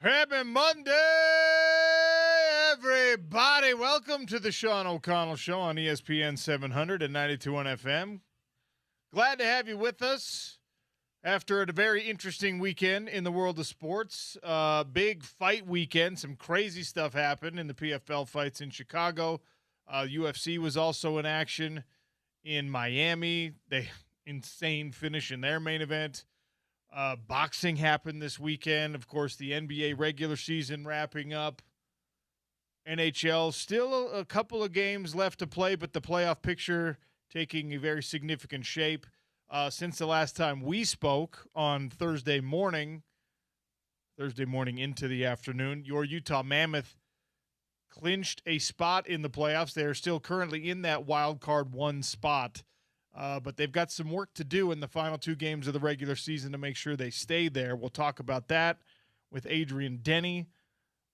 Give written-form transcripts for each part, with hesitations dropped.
Happy Monday, everybody. Welcome to the Sean O'Connell Show on ESPN 700 and 92.1 FM. Glad to have you with us after a very interesting weekend in the world of sports. Big fight weekend. Some crazy stuff happened in the PFL fights in Chicago. UFC was also in action in Miami. They insane finish in their main event. Boxing happened this weekend. Of course, the NBA regular season wrapping up. NHL, still a couple of games left to play, but the playoff picture taking a very significant shape. Since the last time we spoke on Thursday morning into the afternoon, your Utah Mammoth clinched a spot in the playoffs. They are still currently in that wild card one spot. But they've got some work to do in the final two games of the regular season to make sure they stay there. We'll talk about that with Adrien Denny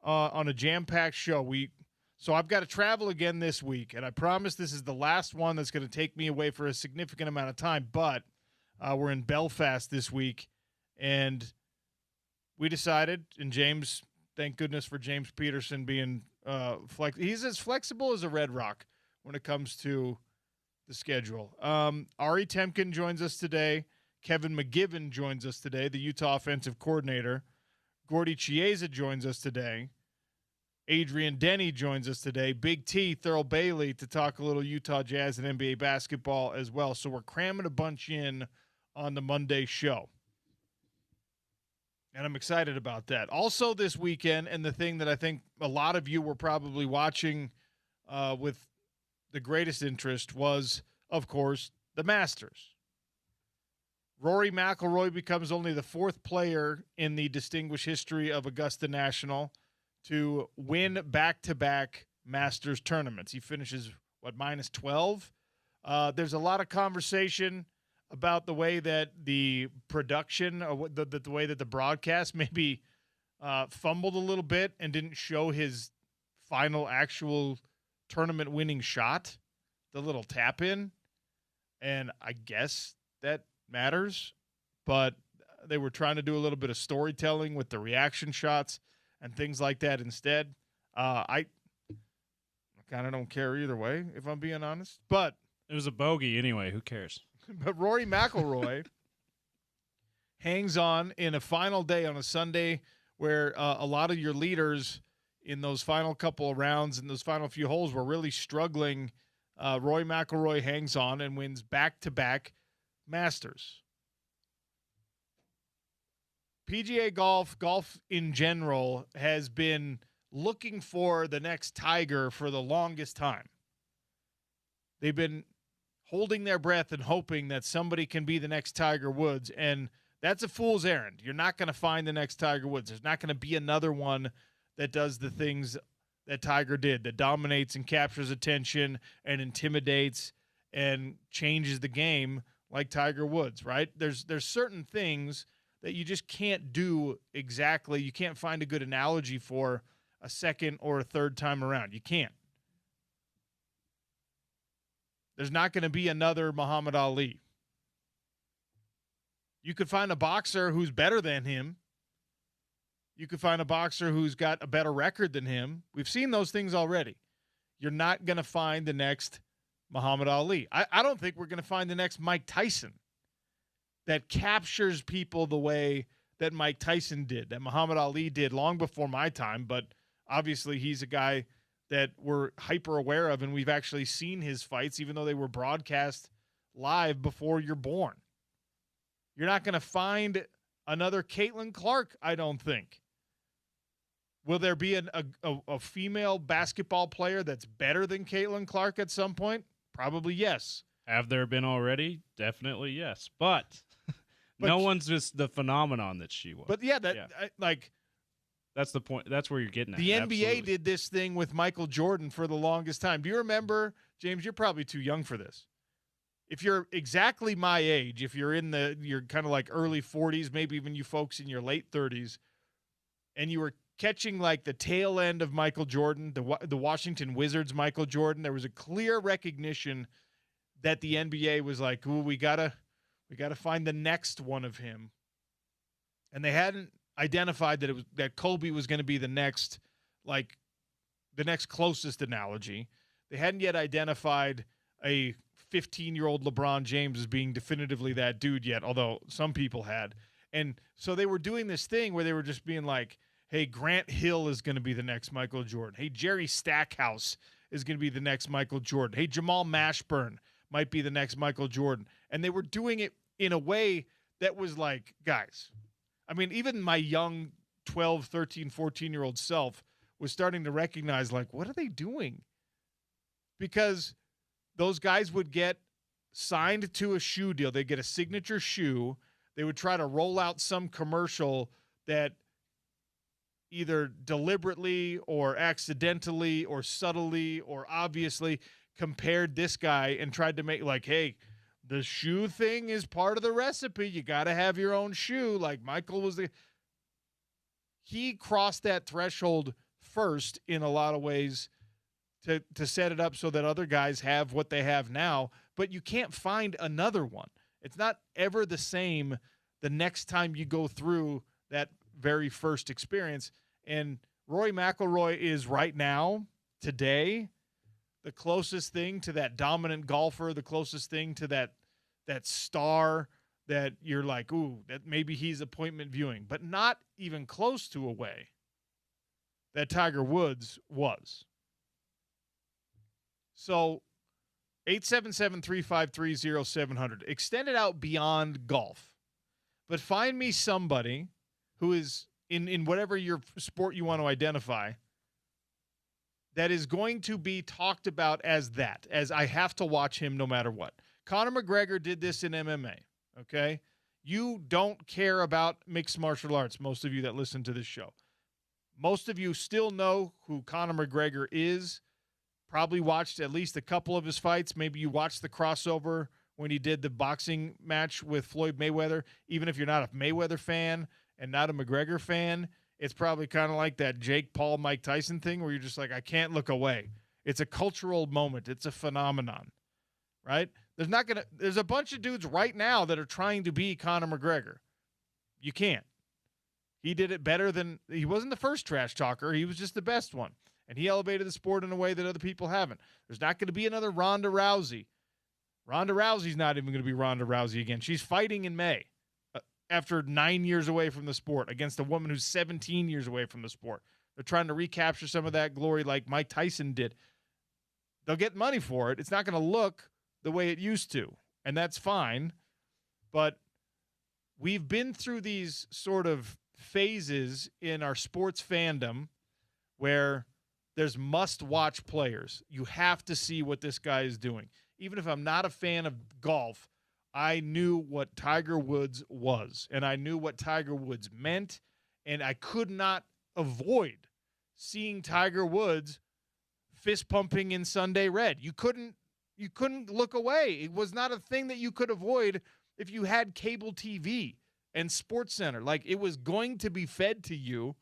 on a jam-packed show. So I've got to travel again this week, and I promise this is the last one that's going to take me away for a significant amount of time. But we're in Belfast this week, and we decided, and James, thank goodness for James Peterson being he's as flexible as a Red Rock when it comes to the schedule. Ari Temkin joins us today. Kevin McGiven joins us today, the Utah offensive coordinator. Gordy Chiesa joins us today. Adrien Denny joins us today. Big T, Thurl Bailey, to talk a little Utah Jazz and NBA basketball as well. So we're cramming a bunch in on the Monday show. And I'm excited about that. Also this weekend, and the thing that I think a lot of you were probably watching with the greatest interest was, of course, the Masters. Rory McIlroy becomes only the fourth player in the distinguished history of Augusta National to win back-to-back Masters tournaments. He finishes, minus 12? There's a lot of conversation about the way that the production, or the way that the broadcast maybe fumbled a little bit and didn't show his final actual tournament winning shot, the little tap in, and I guess that matters, but they were trying to do a little bit of storytelling with the reaction shots and things like that instead. I kind of don't care either way, if I'm being honest, but it was a bogey anyway. Who cares? But Rory McIlroy hangs on in a final day on a Sunday where a lot of your leaders in those final couple of rounds and those final few holes were really struggling. Rory McIlroy hangs on and wins back-to-back Masters. PGA golf in general, has been looking for the next Tiger for the longest time. They've been holding their breath and hoping that somebody can be the next Tiger Woods, and that's a fool's errand. You're not going to find the next Tiger Woods. There's not going to be another one that does the things that Tiger did, that dominates and captures attention and intimidates and changes the game like Tiger Woods, right? There's certain things that you just can't do exactly. You can't find a good analogy for a second or a third time around. You can't. There's not going to be another Muhammad Ali. You could find a boxer who's better than him. You could find a boxer who's got a better record than him. We've seen those things already. You're not going to find the next Muhammad Ali. I don't think we're going to find the next Mike Tyson that captures people the way that Mike Tyson did, that Muhammad Ali did long before my time, but obviously he's a guy that we're hyper aware of, and we've actually seen his fights, even though they were broadcast live before you're born. You're not going to find another Caitlin Clark, I don't think. Will there be a female basketball player that's better than Caitlin Clark at some point? Probably yes. Have there been already? Definitely yes. But no one's just the phenomenon that she was. But yeah, that's the point. That's where you're getting at. The NBA Absolutely. did this thing with Michael Jordan for the longest time. Do you remember, James, you're probably too young for this. If you're exactly my age, if you're you're kind of like early 40s, maybe even you folks in your late 30s, and you were catching like the tail end of Michael Jordan, the Washington Wizards Michael Jordan, there was a clear recognition that the NBA was like, ooh, we gotta find the next one of him. And they hadn't, identified that Kobe was going to be the next closest analogy. They hadn't yet identified a 15-year-old LeBron James as being definitively that dude yet, although some people had. And so they were doing this thing where they were just being like, hey, Grant Hill is going to be the next Michael Jordan. Hey, Jerry Stackhouse is going to be the next Michael Jordan. Hey, Jamal Mashburn might be the next Michael Jordan. And they were doing it in a way that was like, guys, I mean, even my young 12, 13, 14-year-old self was starting to recognize, like, what are they doing? Because those guys would get signed to a shoe deal. They'd get a signature shoe. They would try to roll out some commercial that either deliberately or accidentally or subtly or obviously compared this guy and tried to make like, hey, the shoe thing is part of the recipe. You got to have your own shoe. Like Michael he crossed that threshold first in a lot of ways to set it up so that other guys have what they have now, but you can't find another one. It's not ever the same the next time you go through that very first experience. And Rory McIlroy is right now, today, the closest thing to that dominant golfer, the closest thing to that star that you're like, ooh, that maybe he's appointment viewing, but not even close to a way that Tiger Woods was. So 877-353-0700. Extend it out beyond golf. But find me somebody who is in whatever your sport you want to identify that is going to be talked about as that, as I have to watch him no matter what. Conor McGregor did this in MMA, okay? You don't care about mixed martial arts, most of you that listen to this show. Most of you still know who Conor McGregor is. Probably watched at least a couple of his fights. Maybe you watched the crossover when he did the boxing match with Floyd Mayweather. Even if you're not a Mayweather fan and not a McGregor fan, it's probably kind of like that Jake Paul, Mike Tyson thing where you're just like, I can't look away. It's a cultural moment. It's a phenomenon, right? There's a bunch of dudes right now that are trying to be Conor McGregor. You can't. He did it better he wasn't the first trash talker. He was just the best one. And he elevated the sport in a way that other people haven't. There's not going to be another Ronda Rousey. Ronda Rousey's not even going to be Ronda Rousey again. She's fighting in May after 9 years away from the sport against a woman who's 17 years away from the sport. They're trying to recapture some of that glory like Mike Tyson did. They'll get money for it. It's not going to look the way it used to, and that's fine. But we've been through these sort of phases in our sports fandom where there's must-watch players. You have to see what this guy is doing. Even if I'm not a fan of golf, I knew what Tiger Woods was, and I knew what Tiger Woods meant, and I could not avoid seeing Tiger Woods fist-pumping in Sunday Red. You couldn't look away. It was not a thing that you could avoid if you had cable TV and Sports Center. Like, it was going to be fed to you,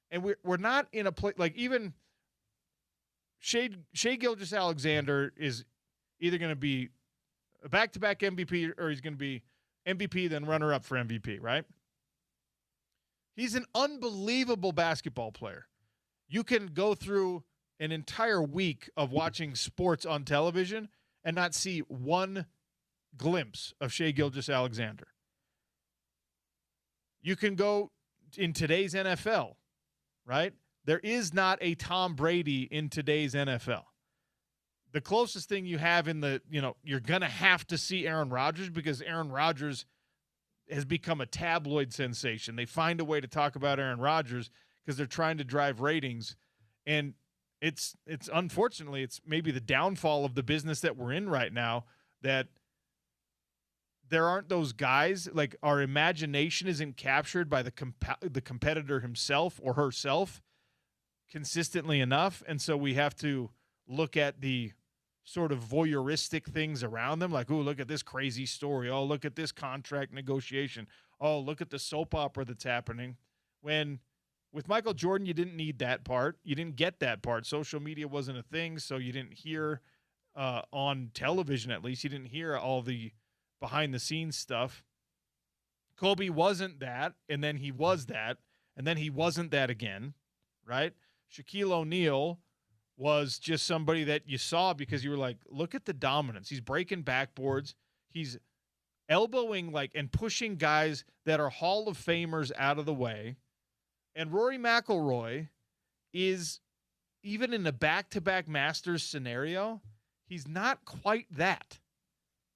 and we're not in a place like even – Shai Gilgeous-Alexander is either going to be a back-to-back MVP or he's going to be MVP then runner-up for MVP, right? He's an unbelievable basketball player. You can go through an entire week of watching sports on television and not see one glimpse of Shai Gilgeous-Alexander. You can go in today's NFL, right? There is not a Tom Brady in today's NFL. The closest thing you have you're going to have to see Aaron Rodgers because Aaron Rodgers has become a tabloid sensation. They find a way to talk about Aaron Rodgers because they're trying to drive ratings. And it's unfortunately, it's maybe the downfall of the business that we're in right now that there aren't those guys. Like, our imagination isn't captured by the competitor himself or herself consistently enough, and so we have to look at the sort of voyeuristic things around them, like, oh, look at this crazy story. Oh, look at this contract negotiation. Oh, look at the soap opera that's happening. When with Michael Jordan, you didn't need that part. You didn't get that part. Social media wasn't a thing, so you didn't hear on television, at least, you didn't hear all the behind-the-scenes stuff. Kobe wasn't that, and then he was that, and then he wasn't that again, right? Shaquille O'Neal was just somebody that you saw because you were like, look at the dominance. He's breaking backboards. He's elbowing and pushing guys that are Hall of Famers out of the way. And Rory McIlroy is, even in a back-to-back Masters scenario, he's not quite that,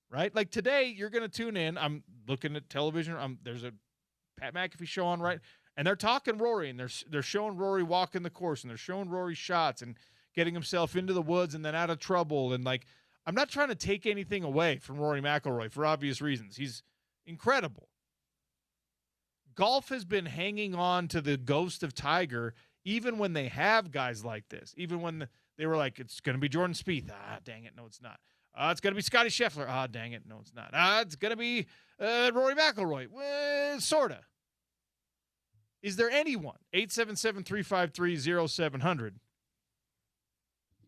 right? Like today, you're going to tune in. I'm looking at television. There's a Pat McAfee show on, right? And they're talking Rory, and they're showing Rory walking the course, and they're showing Rory shots and getting himself into the woods and then out of trouble. And I'm not trying to take anything away from Rory McIlroy for obvious reasons. He's incredible. Golf has been hanging on to the ghost of Tiger even when they have guys like this. Even when they were like, it's going to be Jordan Spieth. Ah, dang it. No, it's not. It's going to be Scotty Scheffler. Ah, dang it. No, it's not. It's going to be Rory McIlroy. Well, sort of. Is there anyone, 877-353-0700,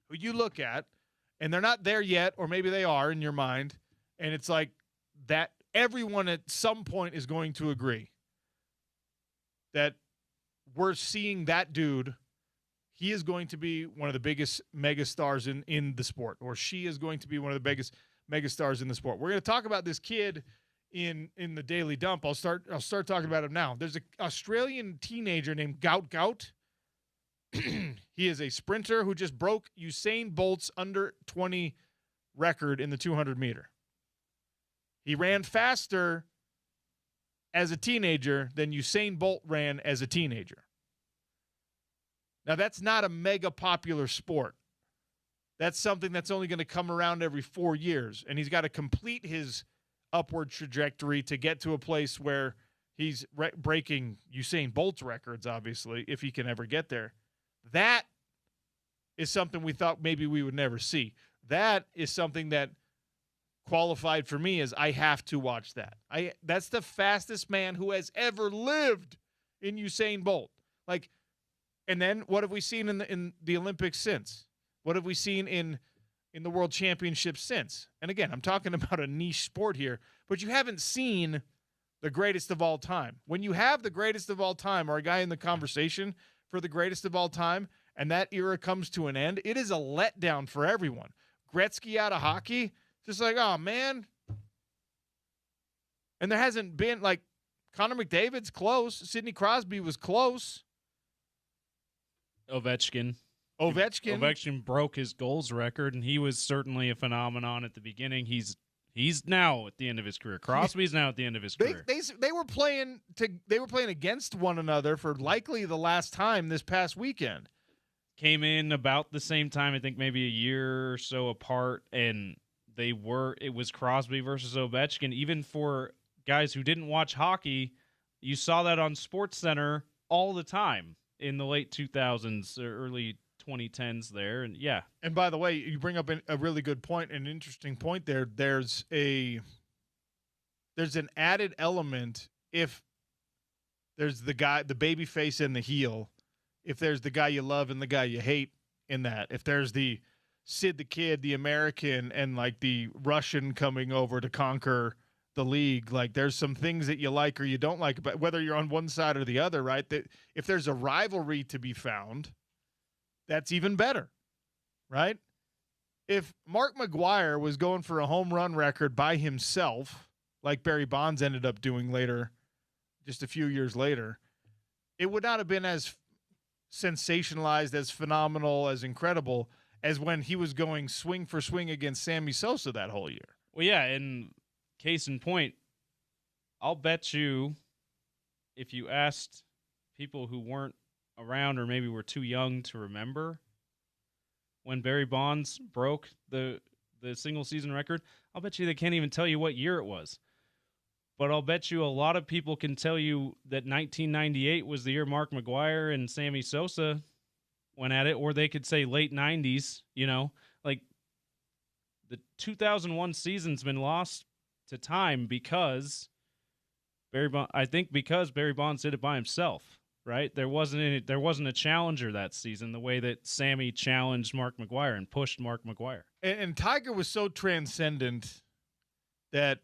who you look at, and they're not there yet, or maybe they are in your mind, and it's like that everyone at some point is going to agree that we're seeing that dude, he is going to be one of the biggest megastars in the sport, or she is going to be one of the biggest megastars in the sport. We're going to talk about this kid in the Daily Dump. I'll start talking about him now. There's an Australian teenager named Gout. He is a sprinter who just broke Usain Bolt's under 20 record in the 200 meter. He ran faster as a teenager than Usain Bolt ran as a teenager. Now, that's not a mega popular sport. That's something that's only going to come around every 4 years, and he's got to complete his upward trajectory to get to a place where he's breaking Usain Bolt's records, obviously, if he can ever get there. That is something we thought maybe we would never see. That is something that qualified for me as I have to watch that. That's the fastest man who has ever lived in Usain Bolt. And then what have we seen in the Olympics since? What have we seen in the World Championships since? And again, I'm talking about a niche sport here, but you haven't seen the greatest of all time. When you have the greatest of all time, or a guy in the conversation for the greatest of all time, and that era comes to an end, it is a letdown for everyone. Gretzky out of hockey, just like, oh, man. And there hasn't been, Connor McDavid's close. Sidney Crosby was close. Ovechkin broke his goals record, and he was certainly a phenomenon at the beginning. He's now at the end of his career. Crosby's now at the end of his career. They were playing against one another for likely the last time this past weekend. Came in about the same time, I think maybe a year or so apart, and it was Crosby versus Ovechkin. Even for guys who didn't watch hockey, you saw that on SportsCenter all the time in the late 2000s or early 2010s there. And yeah. And by the way, you bring up a really good point, an interesting point there. There's an added element if there's the baby face and the heel, if there's the guy you love and the guy you hate in that, if there's the Sid the Kid, the American, and the Russian coming over to conquer the league, there's some things that you like or you don't like, but whether you're on one side or the other, right? That if there's a rivalry to be found, that's even better, right? If Mark McGwire was going for a home run record by himself, like Barry Bonds ended up doing later, just a few years later, it would not have been as sensationalized, as phenomenal, as incredible as when he was going swing for swing against Sammy Sosa that whole year. Well, yeah, and case in point, I'll bet you if you asked people who weren't around or maybe were too young to remember when Barry Bonds broke the single season record, I'll bet you they can't even tell you what year it was. But I'll bet you a lot of people can tell you that 1998 was the year Mark McGwire and Sammy Sosa went at it, or they could say late 90s, the 2001 season's been lost to time because Barry Bonds did it by himself, right? There wasn't a challenger that season the way that Sammy challenged Mark McGwire and pushed Mark McGwire. And Tiger was so transcendent that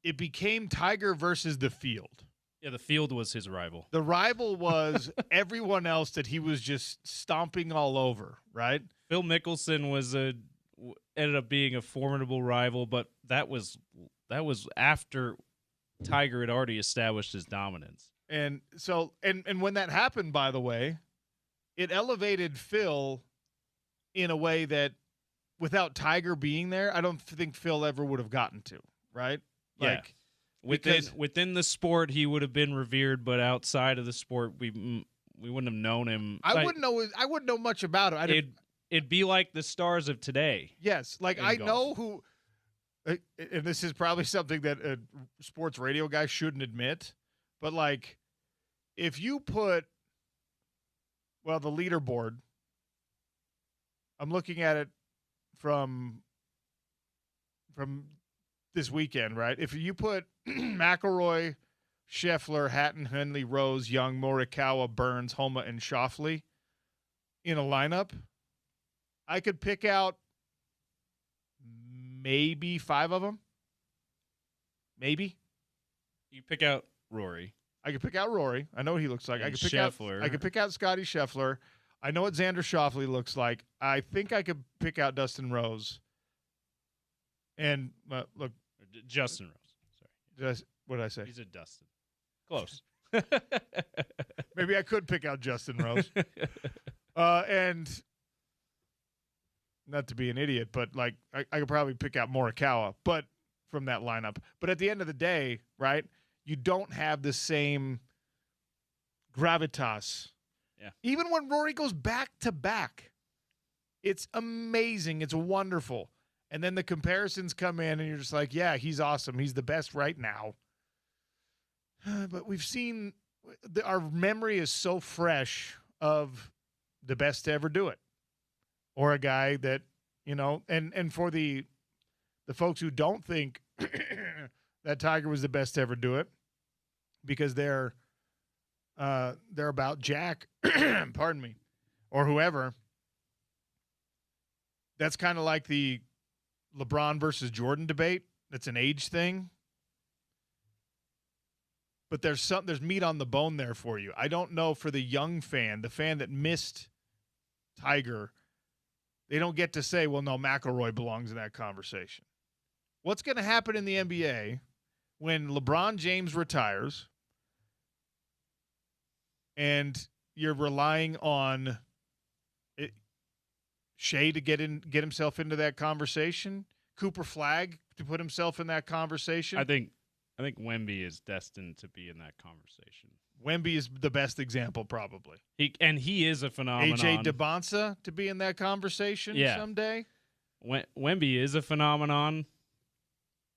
it became Tiger versus the field. Yeah, the field was his rival. The rival was everyone else that he was just stomping all over, right? Phil Mickelson ended up being a formidable rival, but that was after Tiger had already established his dominance. And so and when that happened, by the way, it elevated Phil in a way that without Tiger being there, I don't think Phil ever would have gotten to, right? Yeah. Within the sport, he would have been revered, but outside of the sport, we wouldn't have known him. I wouldn't know much about him. It'd be like the stars of today. Yes, like I know who, and this is probably something that a sports radio guy shouldn't admit, but like if you put, well, the leaderboard, I'm looking at it from this weekend, right? If you put McIlroy, Scheffler, Hatton, Henley, Rose, Young, Morikawa, Burns, Homa, and Schauffele in a lineup, I could pick out maybe 5 of them. Maybe. You pick out Rory. I could pick out Rory. I know what he looks like. And I could pick Scheffler. I could pick out Scotty Scheffler. I know what Xander Schauffele looks like. I think I could pick out Dustin Rose. And look, Justin Rose. Sorry. What did I say? He's a Dustin. Close. Maybe I could pick out Justin Rose. And not to be an idiot, but like I could probably pick out Morikawa, but from that lineup. But at the end of the day, right, you don't have the same gravitas. Yeah. Even when Rory goes back to back, it's amazing. It's wonderful. And then the comparisons come in and you're just like, yeah, he's awesome. He's the best right now. But we've seen our memory is so fresh of the best to ever do it. Or a guy that, and for the folks who don't think that Tiger was the best to ever do it because they're about Jack, pardon me, or whoever, that's kind of like the LeBron versus Jordan debate. That's an age thing. But there's meat on the bone there for you. I don't know for the young fan, the fan that missed Tiger, they don't get to say, well, no, McIlroy belongs in that conversation. What's going to happen in the NBA when LeBron James retires and you're relying on Shea to get himself into that conversation, Cooper Flagg to put himself in that conversation? I think Wemby is destined to be in that conversation. Wemby is the best example, probably. He is a phenomenon. AJ DeBonsa to be in that conversation someday. Wemby is a phenomenon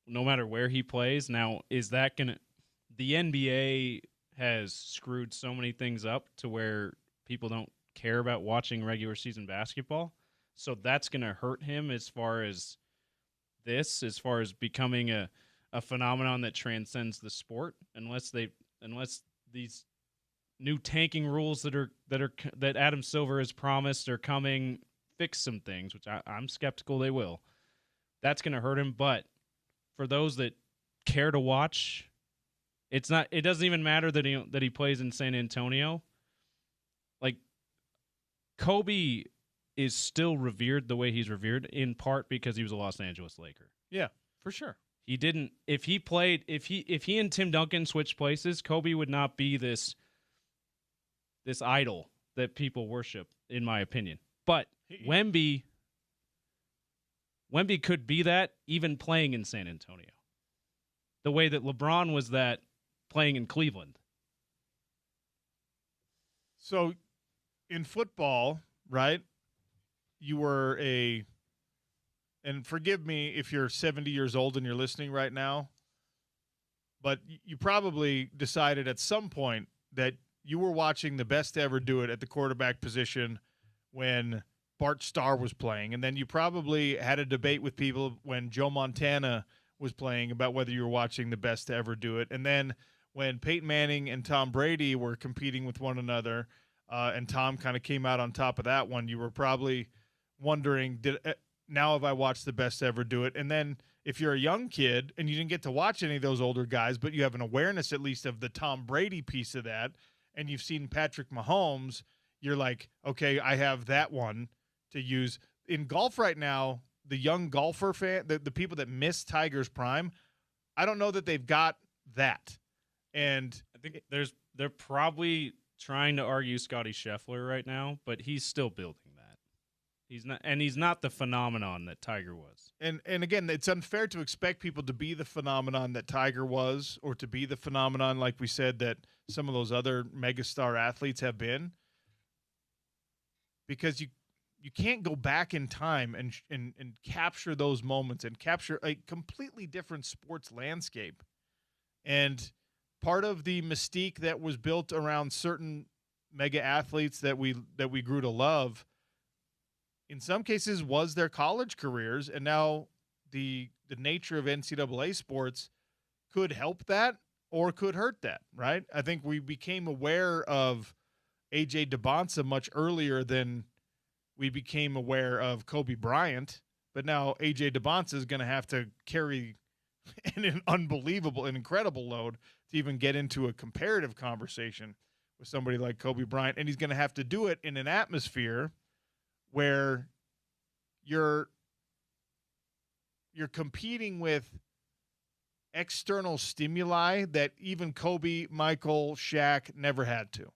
no matter where he plays. Now, is that going to – the NBA has screwed so many things up to where people don't care about watching regular season basketball. So that's going to hurt him as far as becoming a phenomenon that transcends the sport unless these new tanking rules that Adam Silver has promised are coming fix some things, which I'm skeptical they will. That's going to hurt him, but for those that care to watch, it doesn't even matter that he plays in San Antonio. Like Kobe is still revered the way he's revered in part because he was a Los Angeles Laker. Yeah, for sure. He didn't. If he and Tim Duncan switched places, Kobe would not be this idol that people worship, in my opinion. But Wemby could be that even playing in San Antonio, the way that LeBron was that playing in Cleveland. So, in football, right? You were and forgive me if you're 70 years old and you're listening right now, but you probably decided at some point that you were watching the best to ever do it at the quarterback position when Bart Starr was playing. And then you probably had a debate with people when Joe Montana was playing about whether you were watching the best to ever do it. And then when Peyton Manning and Tom Brady were competing with one another, and Tom kind of came out on top of that one, you were probably wondering, now have I watched the best ever do it. And then if you're a young kid and you didn't get to watch any of those older guys, but you have an awareness at least of the Tom Brady piece of that, and you've seen Patrick Mahomes, you're like, okay, I have that one to use. In golf right now, the young golfer fan, the people that miss Tiger's prime, I don't know that they've got that. And I think they're probably trying to argue Scotty Scheffler right now, but he's still building that. He's not the phenomenon that Tiger was. And again, it's unfair to expect people to be the phenomenon that Tiger was, or to be the phenomenon, like we said, that some of those other megastar athletes have been, because you can't go back in time and capture those moments and capture a completely different sports landscape. And part of the mystique that was built around certain mega athletes that we grew to love, in some cases, was their college careers. And now the nature of NCAA sports could help that or could hurt that, right? I think we became aware of A.J. DeBonsa much earlier than we became aware of Kobe Bryant. But now A.J. DeBonsa is going to have to carry an incredible load to even get into a comparative conversation with somebody like Kobe Bryant. And he's going to have to do it in an atmosphere where you're competing with external stimuli that even Kobe, Michael, Shaq never had to.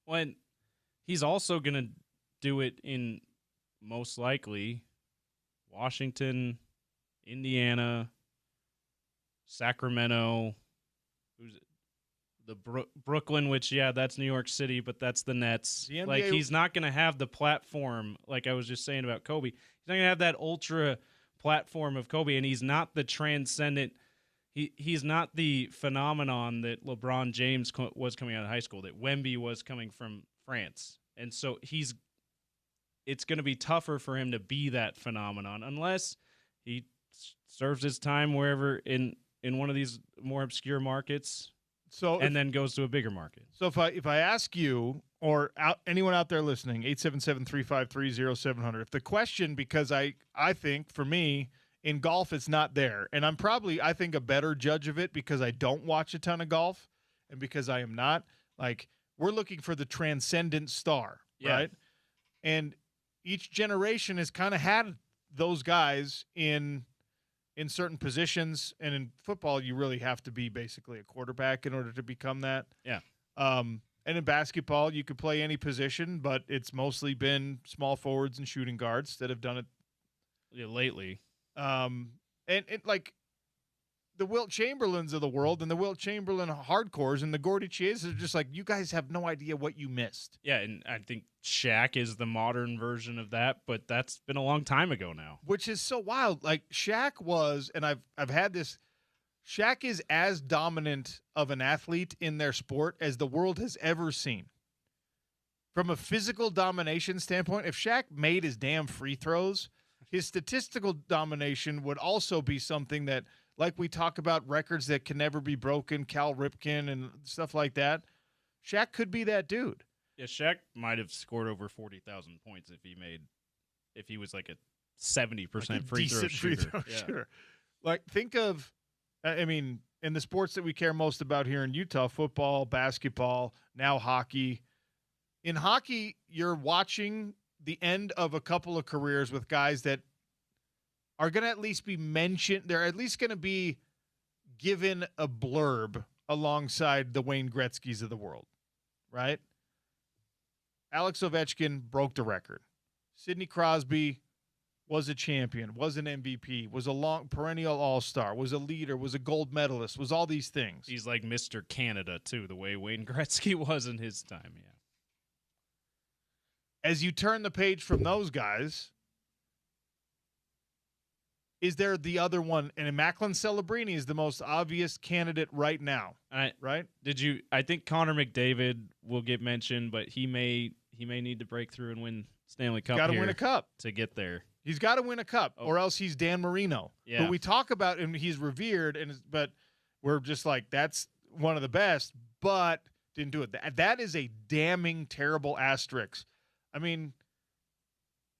When he's also going to do it in, most likely, Washington, Indiana, Sacramento, Brooklyn, which, that's New York City, but that's the Nets. The NBA, like, he's not going to have the platform, like I was just saying about Kobe. He's not going to have that ultra platform of Kobe, and he's not the transcendent. He's not the phenomenon that LeBron James was coming out of high school, that Wemby was coming from France. And so it's going to be tougher for him to be that phenomenon unless he serves his time wherever in one of these more obscure markets. And then goes to a bigger market. So if I ask you or anyone out there listening, 877-353-0700, if the question, because I think for me in golf it's not there, and I'm probably, I think, a better judge of it because I don't watch a ton of golf and because I am not, like, we're looking for the transcendent star, right? And each generation has kind of had those guys in certain positions, and in football, you really have to be basically a quarterback in order to become that. Yeah. And in basketball, you could play any position, but it's mostly been small forwards and shooting guards that have done it lately. And it, like, the Wilt Chamberlains of the world and the Wilt Chamberlain hardcores and the Gordy Chiesa are just like, you guys have no idea what you missed. Yeah, and I think Shaq is the modern version of that, but that's been a long time ago now. Which is so wild. Like, Shaq was, and I've had this, Shaq is as dominant of an athlete in their sport as the world has ever seen. From a physical domination standpoint, if Shaq made his damn free throws, his statistical domination would also be something that, like we talk about records that can never be broken, Cal Ripken and stuff like that, Shaq could be that dude. Yeah, Shaq might have scored over 40,000 points if he was like a 70% like free throw shooter. Shooter. Like, think of, I mean, in the sports that we care most about here in Utah, football, basketball, now hockey. In hockey, you're watching the end of a couple of careers with guys that are going to at least be mentioned. They're at least going to be given a blurb alongside the Wayne Gretzkys of the world, right? Alex Ovechkin broke the record. Sidney Crosby was a champion, was an MVP, was a long perennial all-star, was a leader, was a gold medalist, was all these things. He's like Mr. Canada, too, the way Wayne Gretzky was in his time, yeah. As you turn the page from those guys, is there the other one? And Macklin Celebrini is the most obvious candidate right now, right? I think Connor McDavid will get mentioned, but he may need to break through and win Stanley Cup. Got to win a cup to get there. He's got to win a cup, or else he's Dan Marino. Yeah. But we talk about him; he's revered, but we're just like, that's one of the best, but didn't do it. That is a damning terrible asterisk. I mean,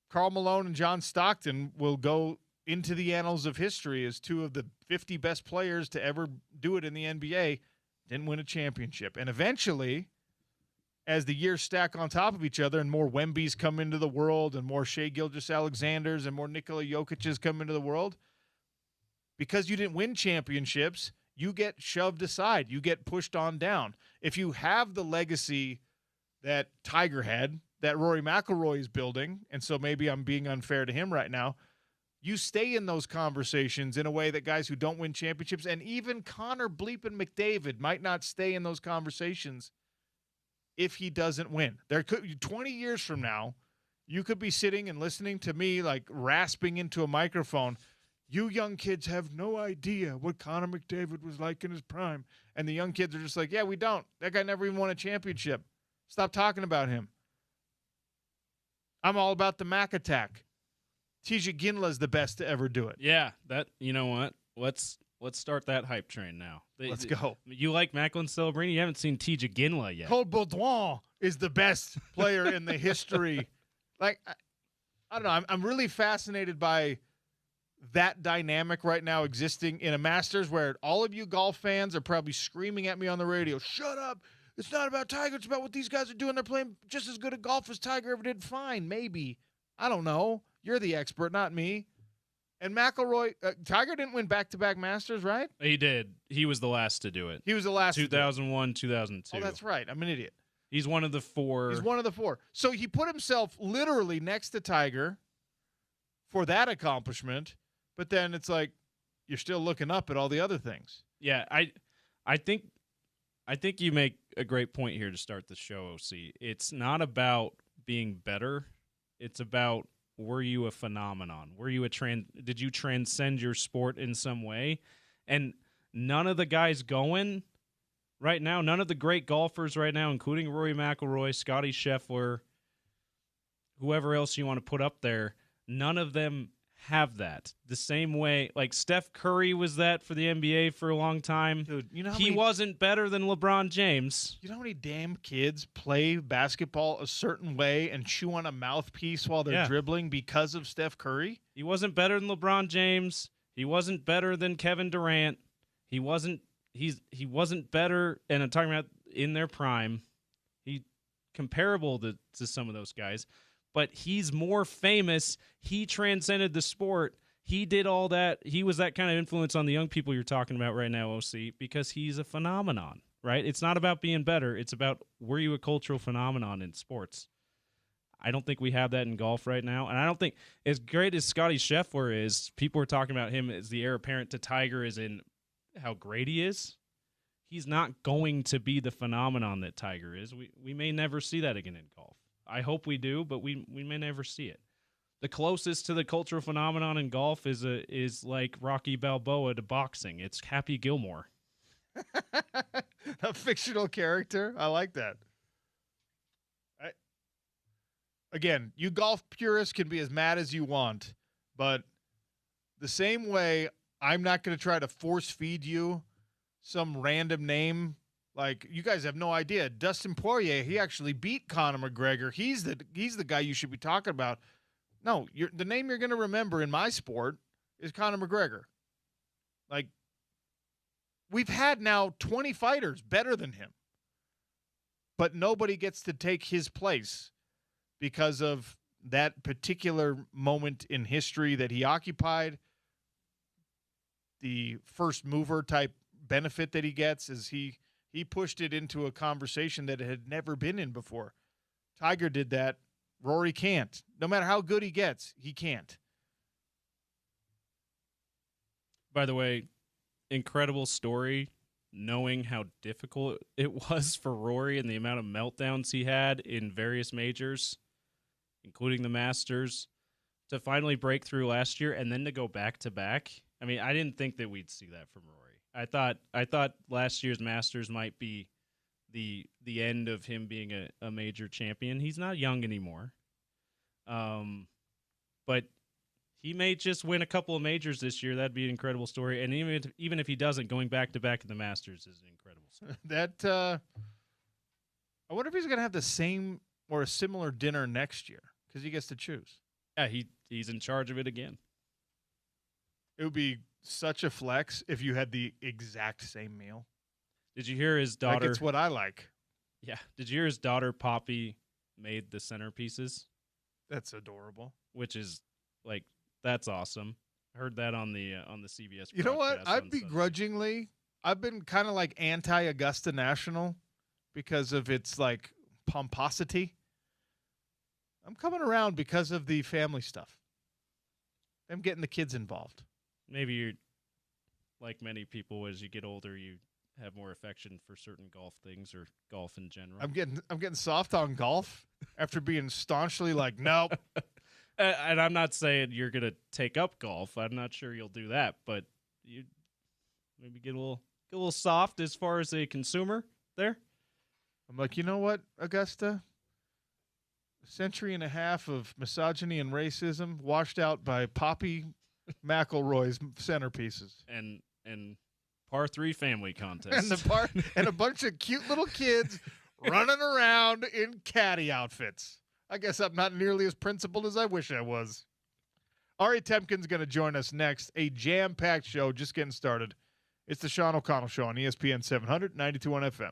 Karl Malone and John Stockton will go into the annals of history as two of the 50 best players to ever do it in the NBA, didn't win a championship. And eventually, as the years stack on top of each other and more Wembys come into the world and more Shai Gilgeous-Alexanders and more Nikola Jokic's come into the world, because you didn't win championships, you get shoved aside. You get pushed on down. If you have the legacy that Tiger had, that Rory McIlroy is building, and so maybe I'm being unfair to him right now, you stay in those conversations in a way that guys who don't win championships, and even Connor bleeping McDavid might not stay in those conversations if he doesn't win. There could 20 years from now, you could be sitting and listening to me like rasping into a microphone. You young kids have no idea what Connor McDavid was like in his prime. And the young kids are just like, yeah, we don't. That guy never even won a championship. Stop talking about him. I'm all about the Mac attack. TJ Ginla's the best to ever do it. Yeah, that, you know what? Let's start that hype train now. Let's go. You like Macklin Celebrini? You haven't seen TJ Ginla yet. Cole Baudouin is the best player in the history. Like, I don't know. I'm really fascinated by that dynamic right now existing in a Masters where all of you golf fans are probably screaming at me on the radio, shut up. It's not about Tiger. It's about what these guys are doing. They're playing just as good at golf as Tiger ever did. Fine, maybe. I don't know. You're the expert, not me. And McIlroy, Tiger didn't win back-to-back Masters, right? He did. He was the last to do it. He was the last 2001, 2002. Oh, that's right. I'm an idiot. He's one of the four. He's one of the four. So he put himself literally next to Tiger for that accomplishment, but then it's like you're still looking up at all the other things. Yeah, I think you make a great point here to start the show, OC. It's not about being better. It's about, were you a phenomenon? Were you did you transcend your sport in some way? And none of the guys going right now, none of the great golfers right now, including Rory McIlroy, Scotty Scheffler, whoever else you want to put up there, none of them have that. The same way, like Steph Curry was that for the NBA for a long time. Dude, you know he wasn't better than LeBron James. You know how many damn kids play basketball a certain way and chew on a mouthpiece while they're dribbling because of Steph Curry? He wasn't better than LeBron James. He wasn't better than Kevin Durant. He wasn't better, and I'm talking about in their prime. He comparable to some of those guys. But he's more famous. He transcended the sport. He did all that. He was that kind of influence on the young people you're talking about right now, OC, because he's a phenomenon, right? It's not about being better. It's about, were you a cultural phenomenon in sports? I don't think we have that in golf right now. And I don't think, as great as Scotty Scheffler is, people are talking about him as the heir apparent to Tiger as in how great he is. He's not going to be the phenomenon that Tiger is. We may never see that again in golf. I hope we do, but we may never see it. The closest to the cultural phenomenon in golf is like Rocky Balboa to boxing. It's Happy Gilmore. A fictional character? I like that. Again, you golf purists can be as mad as you want, but the same way I'm not going to try to force feed you some random name. Like, you guys have no idea. Dustin Poirier, he actually beat Conor McGregor. He's the guy you should be talking about. No, the name you're going to remember in my sport is Conor McGregor. Like, we've had now 20 fighters better than him, but nobody gets to take his place because of that particular moment in history that he occupied. The first mover type benefit that he gets is he pushed it into a conversation that it had never been in before. Tiger did that. Rory can't. No matter how good he gets, he can't. By the way, incredible story, knowing how difficult it was for Rory and the amount of meltdowns he had in various majors, including the Masters, to finally break through last year and then to go back-to-back. I mean, I didn't think that we'd see that from Rory. I thought last year's Masters might be the end of him being a major champion. He's not young anymore. But he may just win a couple of majors this year. That'd be an incredible story. And even if he doesn't, going back-to-back in the Masters is an incredible story. I wonder if he's going to have the same or a similar dinner next year because he gets to choose. Yeah, he's in charge of it again. It would be such a flex if you had the exact same meal. Did you hear his daughter? Like, it's what I like. Yeah. Did you hear his daughter Poppy made the centerpieces? That's adorable. Which is like, that's awesome. I heard that on the CBS. You know what? broadcast I on begrudgingly, I've been kind of like anti-Augusta National because of its like pomposity. I'm coming around because of the family stuff. Them getting the kids involved. Maybe you're like many people. As you get older, you have more affection for certain golf things or golf in general. I'm getting soft on golf after being staunchly like, nope. And I'm not saying you're gonna take up golf. I'm not sure you'll do that, but you maybe get a little soft as far as a consumer there. I'm like, you know what, Augusta? A century and a half of misogyny and racism washed out by Poppy McElroy's centerpieces. And par 3 family contest. And a bunch of cute little kids running around in caddy outfits. I guess I'm not nearly as principled as I wish I was. Ari Temkin's going to join us next. A jam-packed show just getting started. It's the Sean O'Connell Show on ESPN 700, 92.1 FM.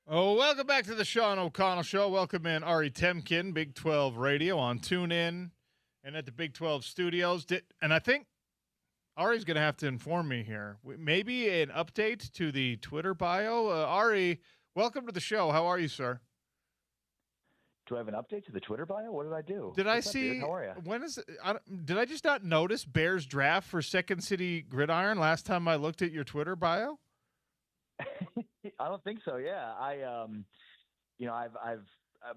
Oh, welcome back to the Sean O'Connell Show. Welcome in Ari Temkin, Big 12 Radio on TuneIn and at the Big 12 studios. And I think Ari's going to have to inform me here. Maybe an update to the Twitter bio. Ari, welcome to the show. How are you, sir? Do I have an update to the Twitter bio? What did I do? Did I see? Dude? How are you? When is? Did I just not notice Bears draft for Second City Gridiron last time I looked at your Twitter bio? I don't think so. Yeah, I've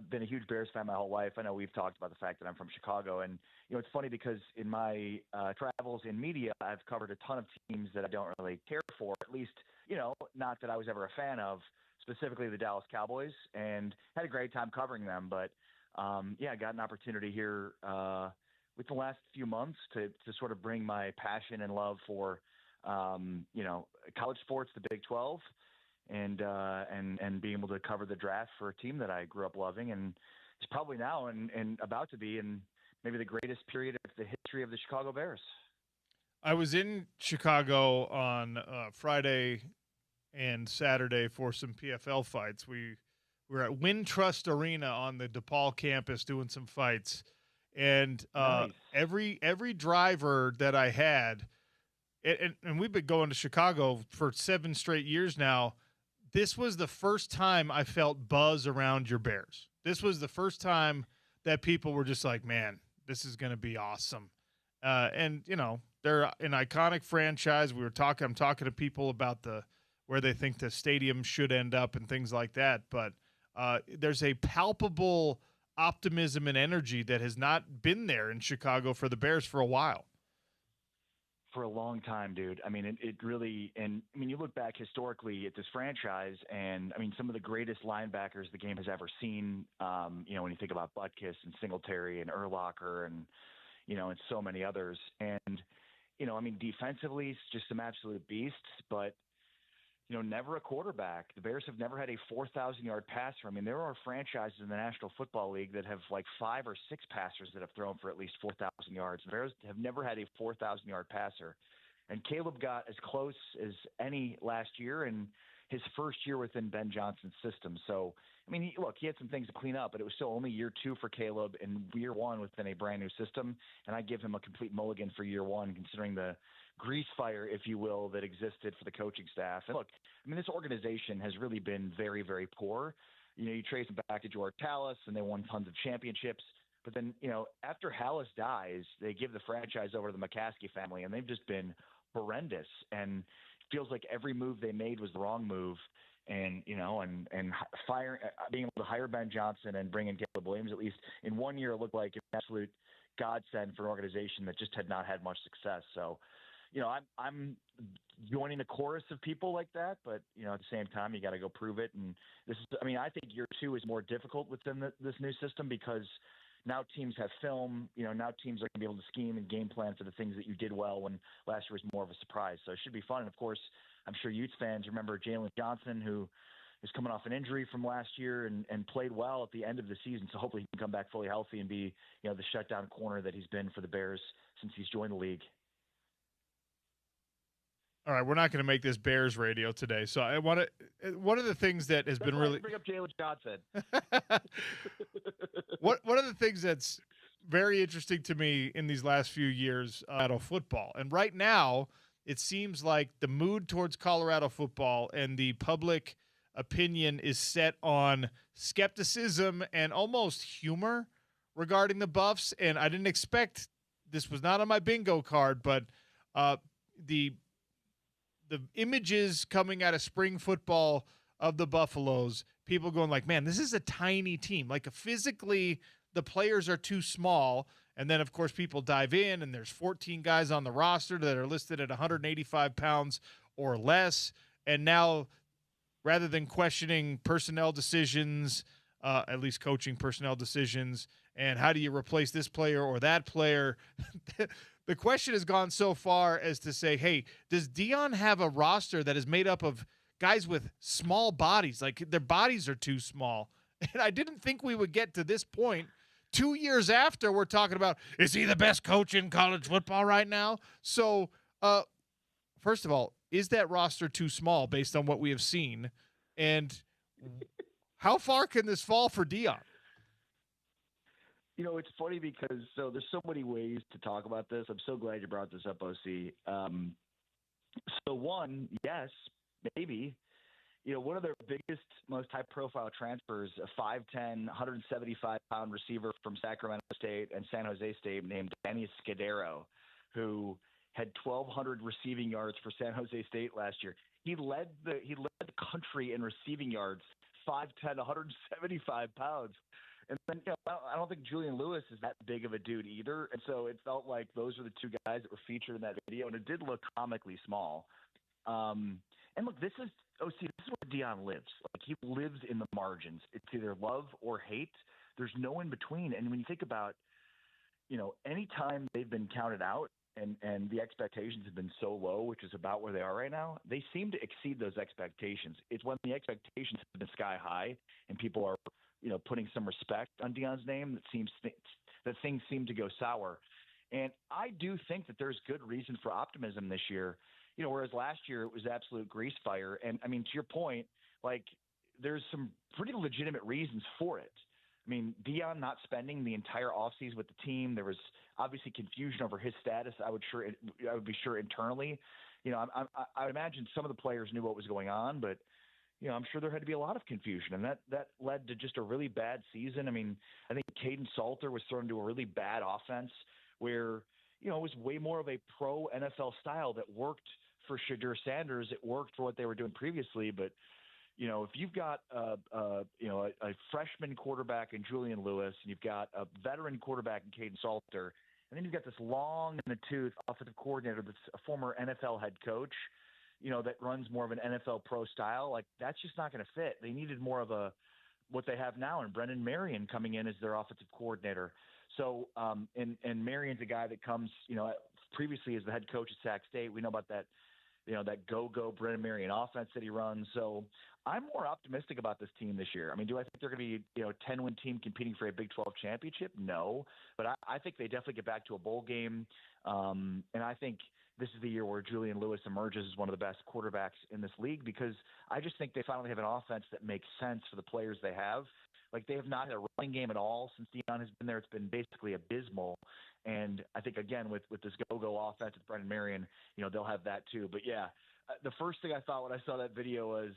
been a huge Bears fan my whole life. I know we've talked about the fact that I'm from Chicago, and it's funny because in my travels in media, I've covered a ton of teams that I don't really care for. At least, not that I was ever a fan of, specifically the Dallas Cowboys, and had a great time covering them. But I got an opportunity here with the last few months to sort of bring my passion and love for college sports, the Big 12, and being able to cover the draft for a team that I grew up loving, and it's probably now and about to be in maybe the greatest period of the history of the Chicago Bears. I was in Chicago on Friday and Saturday for some PFL fights. We were at Wintrust Arena on the DePaul campus doing some fights, and Nice. every driver that I had. And we've been going to Chicago for 7 straight years now. This was the first time I felt buzz around your Bears. This was the first time that people were just like, man, this is going to be awesome. And they're an iconic franchise. I'm talking to people about where they think the stadium should end up and things like that. But there's a palpable optimism and energy that has not been there in Chicago for the Bears for a while. For a long time, dude. I mean, it really, and I mean, you look back historically at this franchise, and I mean, some of the greatest linebackers the game has ever seen. When you think about Butkus and Singletary and Urlacher and and so many others. And I mean, defensively, it's just some absolute beasts, but never a quarterback. The Bears have never had a 4,000-yard passer. I mean, there are franchises in the National Football League that have like 5 or 6 passers that have thrown for at least 4,000 yards. The Bears have never had a 4,000-yard passer. And Caleb got as close as any last year in his first year within Ben Johnson's system. So, I mean, he had some things to clean up, but it was still only year 2 for Caleb and year 1 within a brand new system. And I give him a complete mulligan for year 1, considering the grease fire, if you will, that existed for the coaching staff. And look, I mean, this organization has really been very, very poor. You trace them back to George Halas, and they won tons of championships. But then, after Halas dies, they give the franchise over to the McCaskey family, and they've just been horrendous. And it feels like every move they made was the wrong move. And being able to hire Ben Johnson and bring in Caleb Williams, at least in 1 year, it looked like an absolute godsend for an organization that just had not had much success. So, I'm joining the chorus of people like that, but at the same time, you got to go prove it. And I think year 2 is more difficult within this new system because now teams have film. Now teams are going to be able to scheme and game plan for the things that you did well when last year was more of a surprise. So it should be fun. And of course, I'm sure Utes fans remember Jalen Johnson, who is coming off an injury from last year and played well at the end of the season. So hopefully he can come back fully healthy and be the shutdown corner that he's been for the Bears since he's joined the league. All right, we're not going to make this Bears radio today. So I want to. One of the things that has been really bring up Jalen Johnson. One of the things that's very interesting to me in these last few years, Colorado football, and right now it seems like the mood towards Colorado football and the public opinion is set on skepticism and almost humor regarding the Buffs. And I didn't expect this was not on my bingo card, but the images coming out of spring football of the Buffaloes, people going like, man, this is a tiny team. Like physically, the players are too small. And then, of course, people dive in, and there's 14 guys on the roster that are listed at 185 pounds or less. And now, rather than questioning personnel decisions, at least coaching personnel decisions, and how do you replace this player or that player, the question has gone so far as to say, hey, does Dion have a roster that is made up of guys with small bodies? Like their bodies are too small. And I didn't think we would get to this point. 2 years after, we're talking about, is he the best coach in college football right now? So, first of all, is that roster too small based on what we have seen? And How far can this fall for Deion? You know, it's funny because there's so many ways to talk about this. I'm so glad you brought this up, OC. So one, yes, maybe. You know, one of their biggest, most high-profile transfers, a 5'10", 175-pound receiver from Sacramento State and San Jose State named Denny, who had 1,200 receiving yards for San Jose State last year. He led the country in receiving yards, 5'10", 175 pounds. And then, you know, I don't think Julian Lewis is that big of a dude either. And so it felt like those were the two guys that were featured in that video, and it did look comically small. And look, this is where Deion lives. Like, he lives in the margins. It's either love or hate. There's no in between. And when you think about, you know, any time they've been counted out and the expectations have been so low, which is about where they are right now, they seem to exceed those expectations. It's when the expectations have been sky high and people are, you know, putting some respect on Deion's name that things seem to go sour. And I do think that there's good reason for optimism this year. You know, whereas last year it was absolute grease fire. And I mean, to your point, like, there's some pretty legitimate reasons for it. I mean, Deion not spending the entire offseason with the team, there was obviously confusion over his status. I would be sure internally. You know, I would imagine some of the players knew what was going on, but you know, I'm sure there had to be a lot of confusion, and that led to just a really bad season. I mean, I think Caden Salter was thrown into a really bad offense where, you know, it was way more of a pro NFL style that worked for Shadur Sanders. It worked for what they were doing previously, but you know, if you've got a freshman quarterback in Julian Lewis, and you've got a veteran quarterback in Caden Salter, and then you've got this long in the tooth offensive coordinator that's a former NFL head coach, you know, that runs more of an NFL pro style, like, that's just not going to fit. They needed more of what they have now, and Brendan Marion coming in as their offensive coordinator. So, and Marion's a guy that comes, you know, previously as the head coach at Sac State. We know about that, you know, that go Brendan Marion offense that he runs. So I'm more optimistic about this team this year. I mean, do I think they're going to be, you know, a 10-win team competing for a Big 12 championship? No, but I think they definitely get back to a bowl game. And I think this is the year where Julian Lewis emerges as one of the best quarterbacks in this league, because I just think they finally have an offense that makes sense for the players they have. Like, they have not had a running game at all since Deion has been there. It's been basically abysmal. And I think, again, with this go-go offense with Brendan Marion, you know, they'll have that too. But, yeah, the first thing I thought when I saw that video was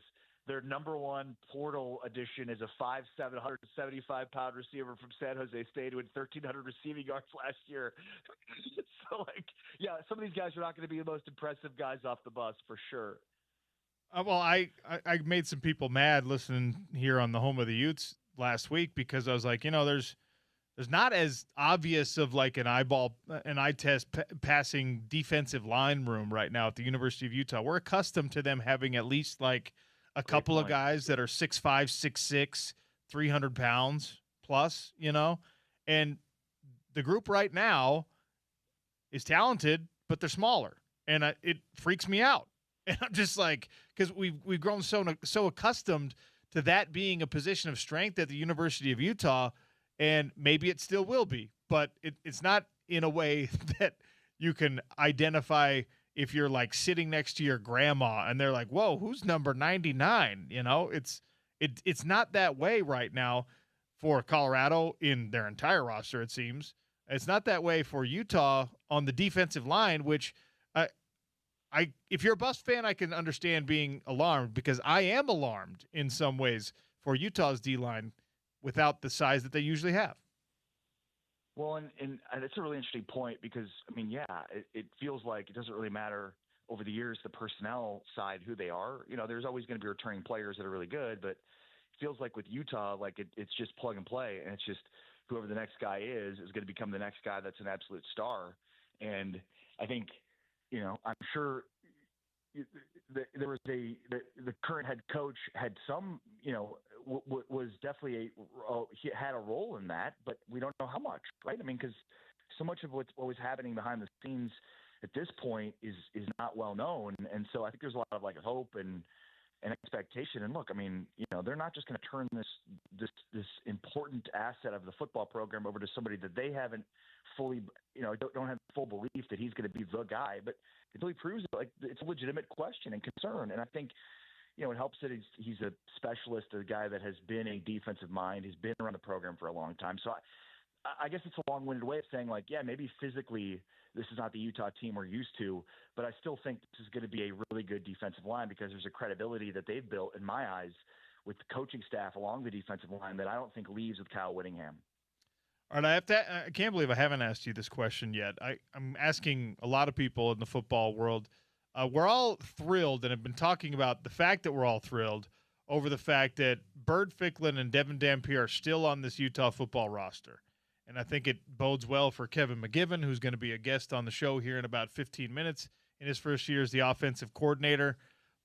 their number one portal addition is a 5'7", 175-pound receiver from San Jose State who had 1,300 receiving yards last year. So, like, yeah, some of these guys are not going to be the most impressive guys off the bus for sure. Well, I made some people mad listening here on the Home of the Utes last week, because I was like, you know, there's not as obvious of like an eye test passing defensive line room right now at the University of Utah. We're accustomed to them having at least like a couple of guys that are 6'5", 6'6", 300 pounds plus, you know, and the group right now is talented, but they're smaller, and it freaks me out. And I'm just like, because we've grown so accustomed to that being a position of strength at the University of Utah, and maybe it still will be, but it's not in a way that you can identify if you're like sitting next to your grandma and they're like, whoa, who's number 99? You know, it's not that way right now for Colorado in their entire roster, it seems. It's not that way for Utah on the defensive line, which if you're a Buffs fan, I can understand being alarmed, because I am alarmed in some ways for Utah's D-line without the size that they usually have. Well, and it's a really interesting point, because, I mean, yeah, it feels like it doesn't really matter over the years, the personnel side, who they are. You know, there's always going to be returning players that are really good, but it feels like with Utah, like it's just plug and play, and it's just whoever the next guy is going to become the next guy that's an absolute star. And I think, you know, I'm sure there was the current head coach had some, you know, was definitely he had a role in that, but we don't know how much, right? I mean, because so much of what was happening behind the scenes at this point is not well known, and so I think there's a lot of like hope and expectation. And look, I mean, you know, they're not just going to turn this important asset of the football program over to somebody that they haven't fully, you know, don't have full belief that he's going to be the guy. But until he proves it, like, it's a legitimate question and concern. And I think, it helps that he's a specialist, a guy that has been a defensive mind. He's been around the program for a long time. So I guess it's a long-winded way of saying, like, yeah, maybe physically this is not the Utah team we're used to, but I still think this is going to be a really good defensive line because there's a credibility that they've built, in my eyes, with the coaching staff along the defensive line that I don't think leaves with Kyle Whittingham. All right, I can't believe I haven't asked you this question yet. I'm asking a lot of people in the football world. We're all thrilled and have been talking about the fact that we're all thrilled over the fact that Bird Ficklin and Devin Dampier are still on this Utah football roster. And I think it bodes well for Kevin McGiven, who's going to be a guest on the show here in about 15 minutes in his first year as the offensive coordinator.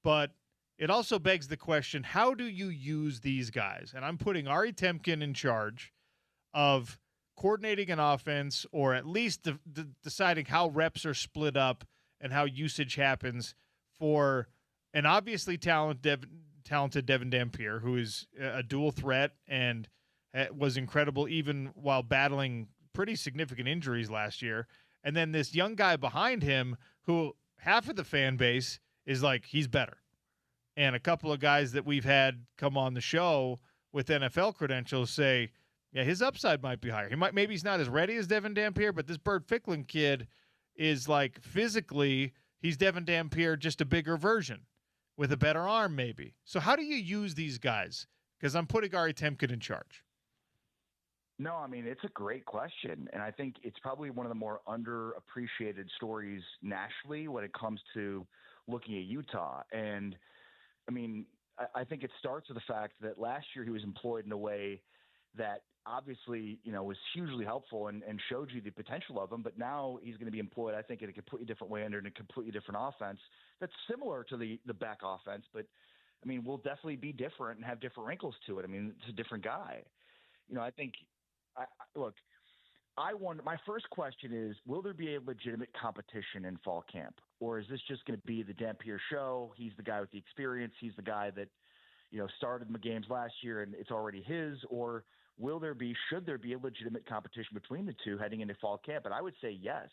But it also begs the question, how do you use these guys? And I'm putting Ari Temkin in charge of coordinating an offense, or at least deciding how reps are split up and how usage happens for an obviously talented Devin Dampier, who is a dual threat and was incredible even while battling pretty significant injuries last year. And then this young guy behind him who half of the fan base is like, he's better. And a couple of guys that we've had come on the show with NFL credentials say, yeah, his upside might be higher. Maybe he's not as ready as Devin Dampier, but this Bird Ficklin kid is like physically, he's Devin Dampier, just a bigger version with a better arm maybe. So how do you use these guys? Because I'm putting Ari Temkin in charge. No, I mean, it's a great question. And I think it's probably one of the more underappreciated stories nationally when it comes to looking at Utah. And I mean, I think it starts with the fact that last year he was employed in a way that obviously, was hugely helpful and showed you the potential of him. But now he's going to be employed, I think, in a completely different way under a completely different offense that's similar to the Beck offense. But, I mean, will definitely be different and have different wrinkles to it. I mean, it's a different guy. I think – look, my first question is, will there be a legitimate competition in fall camp? Or is this just going to be the Dampier show? He's the guy with the experience. He's the guy that, started the games last year and it's already his. Or should there be a legitimate competition between the two heading into fall camp? And I would say yes.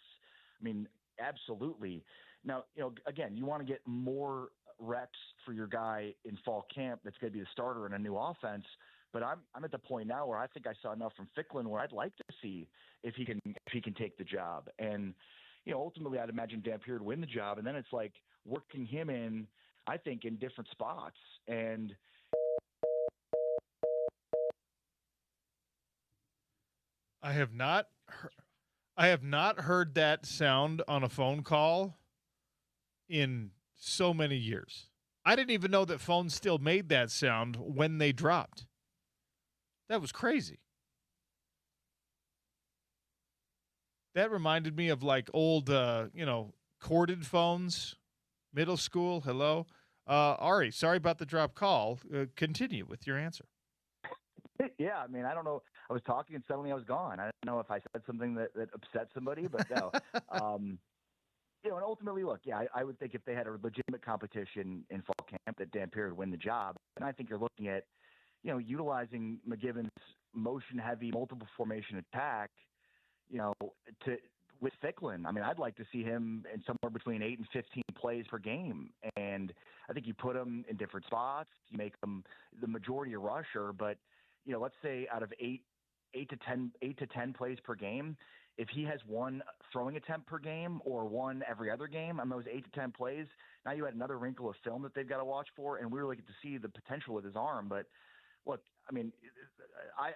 I mean, absolutely. Now, again, you want to get more reps for your guy in fall camp that's going to be the starter in a new offense. But I'm at the point now where I think I saw enough from Ficklin where I'd like to see if he can take the job. And ultimately I'd imagine Dampier would win the job, and then it's like working him in, I think, in different spots. And I have not heard that sound on a phone call in so many years. I didn't even know that phones still made that sound when they dropped. That was crazy. That reminded me of like old, corded phones, middle school. Hello. Ari, sorry about the drop call. Continue with your answer. Yeah, I mean, I don't know. I was talking and suddenly I was gone. I don't know if I said something that upset somebody, but no. And ultimately, look, yeah, I would think if they had a legitimate competition in fall camp that Dampier would win the job. And I think you're looking at, utilizing McGiven's motion-heavy, multiple formation attack, with Ficklin. I mean, I'd like to see him in somewhere between 8 and 15 plays per game. And I think you put him in different spots. You make him the majority a rusher, but, let's say out of 8 to 10 plays per game, if he has one throwing attempt per game or one every other game on those 8 to 10 plays, now you add another wrinkle of film that they've got to watch for, and we really get to see the potential with his arm. But look, I mean,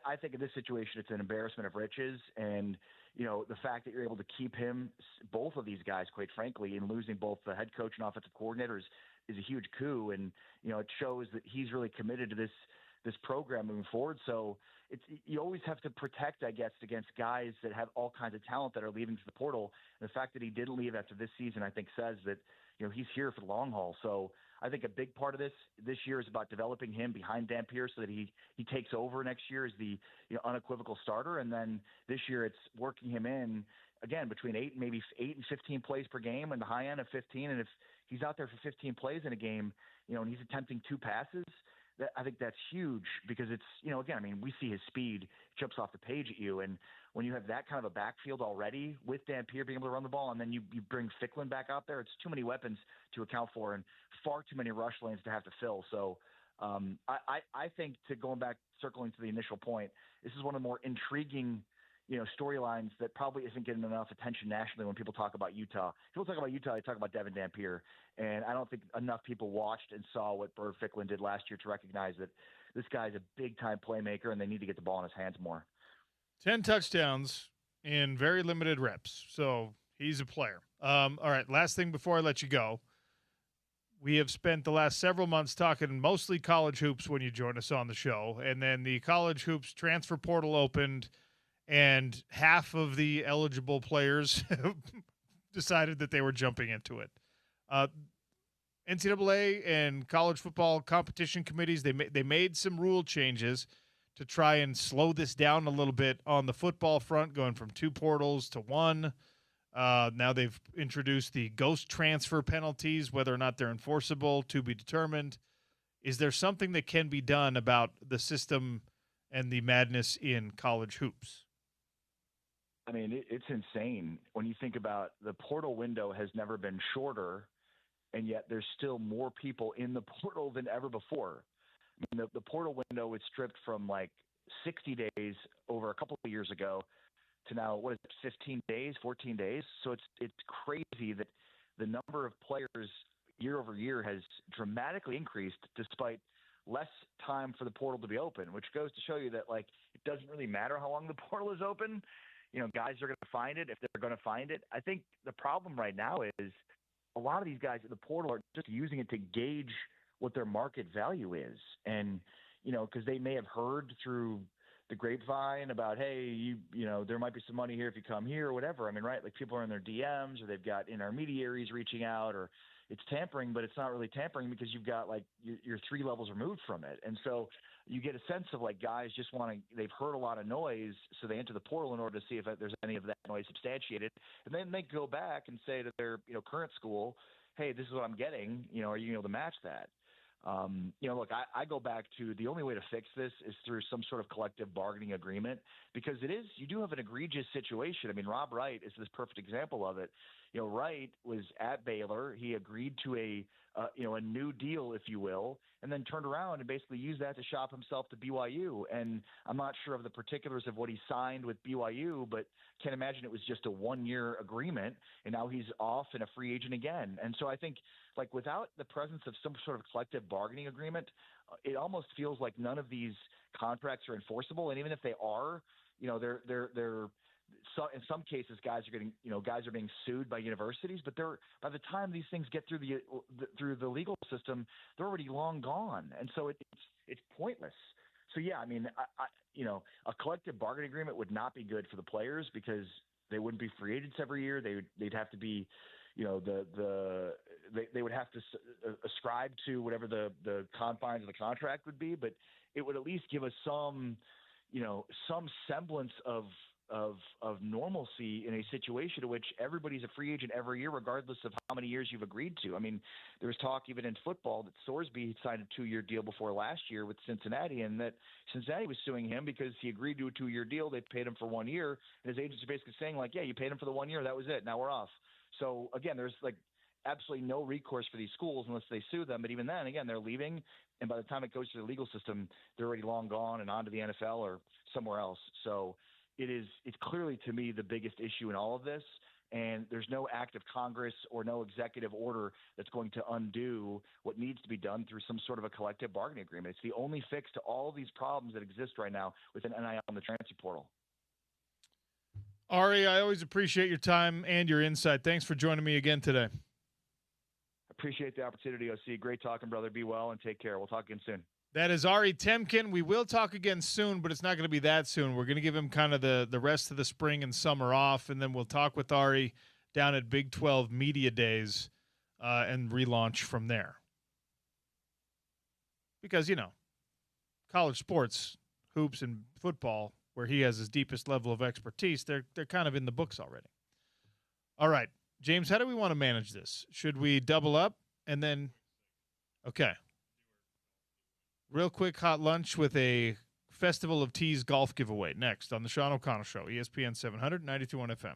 I think in this situation, it's an embarrassment of riches. And, the fact that you're able to keep both of these guys, quite frankly, and losing both the head coach and offensive coordinators is a huge coup. And, it shows that he's really committed to this program moving forward. So you always have to protect, I guess, against guys that have all kinds of talent that are leaving to the portal. And the fact that he didn't leave after this season, I think, says that, he's here for the long haul. So I think a big part of this year is about developing him behind Dampier so that he takes over next year as the unequivocal starter. And then this year it's working him in, again, between 8 and 15 plays per game, and the high end of 15. And if he's out there for 15 plays in a game, and he's attempting 2 passes, I think that's huge because it's, again, I mean, we see his speed jumps off the page at you. And when you have that kind of a backfield already with Dampier being able to run the ball, and then you bring Ficklin back out there, it's too many weapons to account for and far too many rush lanes to have to fill. So I think, going back, circling to the initial point, this is one of the more intriguing storylines that probably isn't getting enough attention nationally when people talk about Utah. People talk about Utah, they talk about Devin Dampier, and I don't think enough people watched and saw what Bird Ficklin did last year to recognize that this guy's a big-time playmaker, and they need to get the ball in his hands more. 10 touchdowns in very limited reps, so he's a player. All right, last thing before I let you go. We have spent the last several months talking mostly college hoops when you join us on the show, and then the college hoops transfer portal opened, and half of the eligible players decided that they were jumping into it. NCAA and college football competition committees, they made some rule changes to try and slow this down a little bit on the football front, going from 2 portals to 1. Now they've introduced the ghost transfer penalties, whether or not they're enforceable to be determined. Is there something that can be done about the system and the madness in college hoops? I mean, it's insane when you think about the portal window has never been shorter, and yet there's still more people in the portal than ever before. I mean, the portal window was stripped from like 60 days over a couple of years ago to now, what is it, 15 days, 14 days? So it's crazy that the number of players year over year has dramatically increased despite less time for the portal to be open, which goes to show you that, like, it doesn't really matter how long the portal is open. Guys are going to find it if they're going to find it. I think the problem right now is a lot of these guys at the portal are just using it to gauge what their market value is. And, because they may have heard through the grapevine about, hey, there might be some money here if you come here or whatever. I mean, right? Like, people are in their DMs, or they've got intermediaries reaching out, or it's tampering, but it's not really tampering because you've got, like, you're 3 levels removed from it. And so you get a sense of, like, guys just they've heard a lot of noise, so they enter the portal in order to see if there's any of that noise substantiated. And then they go back and say to their, current school, hey, this is what I'm getting. Are you able to match that? Look, I go back to the only way to fix this is through some sort of collective bargaining agreement, because you do have an egregious situation. I mean, Rob Wright is this perfect example of it. Wright was at Baylor. He agreed to a new deal, if you will, and then turned around and basically used that to shop himself to BYU. And I'm not sure of the particulars of what he signed with BYU, but can't imagine it was just a 1-year agreement, and now he's off and a free agent again. And so I think, like, without the presence of some sort of collective bargaining agreement, it almost feels like none of these contracts are enforceable. And even if they are, so in some cases, guys are being sued by universities, but by the time these things get through the legal system, they're already long gone, and so it's pointless. So yeah, I mean, a collective bargaining agreement would not be good for the players because they wouldn't be free agents every year. They'd have to be, they would have to ascribe to whatever the confines of the contract would be, but it would at least give us some semblance of normalcy in a situation in which everybody's a free agent every year, regardless of how many years you've agreed to. I mean, there was talk even in football that Sorsby signed a 2-year deal before last year with Cincinnati, and that Cincinnati was suing him because he agreed to a 2-year deal. They paid him for 1 year, and his agents are basically saying, like, yeah, you paid him for the 1 year. That was it. Now we're off. So again, there's like absolutely no recourse for these schools unless they sue them. But even then, again, they're leaving, and by the time it goes to the legal system, they're already long gone and on to the NFL or somewhere else. So it's clearly, to me, the biggest issue in all of this, and there's no act of Congress or no executive order that's going to undo what needs to be done through some sort of a collective bargaining agreement. It's the only fix to all these problems that exist right now with an NIL on the transfer portal. Ari, I always appreciate your time and your insight. Thanks for joining me again today. Appreciate the opportunity, OC. Great talking, brother. Be well and take care. We'll talk again soon. That is Ari Temkin. We will talk again soon, but it's not going to be that soon. We're going to give him kind of the rest of the spring and summer off, and then we'll talk with Ari down at Big 12 Media Days and relaunch from there. Because, college sports, hoops and football, where he has his deepest level of expertise, they're kind of in the books already. All right, James, how do we want to manage this? Should we double up and then – okay. Real quick hot lunch with a Festival of Tees golf giveaway next on the Sean O'Connell Show, ESPN 700, 92.1 FM.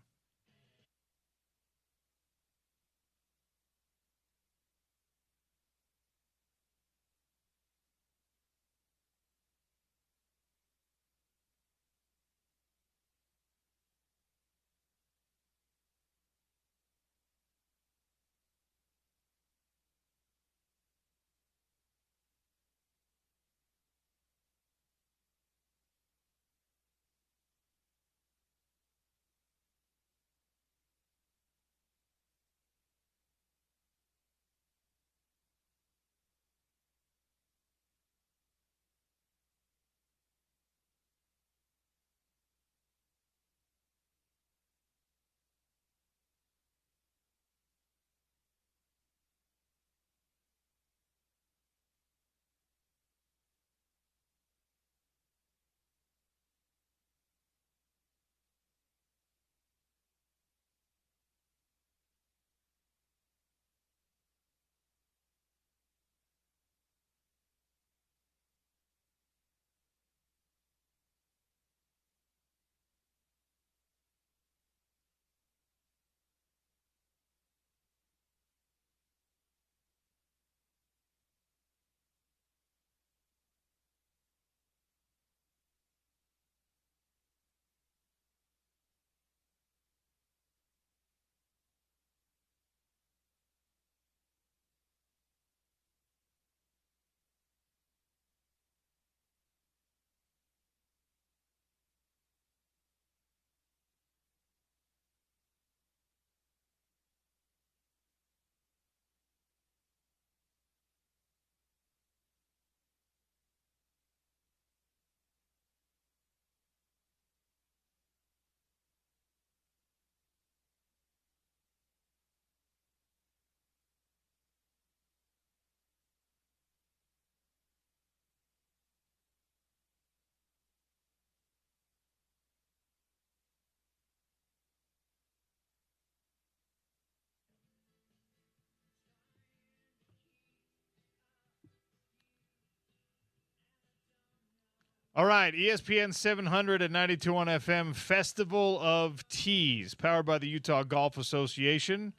All right, ESPN 700 at 92.1 FM, Festival of Tees, powered by the Utah Golf Association,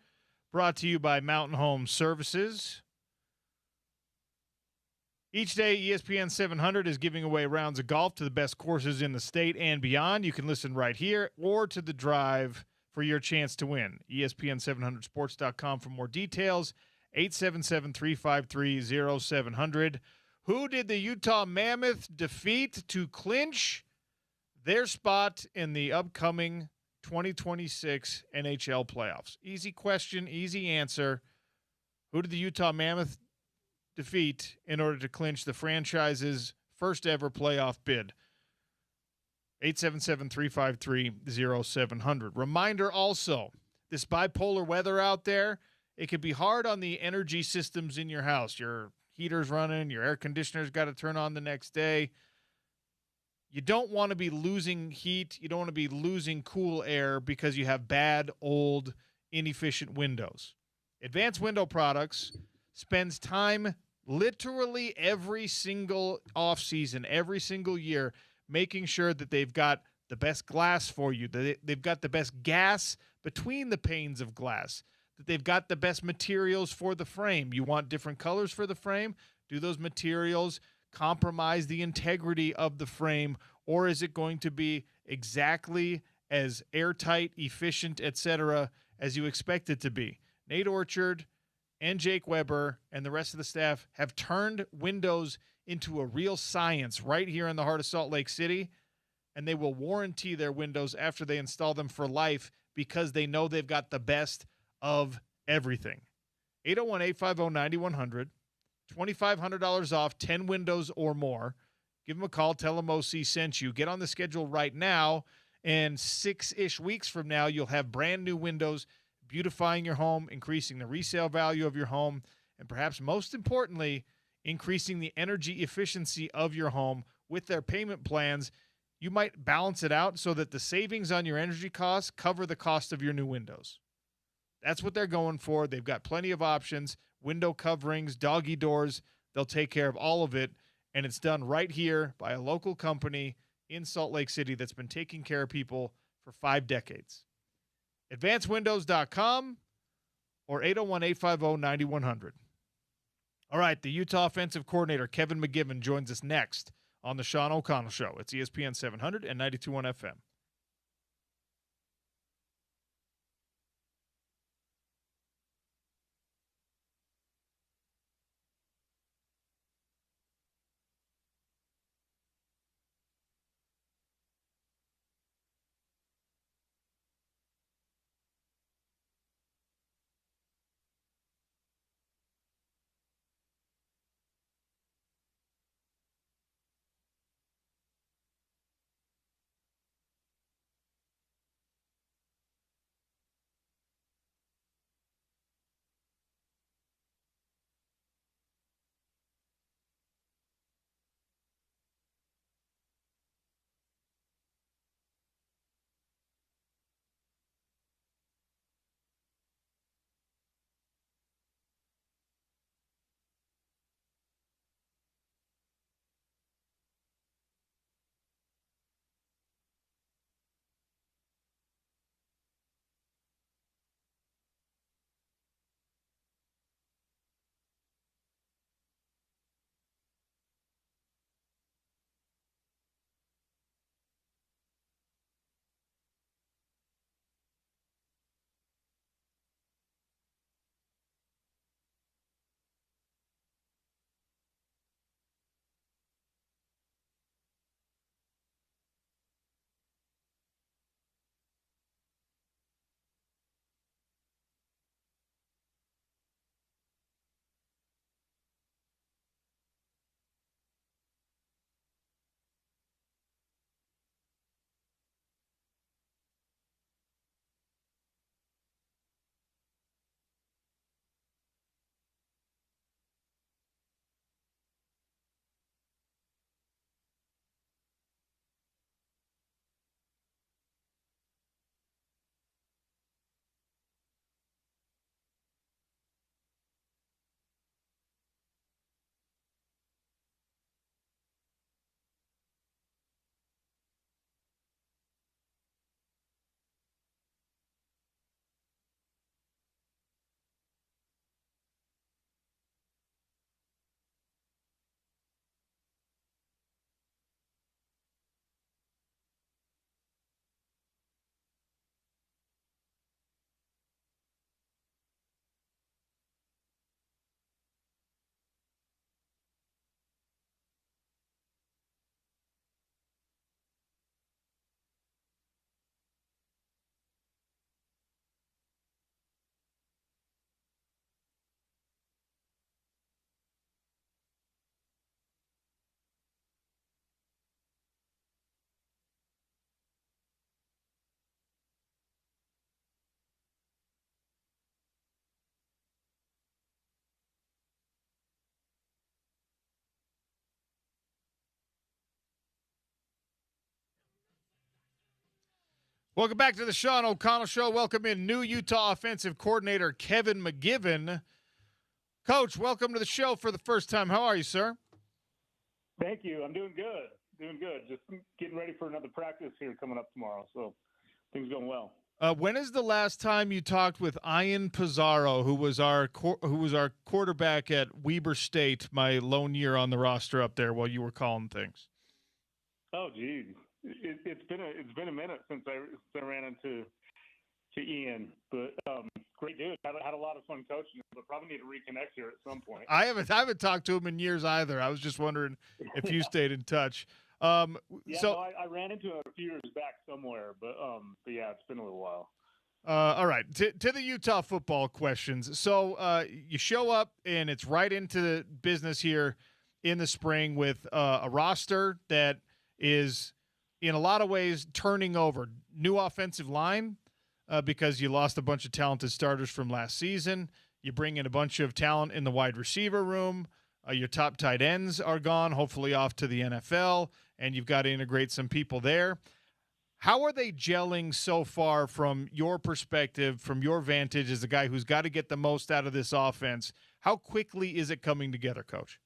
brought to you by Mountain Home Services. Each day, ESPN 700 is giving away rounds of golf to the best courses in the state and beyond. You can listen right here or to the drive for your chance to win. ESPN700sports.com for more details. 877-353-0700. Who did the Utah Mammoth defeat to clinch their spot in the upcoming 2026 NHL playoffs? Easy question, easy answer. Who did the Utah Mammoth defeat in order to clinch the franchise's first ever playoff bid? 877-353-0700. Reminder also, this bipolar weather out there, it can be hard on the energy systems in your house. Your heater's running, your air conditioner's got to turn on the next day. You don't want to be losing heat. You don't want to be losing cool air because you have bad, old, inefficient windows. Advanced Window Products spends time literally every single off season, every single year, making sure that they've got the best glass for you, that they've got the best gas between the panes of glass, that they've got the best materials for the frame. You want different colors for the frame? Do those materials compromise the integrity of the frame, or is it going to be exactly as airtight, efficient, etc., as you expect it to be? Nate Orchard and Jake Weber and the rest of the staff have turned windows into a real science right here in the heart of Salt Lake City, and they will warranty their windows after they install them for life because they know they've got the best of everything. 801-850-9100, $2,500 off, 10 windows or more. Give them a call. Tell them OC sent you. Get on the schedule right now, and 6-ish weeks from now, you'll have brand new windows, beautifying your home, increasing the resale value of your home, and perhaps most importantly, increasing the energy efficiency of your home. With their payment plans, you might balance it out so that the savings on your energy costs cover the cost of your new windows. That's what they're going for. They've got plenty of options, window coverings, doggy doors. They'll take care of all of it. and it's done right here by a local company in Salt Lake City that's been taking care of people for 5 decades. AdvancedWindows.com or 801-850-9100. All right, the Utah offensive coordinator, Kevin McGiven, joins us next on the Sean O'Connell Show. It's ESPN 700 and 92.1 FM. Welcome back to the Sean O'Connell Show. Welcome in new Utah offensive coordinator Kevin McGiven. Coach, welcome to the show for the first time. How are you, sir? Thank you. I'm doing good. Just getting ready for another practice here coming up tomorrow. So things going well. When is the last time you talked with Ian Pizarro, who was our quarterback at Weber State, my lone year on the roster up there while you were calling things? Oh, geez. It's been a minute since I ran into Ian, but great dude. Had a lot of fun coaching him, but probably need to reconnect here at some point. I haven't talked to him in years either. I was just wondering if you stayed in touch. I ran into him a few years back somewhere, but yeah, it's been a little while. All right, to the Utah football questions. So you show up, and it's right into business here in the spring with a roster that is, in a lot of ways, turning over. New offensive line because you lost a bunch of talented starters from last season. You bring in a bunch of talent in the wide receiver room. Your top tight ends are gone, hopefully off to the NFL, and you've got to integrate some people there. How are they gelling so far from your perspective, from your vantage as a guy who's got to get the most out of this offense? How quickly is it coming together, Coach?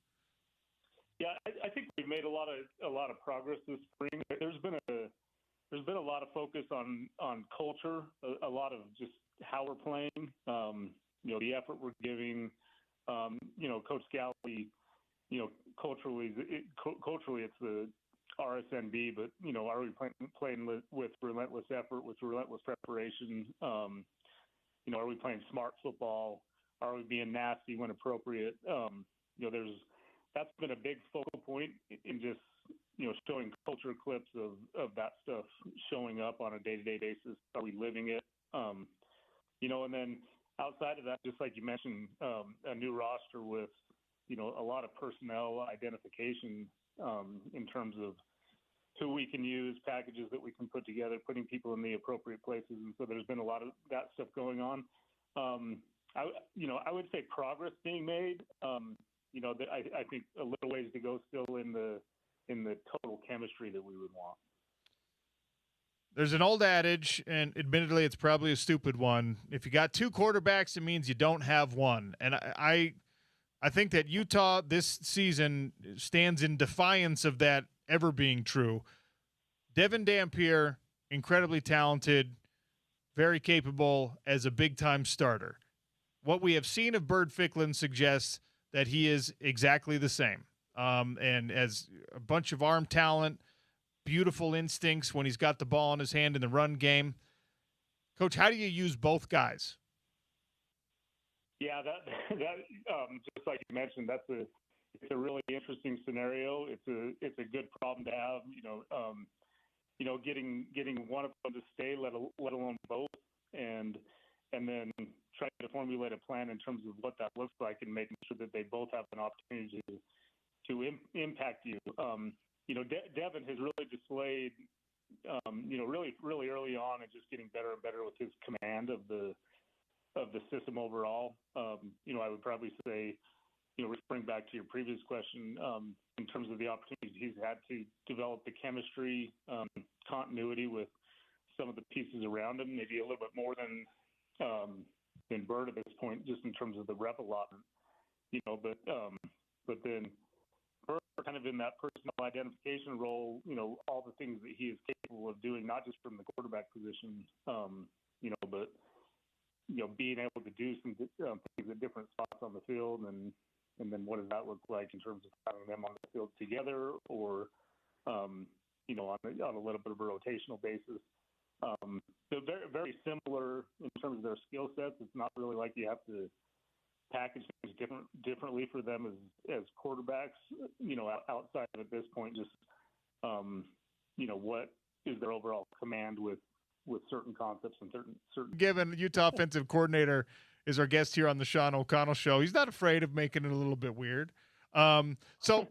Yeah, I think we've made a lot of progress this spring. There's been a lot of focus on culture, a lot of just how we're playing, the effort we're giving. Coach Galley, culturally it's the RSNB, but are we playing with relentless effort, with relentless preparation? Are we playing smart football? Are we being nasty when appropriate? That's been a big focal point in just showing culture clips of that stuff showing up on a day-to-day basis. Are we living it? And then outside of that, just like you mentioned, a new roster with a lot of personnel identification in terms of who we can use, packages that we can put together, putting people in the appropriate places. And so there's been a lot of that stuff going on. I would say progress being made. I think a little ways to go still in the total chemistry that we would want. There's an old adage, and admittedly it's probably a stupid one. If you got two quarterbacks, it means you don't have one. And I think that Utah this season stands in defiance of that ever being true. Devin Dampier, incredibly talented, very capable as a big-time starter. What we have seen of Bird Ficklin suggests that he is exactly the same. And as a bunch of arm talent, beautiful instincts when he's got the ball in his hand in the run game. Coach, how do you use both guys? Yeah, that just like you mentioned, it's a really interesting scenario. It's a good problem to have. Getting one of them to stay, let alone both, and then trying to formulate a plan in terms of what that looks like, and making sure that they both have an opportunity to impact you. Devin has really displayed, really early on, and just getting better and better with his command of the system overall. I would probably say, referring back to your previous question, in terms of the opportunities he's had to develop the chemistry, continuity with some of the pieces around him, maybe a little bit more than Bird at this point, just in terms of the rep allotment. But then Bird kind of in that personal identification role, all the things that he is capable of doing, not just from the quarterback position, but being able to do some things at different spots on the field, and then what does that look like in terms of having them on the field together, or on a little bit of a rotational basis. So very, very similar in terms of their skill sets. It's not really like you have to package things differently for them as quarterbacks. Outside of at this point, just what is their overall command with certain concepts and certain. Given Utah offensive coordinator is our guest here on the Sean O'Connell Show. He's not afraid of making it a little bit weird. So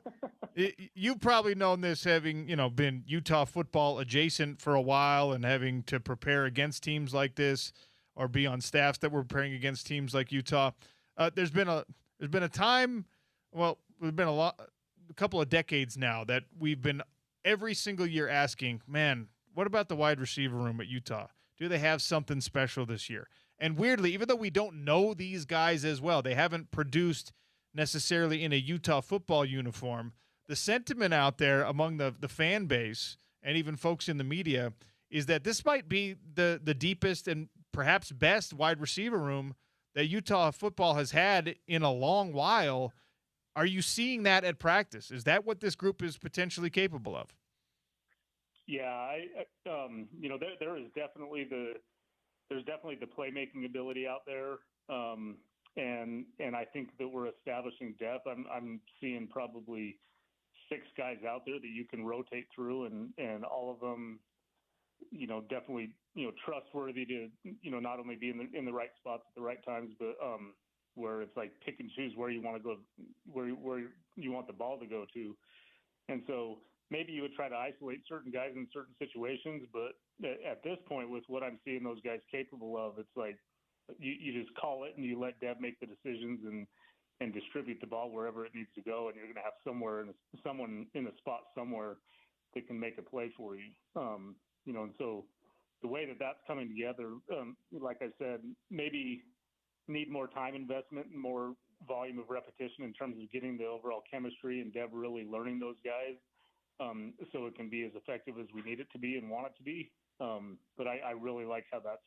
you've probably known this, having been Utah football adjacent for a while and having to prepare against teams like this, or be on staffs that were preparing against teams like Utah. There's been a time, well, there's been a couple of decades now that we've been every single year asking, man, what about the wide receiver room at Utah? Do they have something special this year? And weirdly, even though we don't know these guys as well, they haven't produced necessarily in a Utah football uniform, the sentiment out there among the fan base and even folks in the media is that this might be the deepest and perhaps best wide receiver room that Utah football has had in a long while. Are you seeing that at practice? Is that what this group is potentially capable of? Yeah, there is definitely the playmaking ability out there, and I think that we're establishing depth. I'm seeing probably 6 guys out there that you can rotate through, and all of them, definitely trustworthy to not only be in the right spots at the right times, but where it's like pick and choose where you want to go, where you want the ball to go to, and so. Maybe you would try to isolate certain guys in certain situations, but at this point, with what I'm seeing those guys capable of, it's like you just call it and you let Dev make the decisions and distribute the ball wherever it needs to go, and you're going to have someone in a spot somewhere that can make a play for you. And so the way that that's coming together, like I said, maybe need more time investment and more volume of repetition in terms of getting the overall chemistry and Deb really learning those guys, so it can be as effective as we need it to be and want it to be. But I really like how that's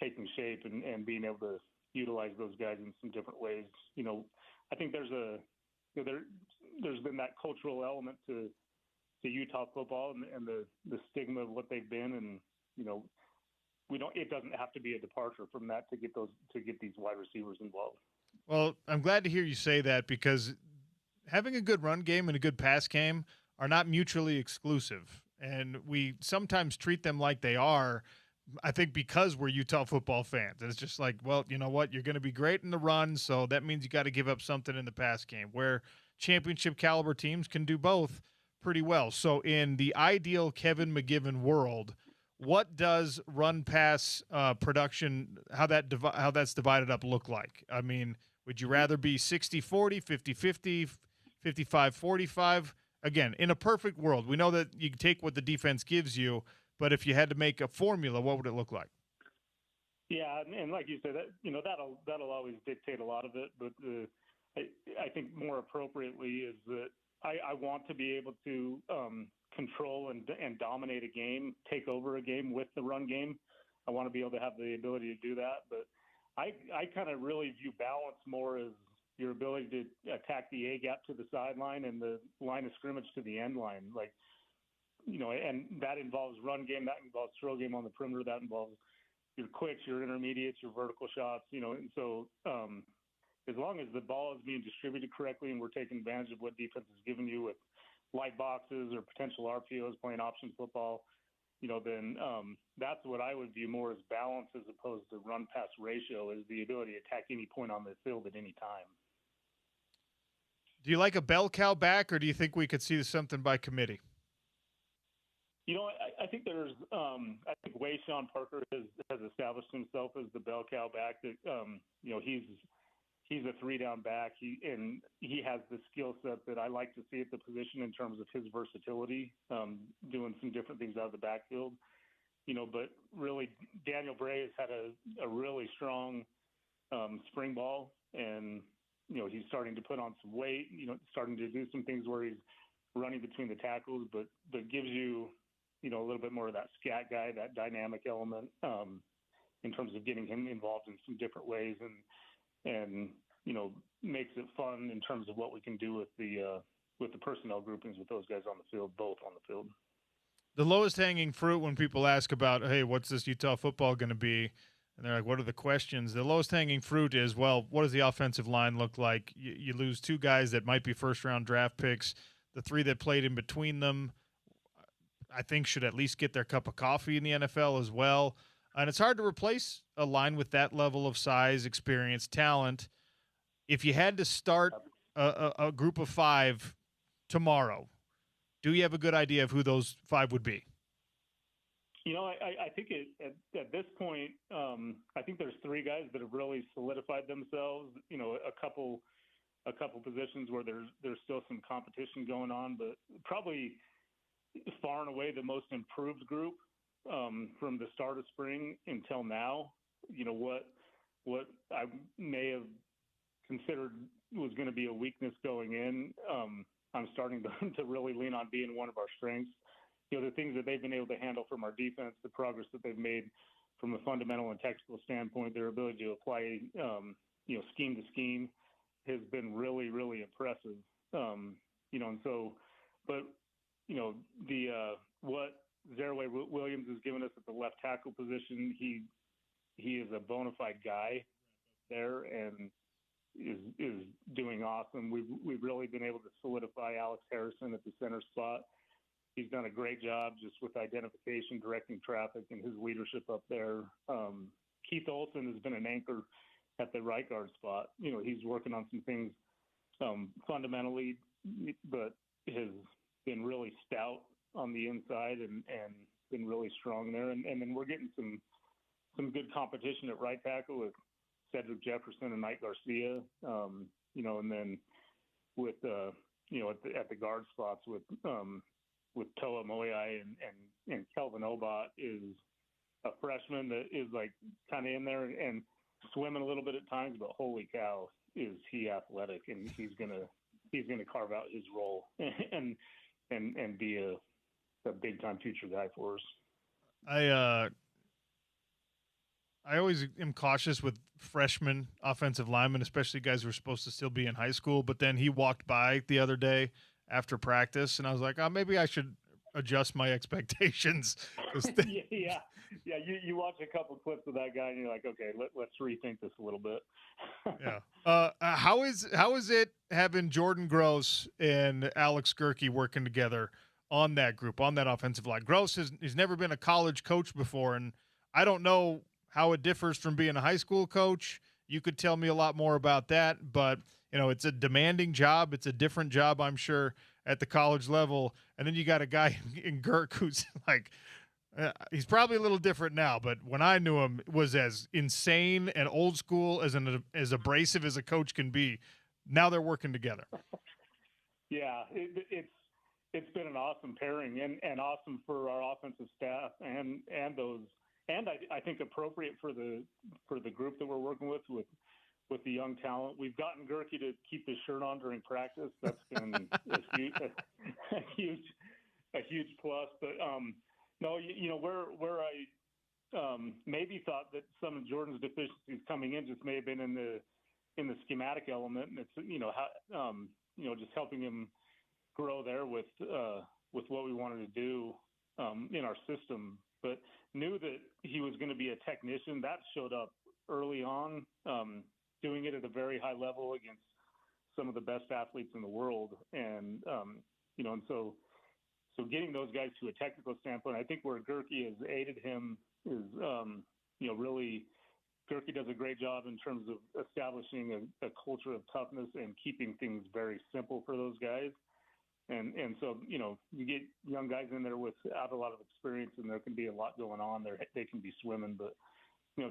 taking shape and being able to utilize those guys in some different ways. I think there's been that cultural element to Utah football and the stigma of what they've been, and it doesn't have to be a departure from that to get these wide receivers involved. Well, I'm glad to hear you say that, because having a good run game and a good pass game are not mutually exclusive, and we sometimes treat them like they are. I think because we're Utah football fans, and it's just like, well, you know what? You're going to be great in the run, so that means you got to give up something in the pass game, where championship caliber teams can do both pretty well. So in the ideal Kevin McGiven world, what does run pass production, how that's divided up, look like? I mean, would you rather be 60-40, 50-50, 55-45? Again, in a perfect world, we know that you take what the defense gives you, but if you had to make a formula, what would it look like? Yeah, and like you said, that'll always dictate a lot of it. But I think more appropriately is that I want to be able to control and dominate a game, take over a game with the run game. I want to be able to have the ability to do that. But I kind of really view balance more as your ability to attack the A gap to the sideline and the line of scrimmage to the end line. Like, and that involves run game, that involves throw game on the perimeter, that involves your quicks, your intermediates, your vertical shots, and so as long as the ball is being distributed correctly and we're taking advantage of what defense is giving you with light boxes or potential RPOs, playing option football, then that's what I would view more as balance as opposed to run-pass ratio, is the ability to attack any point on the field at any time. Do you like a bell cow back, or do you think we could see something by committee? I think there's I think Sean Parker has established himself as the bell cow back. That he's a three-down back. He has the skill set that I like to see at the position in terms of his versatility, doing some different things out of the backfield. But really, Daniel Bray has had a really strong spring ball, and he's starting to put on some weight. Starting to do some things where he's running between the tackles, but gives you a little bit more of that scat guy, that dynamic element, in terms of getting him involved in some different ways, and makes it fun in terms of what we can do with the personnel groupings with those guys on the field, both on the field. The lowest hanging fruit when people ask about, hey, what's this Utah football going to be? And they're like, what are the questions? The lowest hanging fruit is, well, what does the offensive line look like? You lose two guys that might be first-round draft picks. The three that played in between them, I think, should at least get their cup of coffee in the NFL as well. And it's hard to replace a line with that level of size, experience, talent. If you had to start a group of five tomorrow, do you have a good idea of who those five would be? I think at this point, I think there's three guys that have really solidified themselves. A couple positions where there's still some competition going on, but probably far and away the most improved group from the start of spring until now. What I may have considered was going to be a weakness going in, I'm starting to really lean on being one of our strengths. The things that they've been able to handle from our defense, the progress that they've made from a fundamental and technical standpoint, their ability to apply, scheme to scheme has been really, really impressive. And so, but, what Zerway Williams has given us at the left tackle position, he is a bona fide guy there and is doing awesome. We've really been able to solidify Alex Harrison at the center spot. He's done a great job just with identification, directing traffic, and his leadership up there. Keith Olson has been an anchor at the right guard spot. He's working on some things fundamentally, but has been really stout on the inside and been really strong there. And then we're getting some good competition at right tackle with Cedric Jefferson and Mike Garcia, and then with at the guard spots with Toa Moyai and Kelvin Obot is a freshman that is like kind of in there, and swimming a little bit at times, but holy cow, is he athletic, and he's gonna carve out his role and be a big time future guy for us. I always am cautious with freshman offensive linemen, especially guys who are supposed to still be in high school. But then he walked by the other day after practice, and I was like, oh, maybe I should adjust my expectations. Yeah. You watch a couple clips of that guy, and you're like, okay, let's rethink this a little bit. Yeah. How is it having Jordan Gross and Alex Gerke working together on that group, on that offensive line? Gross has never been a college coach before, and I don't know how it differs from being a high school coach. You could tell me a lot more about that, but it's a demanding job. It's a different job, I'm sure, at the college level. And then you got a guy in Gerke who's like, he's probably a little different now, but when I knew him, was as insane and old school as abrasive as a coach can be. Now they're working together. Yeah, it's been an awesome pairing and awesome for our offensive staff and those. And I think appropriate for the group that we're working with the young talent. We've gotten Gerke to keep his shirt on during practice. That's been a huge plus. But no, where I maybe thought that some of Jordan's deficiencies coming in just may have been in the schematic element, and it's just helping him grow there with what we wanted to do in our system. But knew that he was going to be a technician. That showed up early on, doing it at a very high level against some of the best athletes in the world. And, and so getting those guys to a technical standpoint, I think where Gerke has aided him is, really Gerke does a great job in terms of establishing a culture of toughness and keeping things very simple for those guys. And so, you get young guys in there without a lot of experience, and there can be a lot going on there. They can be swimming, but,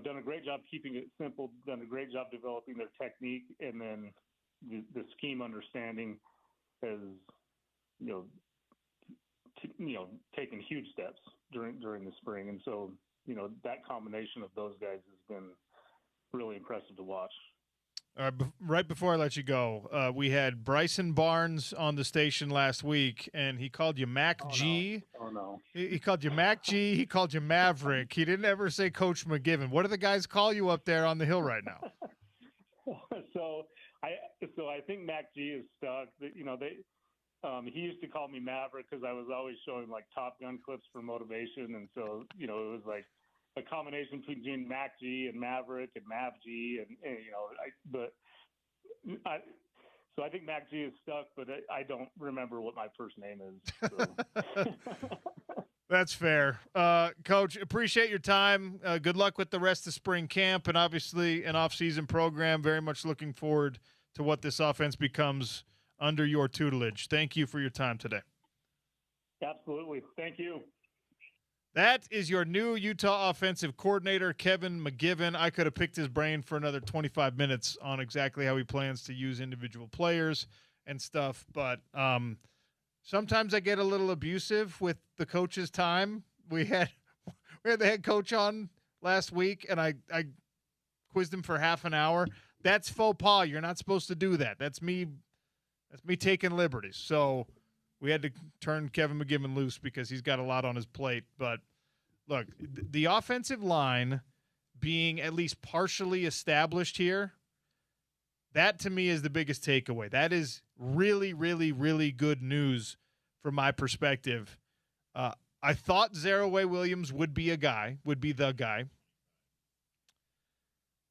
done a great job keeping it simple, done a great job developing their technique, and then the scheme understanding has, taken huge steps during the spring. And so, that combination of those guys has been really impressive to watch. Right before I let you go, we had Bryson Barnes on the station last week, and he called you Mac G. No. Oh, no. He called you Mac G. He called you Maverick. He didn't ever say Coach McGiven. What do the guys call you up there on the hill right now? So I think Mac G is stuck. He used to call me Maverick because I was always showing like Top Gun clips for motivation, and so it was like a combination between Mac G and Maverick and Mav G, so I think Mac G is stuck, but I don't remember what my first name is. So. That's fair. Coach, appreciate your time. Good luck with the rest of spring camp and obviously an off-season program. Very much looking forward to what this offense becomes under your tutelage. Thank you for your time today. Absolutely. Thank you. That is your new Utah offensive coordinator, Kevin McGiven. I could have picked his brain for another 25 minutes on exactly how he plans to use individual players and stuff, but sometimes I get a little abusive with the coach's time. We had the head coach on last week, and I quizzed him for half an hour. That's faux pas. You're not supposed to do that. That's me taking liberties. So we had to turn Kevin McGiven loose because he's got a lot on his plate. But look, the offensive line being at least partially established here, that to me is the biggest takeaway. That is really, really, really good news from my perspective. I thought Zeraway Williams would be the guy.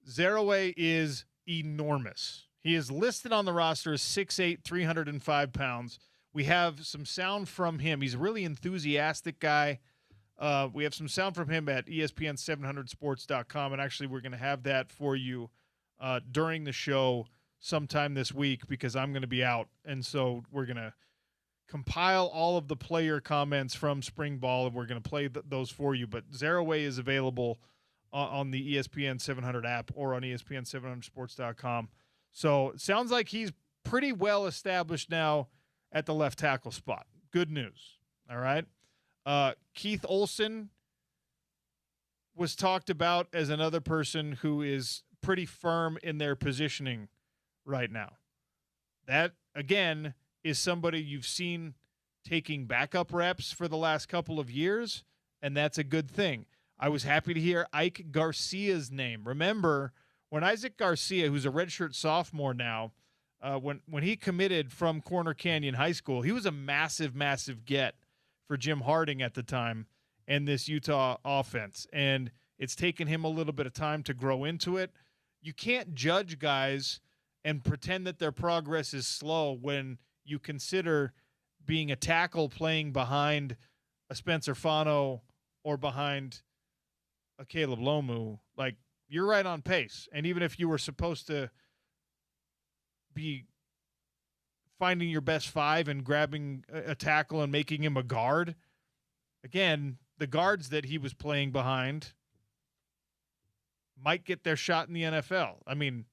Zeraway is enormous. He is listed on the roster as 6'8", 305 pounds. We have some sound from him. He's a really enthusiastic guy. We have some sound from him at ESPN700sports.com, and actually we're going to have that for you during the show sometime this week because I'm going to be out, and so we're going to compile all of the player comments from spring ball, and we're going to play those for you. But Zeraway is available on the ESPN 700 app or on ESPN700sports.com. So it sounds like he's pretty well established now at the left tackle spot. Good news. All right. Keith Olson was talked about as another person who is pretty firm in their positioning right now. That, again, is somebody you've seen taking backup reps for the last couple of years, and that's a good thing. I was happy to hear Ike Garcia's name. Remember, when Isaac Garcia, who's a redshirt sophomore now, when he committed from Corner Canyon High School, he was a massive, massive get for Jim Harding at the time and this Utah offense. And it's taken him a little bit of time to grow into it. You can't judge guys and pretend that their progress is slow when you consider being a tackle playing behind a Spencer Fano or behind a Caleb Lomu. Like, you're right on pace. And even if you were supposed to be finding your best five and grabbing a tackle and making him a guard, again, the guards that he was playing behind might get their shot in the NFL. I mean,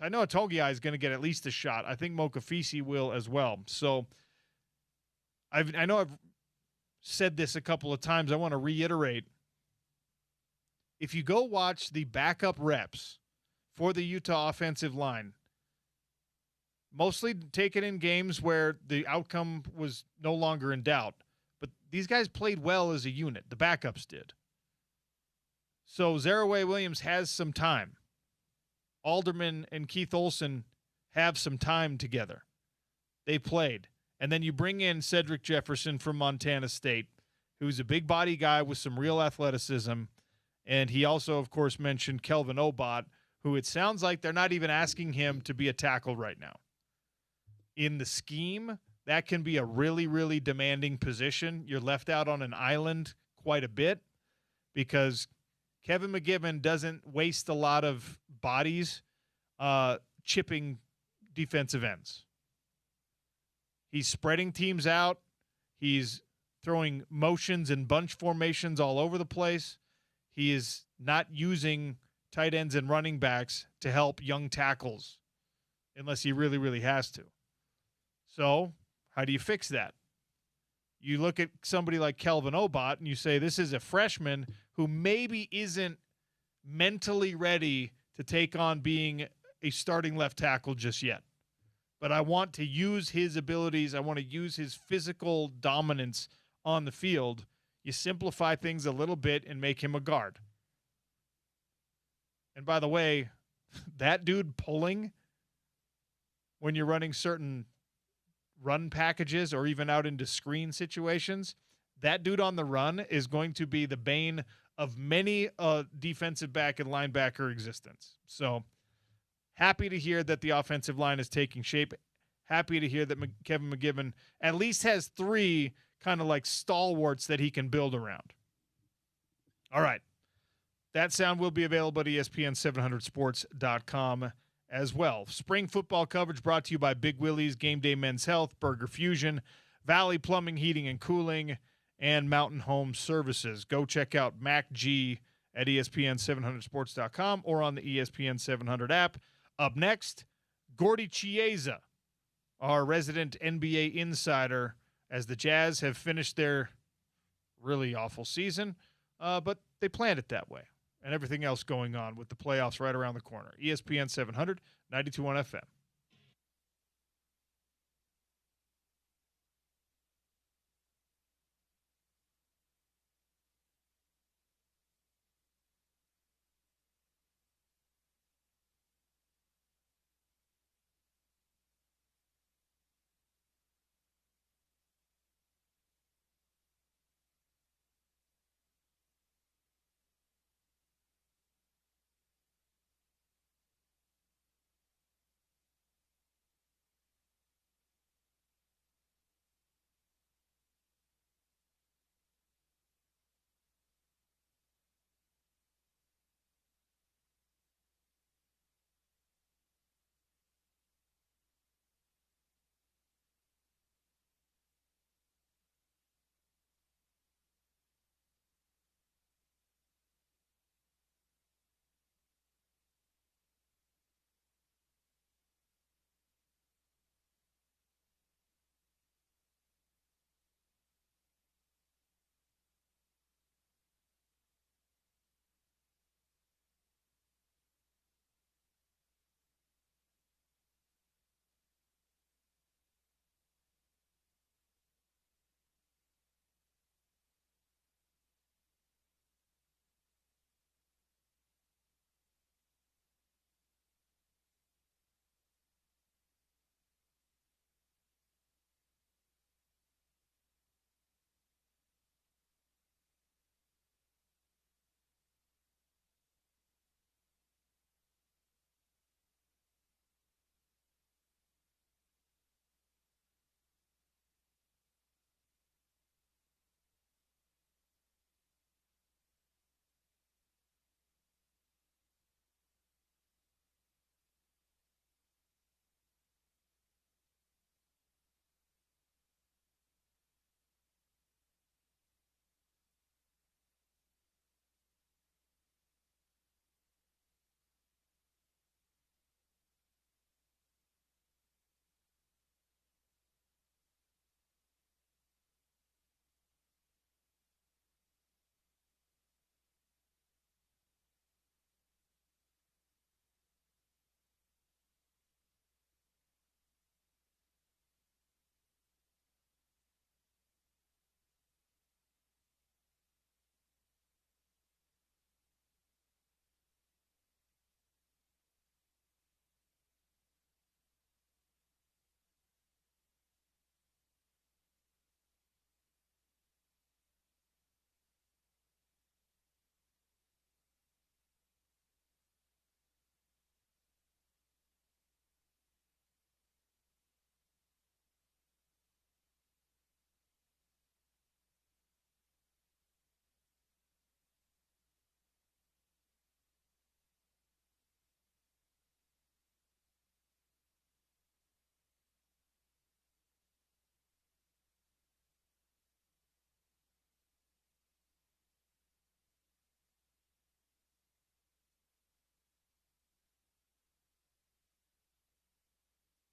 I know Atogiai is going to get at least a shot. I think Mokafisi will as well. So I know I've said this a couple of times. I want to reiterate. If you go watch the backup reps for the Utah offensive line, mostly taken in games where the outcome was no longer in doubt, but these guys played well as a unit. The backups did. So Zaraway Williams has some time. Alderman and Keith Olson have some time together. They played. And then you bring in Cedric Jefferson from Montana State, who's a big body guy with some real athleticism. And he also, of course, mentioned Kelvin Obot, who it sounds like they're not even asking him to be a tackle right now. In the scheme, that can be a really, really demanding position. You're left out on an island quite a bit because Kevin McGiven doesn't waste a lot of bodies chipping defensive ends. He's spreading teams out. He's throwing motions and bunch formations all over the place. He is not using tight ends and running backs to help young tackles unless he really, really has to. So how do you fix that? You look at somebody like Kelvin Obot and you say, this is a freshman who maybe isn't mentally ready to take on being a starting left tackle just yet. But I want to use his abilities. I want to use his physical dominance on the field. You simplify things a little bit and make him a guard. And by the way, that dude pulling when you're running certain run packages or even out into screen situations, that dude on the run is going to be the bane of many defensive back and linebacker existence. So happy to hear that the offensive line is taking shape. Happy to hear that Kevin McGiven at least has three kind of like stalwarts that he can build around. All right. That sound will be available at ESPN700sports.com as well. Spring football coverage brought to you by Big Willie's, Game Day Men's Health, Burger Fusion, Valley Plumbing, Heating and Cooling, and Mountain Home Services. Go check out MacG at ESPN700sports.com or on the ESPN 700 app. Up next, Gordy Chiesa, our resident NBA insider, as the Jazz have finished their really awful season, but they planned it that way. And everything else going on with the playoffs right around the corner. ESPN 700, 92.1 FM.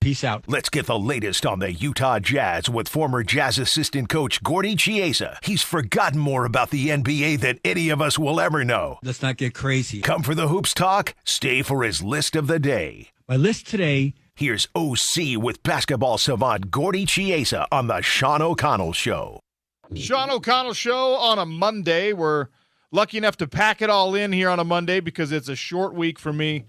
Peace out. Let's get the latest on the Utah Jazz with former Jazz assistant coach Gordy Chiesa. He's forgotten more about the NBA than any of us will ever know. Let's not get crazy. Come for the hoops talk, stay for his list of the day. My list today. Here's OC with basketball savant Gordy Chiesa on the Sean O'Connell Show. Sean O'Connell Show on a Monday. We're lucky enough to pack it all in here on a Monday because it's a short week for me.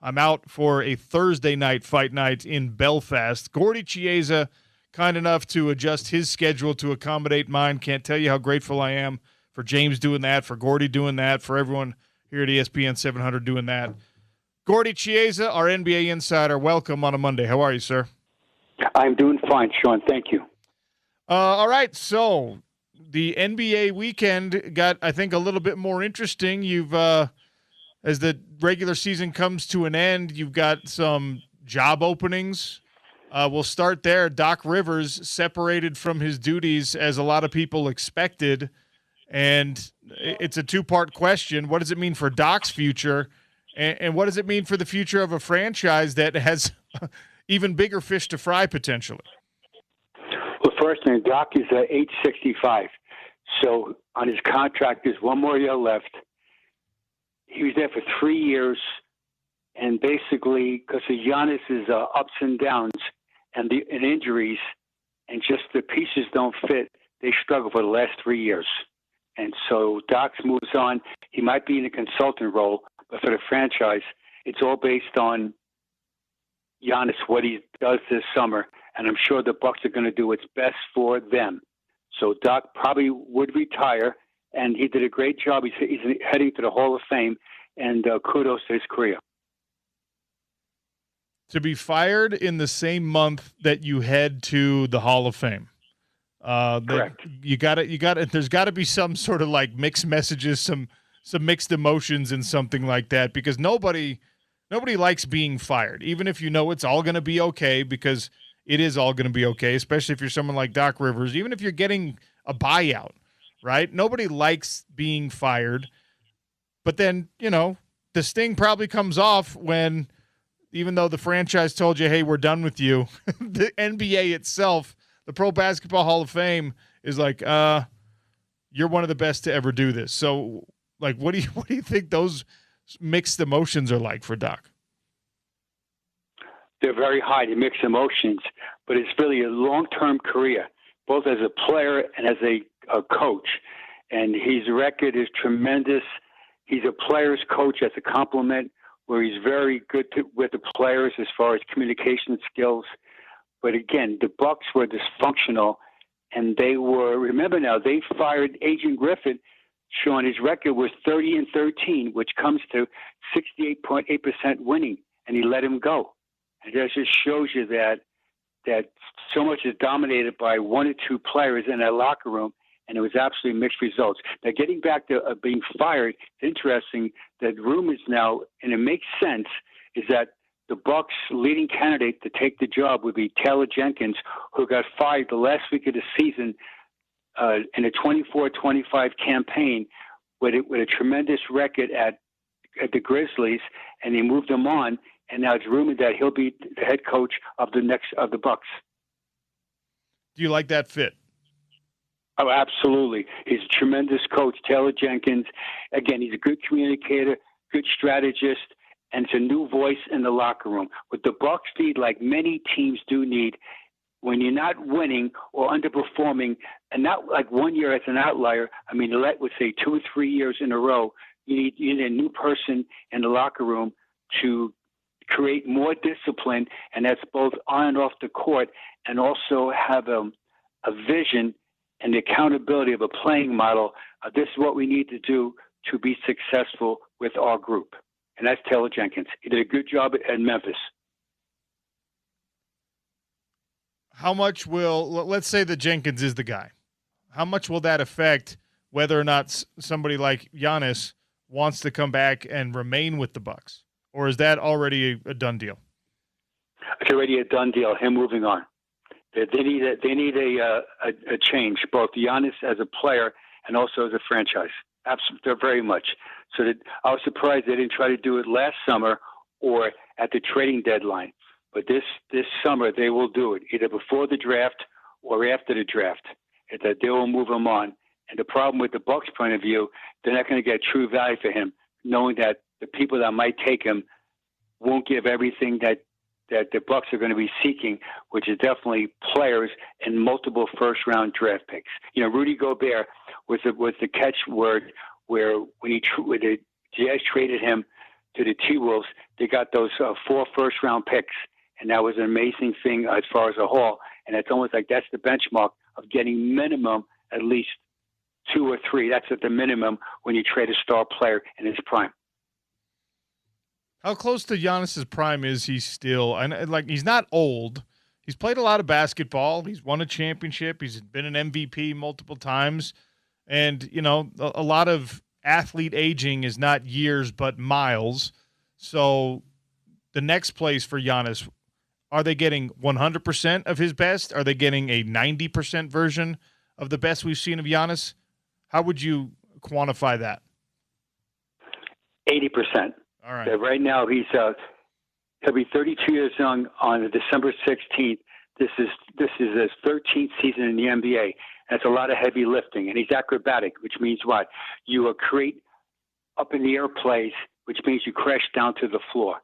I'm out for a Thursday night fight night in Belfast. Gordy Chiesa, kind enough to adjust his schedule to accommodate mine. Can't tell you how grateful I am for James doing that, for Gordy doing that, for everyone here at ESPN 700 doing that. Gordy Chiesa, our NBA insider, welcome on a Monday. How are you, sir? I'm doing fine, Sean. Thank you. All right, so the NBA weekend got, I think, a little bit more interesting. You've as the regular season comes to an end, you've got some job openings. We'll start there. Doc Rivers separated from his duties as a lot of people expected, and it's a two-part question. What does it mean for Doc's future, and what does it mean for the future of a franchise that has even bigger fish to fry potentially? Well, first thing, Doc is age 65, so on his contract there's one more year left. He was there for 3 years, and basically, because of Giannis's ups and downs and injuries, and just the pieces don't fit, they struggled for the last 3 years. And so Doc moves on. He might be in a consultant role, but for the franchise, it's all based on Giannis, what he does this summer, and I'm sure the Bucks are going to do what's best for them. So Doc probably would retire. And he did a great job. He's heading to the Hall of Fame, and kudos to his career. To be fired in the same month that you head to the Hall of Fame, correct. You got it. There's got to be some sort of like mixed messages, some mixed emotions, and something like that. Because nobody likes being fired, even if you know it's all going to be okay. Because it is all going to be okay, especially if you're someone like Doc Rivers. Even if you're getting a buyout. Right? Nobody likes being fired. But then, the sting probably comes off when, even though the franchise told you, hey, we're done with you, the NBA itself, the Pro Basketball Hall of Fame, is like, you're one of the best to ever do this. So, like, what do you think those mixed emotions are like for Doc? They're very high, the mixed emotions, but it's really a long-term career, both as a player and as a coach, and his record is tremendous. He's a player's coach as a compliment, where he's very good with the players as far as communication skills. But again, the Bucks were dysfunctional, and remember now, they fired Adrien Griffin. Sean, his record was 30-13, which comes to 68.8% winning, and he let him go. And that just shows you that so much is dominated by one or two players in that locker room, and it was absolutely mixed results. Now, getting back to being fired, it's interesting that rumors now, and it makes sense, is that the Bucks' leading candidate to take the job would be Taylor Jenkins, who got fired the last week of the season in a 24-25 campaign with a tremendous record at the Grizzlies, and they moved him on. And now it's rumored that he'll be the head coach of the Bucks. Do you like that fit? Oh, absolutely. He's a tremendous coach, Taylor Jenkins. Again, he's a good communicator, good strategist, and it's a new voice in the locker room. What the Bucks need, like many teams do need, when you're not winning or underperforming, and not like 1 year as an outlier, let's say 2 or 3 years in a row, you need a new person in the locker room to create more discipline, and that's both on and off the court, and also have a vision and the accountability of a playing model. This is what we need to do to be successful with our group. And that's Taylor Jenkins. He did a good job at Memphis. How much let's say that Jenkins is the guy. How much will that affect whether or not somebody like Giannis wants to come back and remain with the Bucks? Or is that already a done deal? It's already a done deal, him moving on. They need a change, both Giannis as a player and also as a franchise. Absolutely, very much. So I was surprised they didn't try to do it last summer or at the trading deadline. But this summer they will do it, either before the draft or after the draft. That they will move him on. And the problem with the Bucks' point of view, they're not going to get true value for him, knowing that the people that might take him won't give everything that the Bucks are going to be seeking, which is definitely players and multiple first-round draft picks. Rudy Gobert was the catchword where when the Jazz traded him to the T-Wolves, they got those 4 first-round picks, and that was an amazing thing as far as a haul. And it's almost like that's the benchmark of getting minimum at least 2 or 3. That's at the minimum when you trade a star player in his prime. How close to Giannis's prime is he still? He's not old. He's played a lot of basketball. He's won a championship. He's been an MVP multiple times. And, a lot of athlete aging is not years but miles. So the next place for Giannis, are they getting 100% of his best? Are they getting a 90% version of the best we've seen of Giannis? How would you quantify that? 80%. All right. Right now he'll be 32 years young on December 16th. This is his 13th season in the NBA. That's a lot of heavy lifting, and he's acrobatic, which means what? You create up in the air plays, which means you crash down to the floor.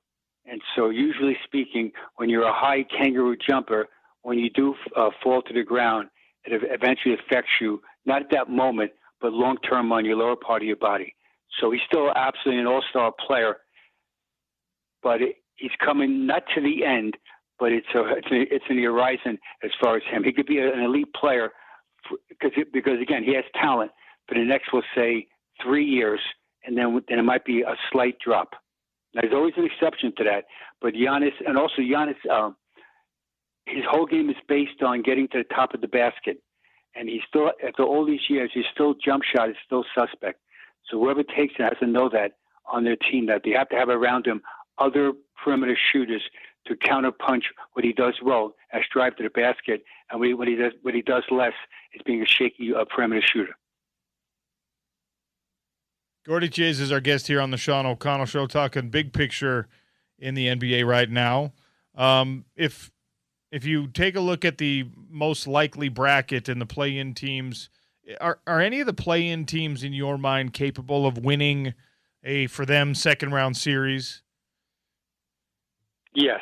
And so, usually speaking, when you're a high kangaroo jumper, when you do fall to the ground, it eventually affects you, not at that moment, but long term on your lower part of your body. So he's still absolutely an all-star player. But he's coming not to the end, but it's in the horizon as far as him. He could be an elite player because again, he has talent for the next, we'll say, 3 years, and then it might be a slight drop. Now, there's always an exception to that. But Giannis, his whole game is based on getting to the top of the basket. And he's still, after all these years, his jump shot is still suspect. So whoever takes it has to know that on their team, that they have to have around him other perimeter shooters to counterpunch what he does well as drive to the basket, and what he does less is being a shaky perimeter shooter. Gordy Chiesa is our guest here on the Sean O'Connell Show, talking big picture in the NBA right now. If you take a look at the most likely bracket and the play-in teams, are any of the play-in teams in your mind capable of winning a, for them, second-round series? Yes.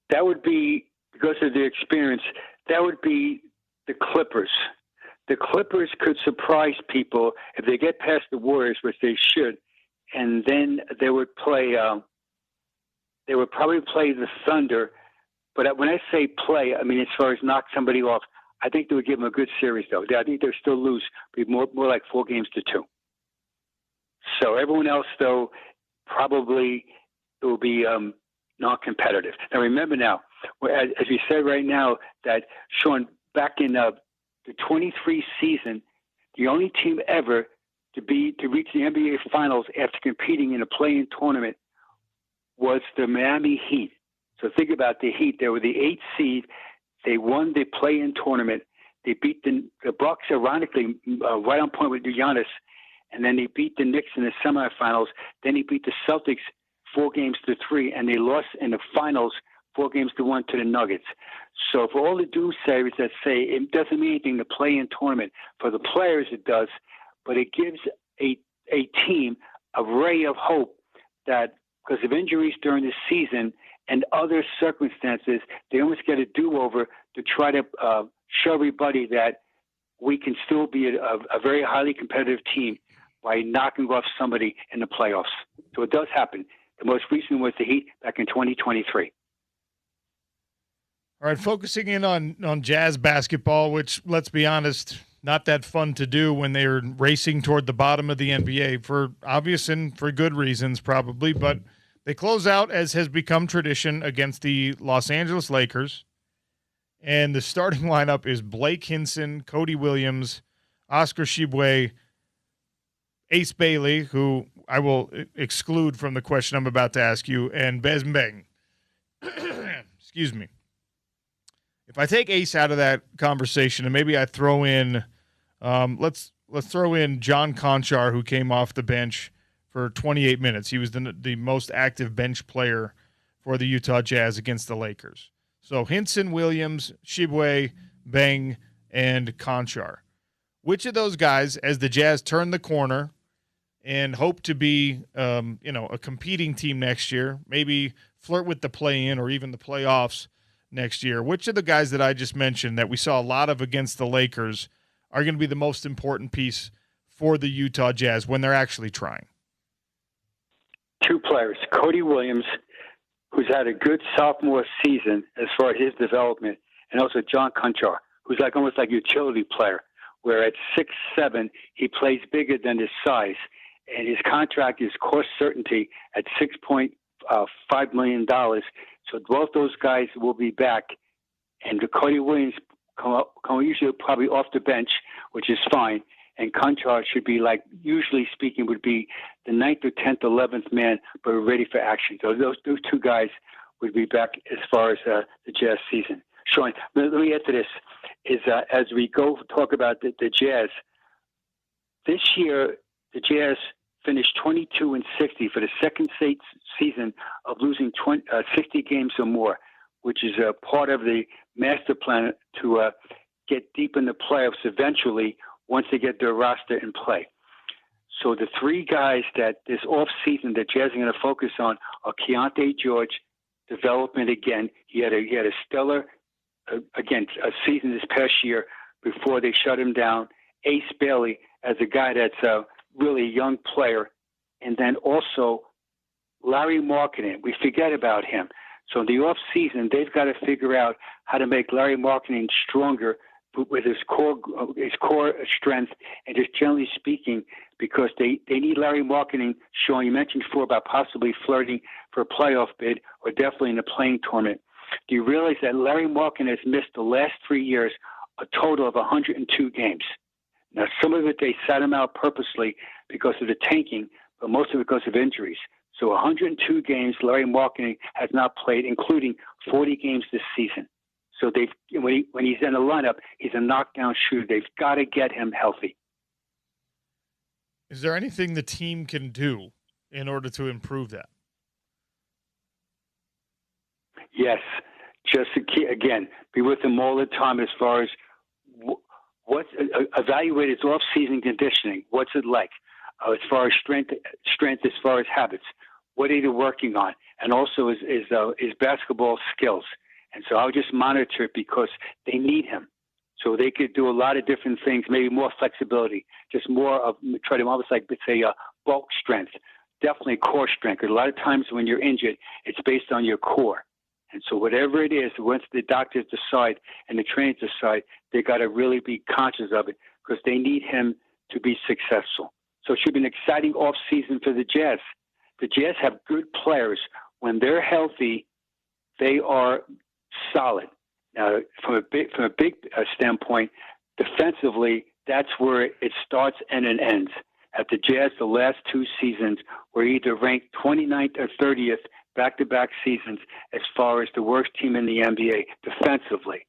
That would be, because of the experience, that would be the Clippers. The Clippers could surprise people if they get past the Warriors, which they should, and then they would play. They would probably play the Thunder. But when I say play, I mean as far as knock somebody off, I think they would give them a good series, though. I think they'll still lose, be more like 4-2. So everyone else, though, probably it will be non-competitive. Now, remember now, as you said right now, that, Sean, back in the 23 season, the only team ever to reach the NBA Finals after competing in a play-in tournament was the Miami Heat. So think about the Heat. They were the 8th seed. They won the play-in tournament. They beat the Bucks, ironically, right on point with Giannis, and then they beat the Knicks in the semifinals. Then they beat the Celtics 4-3, and they lost in the finals 4-1 to the Nuggets. So for all the doomsayers that say it doesn't mean anything to play in tournament, for the players it does, but it gives a team a ray of hope that because of injuries during the season and other circumstances, they almost get a do-over to try to show everybody that we can still be a very highly competitive team by knocking off somebody in the playoffs. So it does happen. The most recent was the Heat back in 2023. All right, focusing in on Jazz basketball, which, let's be honest, not that fun to do when they're racing toward the bottom of the NBA for obvious and for good reasons probably, but they close out, as has become tradition, against the Los Angeles Lakers, and the starting lineup is Blake Hinson, Cody Williams, Oscar Tshiebwe, Ace Bailey, who I will exclude from the question I'm about to ask you, and Bez Mbeng. Excuse me. If I take Ace out of that conversation, and maybe I throw in, let's throw in John Conchar, who came off the bench for 28 minutes. He was the most active bench player for the Utah Jazz against the Lakers. So Hinson, Williams, Shibwe, Beng, and Conchar. Which of those guys, as the Jazz turn the corner and hope to be, a competing team next year, maybe flirt with the play-in or even the playoffs next year, which of the guys that I just mentioned that we saw a lot of against the Lakers are going to be the most important piece for the Utah Jazz when they're actually trying? Two players, Cody Williams, who's had a good sophomore season as far as his development, and also John Conchar, who's almost like a utility player, where at 6'7", he plays bigger than his size, and his contract is cost certainty at $6.5 million. So both those guys will be back, and the Cody Williams come usually probably off the bench, which is fine, and Conchar should be, usually speaking, would be the 9th or 10th, 11th man, but ready for action. So those two guys would be back as far as the Jazz season. Sean, let me add to this, as we go talk about the Jazz, this year the Jazz finished 22-60 for the second season of losing 60 games or more, which is a part of the master plan to get deep in the playoffs eventually once they get their roster in play. So the three guys that this offseason the Jazz are going to focus on are Keontae George, development again. He had a stellar a season this past year before they shut him down. Ace Bailey as a guy that's a really young player. And then also Larry Markkinen. We forget about him. So in the off season, they've got to figure out how to make Larry Markkinen stronger with his core strength, and just generally speaking, because they need Larry Markkinen. Sean, you mentioned before about possibly flirting for a playoff bid or definitely in the playing tournament. Do you realize that Larry Markkinen has missed the last 3 years a total of 102 games? Now, some of it they sat him out purposely because of the tanking, but most of it because of injuries. So 102 games Larry Markkinen has not played, including 40 games this season. So when he's in the lineup, he's a knockdown shooter. They've got to get him healthy. Is there anything the team can do in order to improve that? Yes. Just again, be with him all the time as far as evaluate his off-season conditioning. What's it like? As far as strength, as far as habits. What are they working on? And also his basketball skills. And so I'll just monitor it because they need him. So they could do a lot of different things, maybe more flexibility, just more of, try to almost bulk strength, definitely core strength. Because a lot of times when you're injured, it's based on your core. And so whatever it is, once the doctors decide and the trainers decide, they got to really be conscious of it because they need him to be successful. So it should be an exciting off season for the Jazz. The Jazz have good players. When they're healthy, they are solid. Now, from a big standpoint, defensively, that's where it starts and it ends. At the Jazz, the last two seasons were either ranked 29th or 30th back-to-back seasons as far as the worst team in the NBA defensively.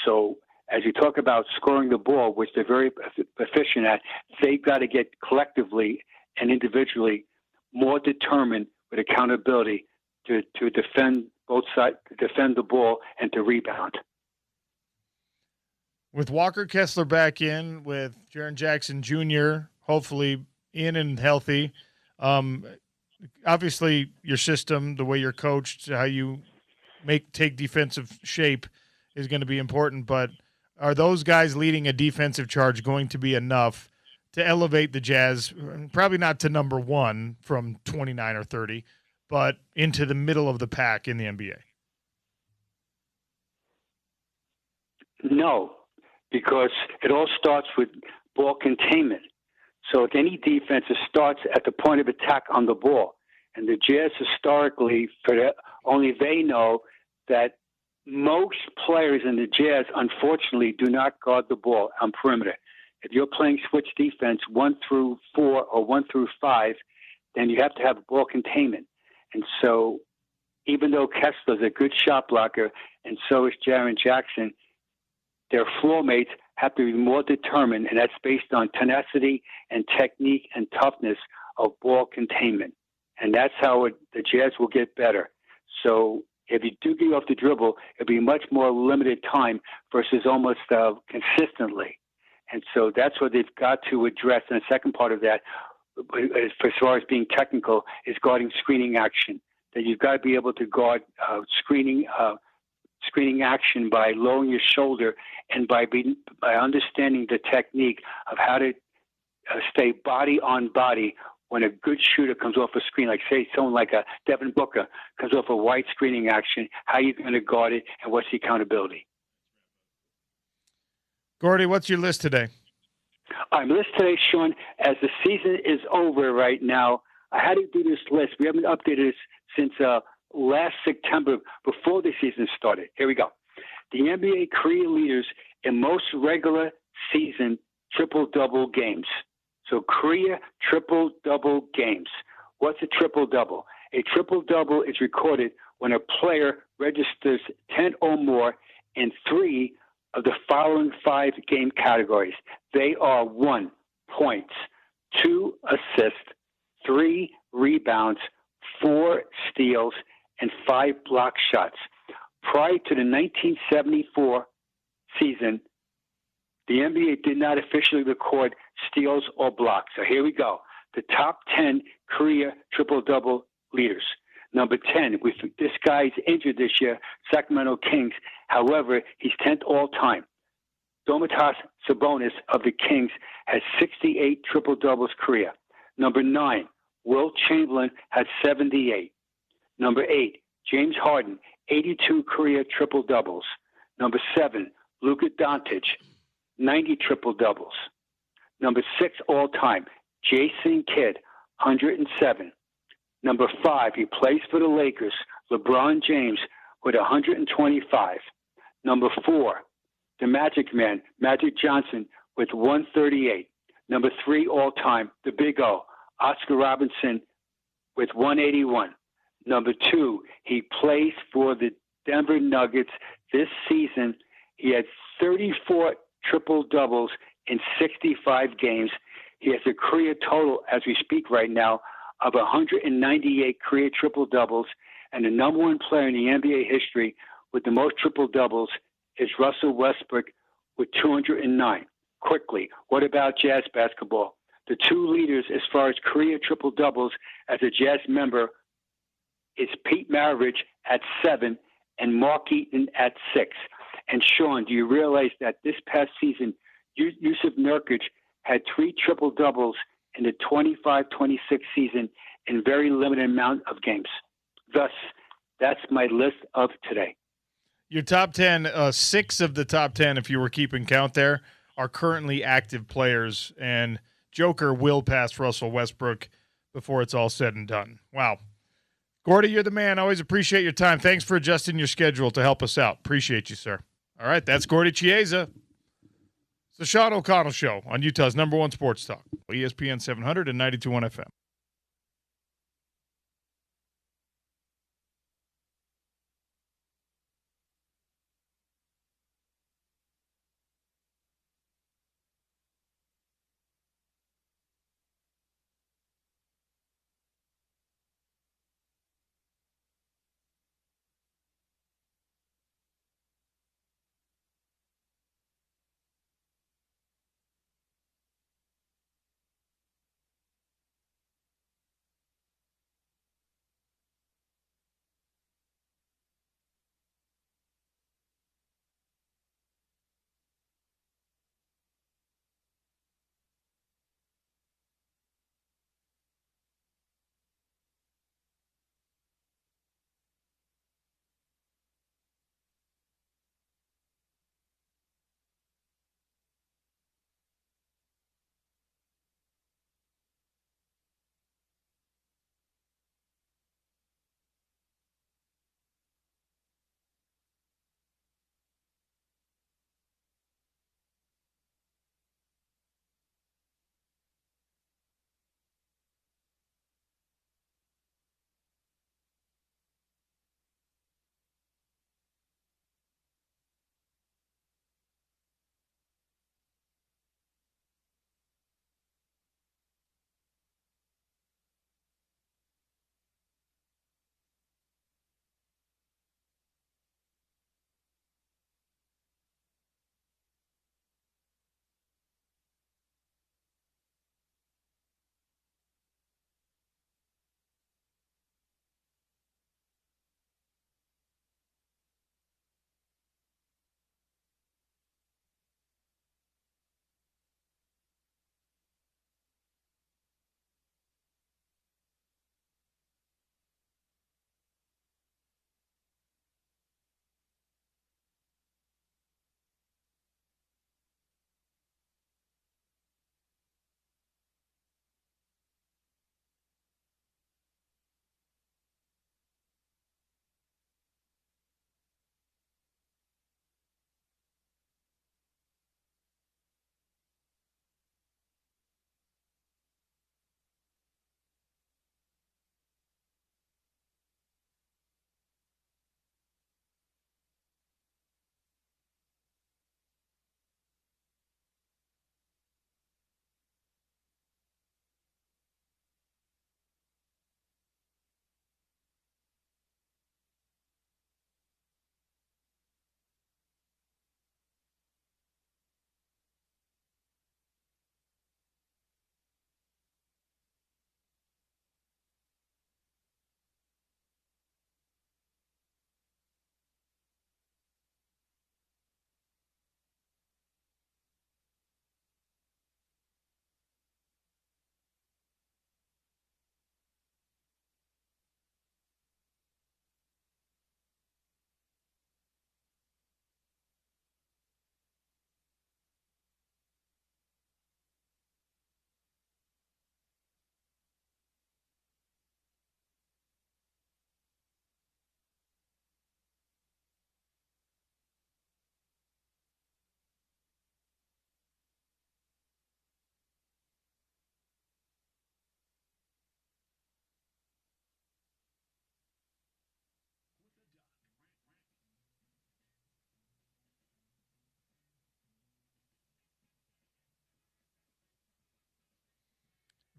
So as you talk about scoring the ball, which they're very efficient at, they've got to get collectively and individually more determined with accountability to defend both sides, to defend the ball and to rebound. With Walker Kessler back in, with Jaren Jackson Jr. hopefully in and healthy, obviously your system, the way you're coached, how you take defensive shape is going to be important, but are those guys leading a defensive charge going to be enough to elevate the Jazz, probably not to number one from 29 or 30, but into the middle of the pack in the NBA? No, because it all starts with ball containment. So if any defense, it starts at the point of attack on the ball. And the Jazz historically, only they know that most players in the Jazz, unfortunately, do not guard the ball on perimeter. If you're playing switch defense 1 through 4 or 1 through 5, then you have to have ball containment. And so even though Kessler's a good shot blocker, and so is Jaren Jackson, their floor mates have to be more determined, and that's based on tenacity and technique and toughness of ball containment. And that's how the Jazz will get better. So if you do get off the dribble, it'll be much more limited time versus almost consistently. And so that's what they've got to address. And the second part of that, as far as being technical, is guarding screening action. That you've got to be able to guard screening action by lowering your shoulder and by understanding the technique of how to stay body on body when a good shooter comes off a screen, like say someone like a Devin Booker comes off a white screening action, how you're going to guard it and what's the accountability. Gordy, what's your list today? My list today, Sean, as the season is over right now, I had to do this list. We haven't updated this since last September before the season started. Here we go. The NBA career leaders in most regular season triple-double games. So career triple-double games. What's a triple-double? A triple-double is recorded when a player registers 10 or more in 3 of the following 5 game categories. They are 1, points, 2, assists, 3, rebounds, 4, steals, and 5 block shots. Prior to the 1974 season, the NBA did not officially record steals or blocks. So here we go. The top 10 career triple-double leaders. Number 10, this guy's injured this year, Sacramento Kings. However, he's 10th all-time. Domantas Sabonis of the Kings has 68 triple-doubles career. Number 9, Wilt Chamberlain has 78. Number 8, James Harden, 82 career triple-doubles. Number 7, Luka Doncic, 90 triple-doubles. Number 6 all-time, Jason Kidd, 107. Number 5, he plays for the Lakers, LeBron James, with 125. Number 4, the Magic Man, Magic Johnson, with 138. Number 3 all-time, the Big O, Oscar Robertson, with 181. Number 2, he plays for the Denver Nuggets this season. He had 34 triple-doubles in 65 games. He has a career total, as we speak right now, of 198 career triple-doubles, and the number 1 player in the NBA history with the most triple-doubles is Russell Westbrook with 209. Quickly, what about Jazz basketball? The 2 leaders as far as career triple-doubles as a Jazz member is Pete Maravich at 7 and Mark Eaton at 6. And Sean, do you realize that this past season, Yusuf Nurkic had 3 triple-doubles in the 25-26 season in very limited amount of games. Thus, that's my list of today. Your top 10, 6 of the top 10, if you were keeping count there, are currently active players, and Joker will pass Russell Westbrook before it's all said and done. Wow. Gordy, you're the man. Always appreciate your time. Thanks for adjusting your schedule to help us out. Appreciate you, sir. All right, that's Gordy Chiesa. It's the Sean O'Connell Show on Utah's #1 sports talk, ESPN 700 and 92.1 FM.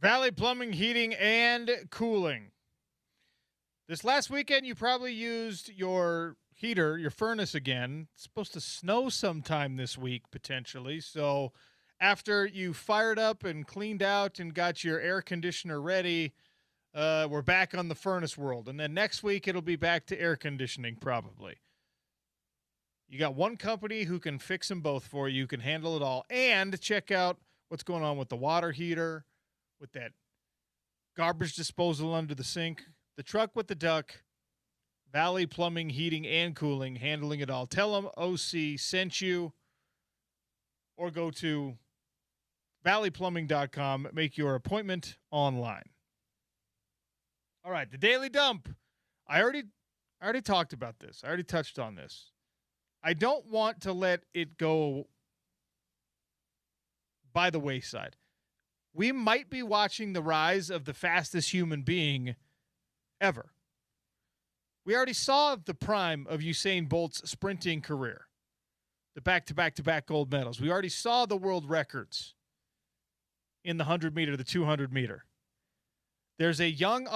Valley Plumbing, Heating, and Cooling. This last weekend, you probably used your heater, your furnace again. It's supposed to snow sometime this week, potentially. So after you fired up and cleaned out and got your air conditioner ready, we're back on the furnace world. And then next week, it'll be back to air conditioning, probably. You got one company who can fix them both for you, can handle it all, and check out what's going on with the water heater, with that garbage disposal under the sink, the truck with the duck, Valley Plumbing, Heating, and Cooling, handling it all. Tell them OC sent you, or go to valleyplumbing.com. Make your appointment online. All right, the Daily Dump. I already talked about this. I already touched on this. I don't want to let it go by the wayside. We might be watching the rise of the fastest human being ever. We already saw the prime of Usain Bolt's sprinting career, the back-to-back-to-back gold medals. We already saw the world records in the 100-meter, the 200-meter. There's a young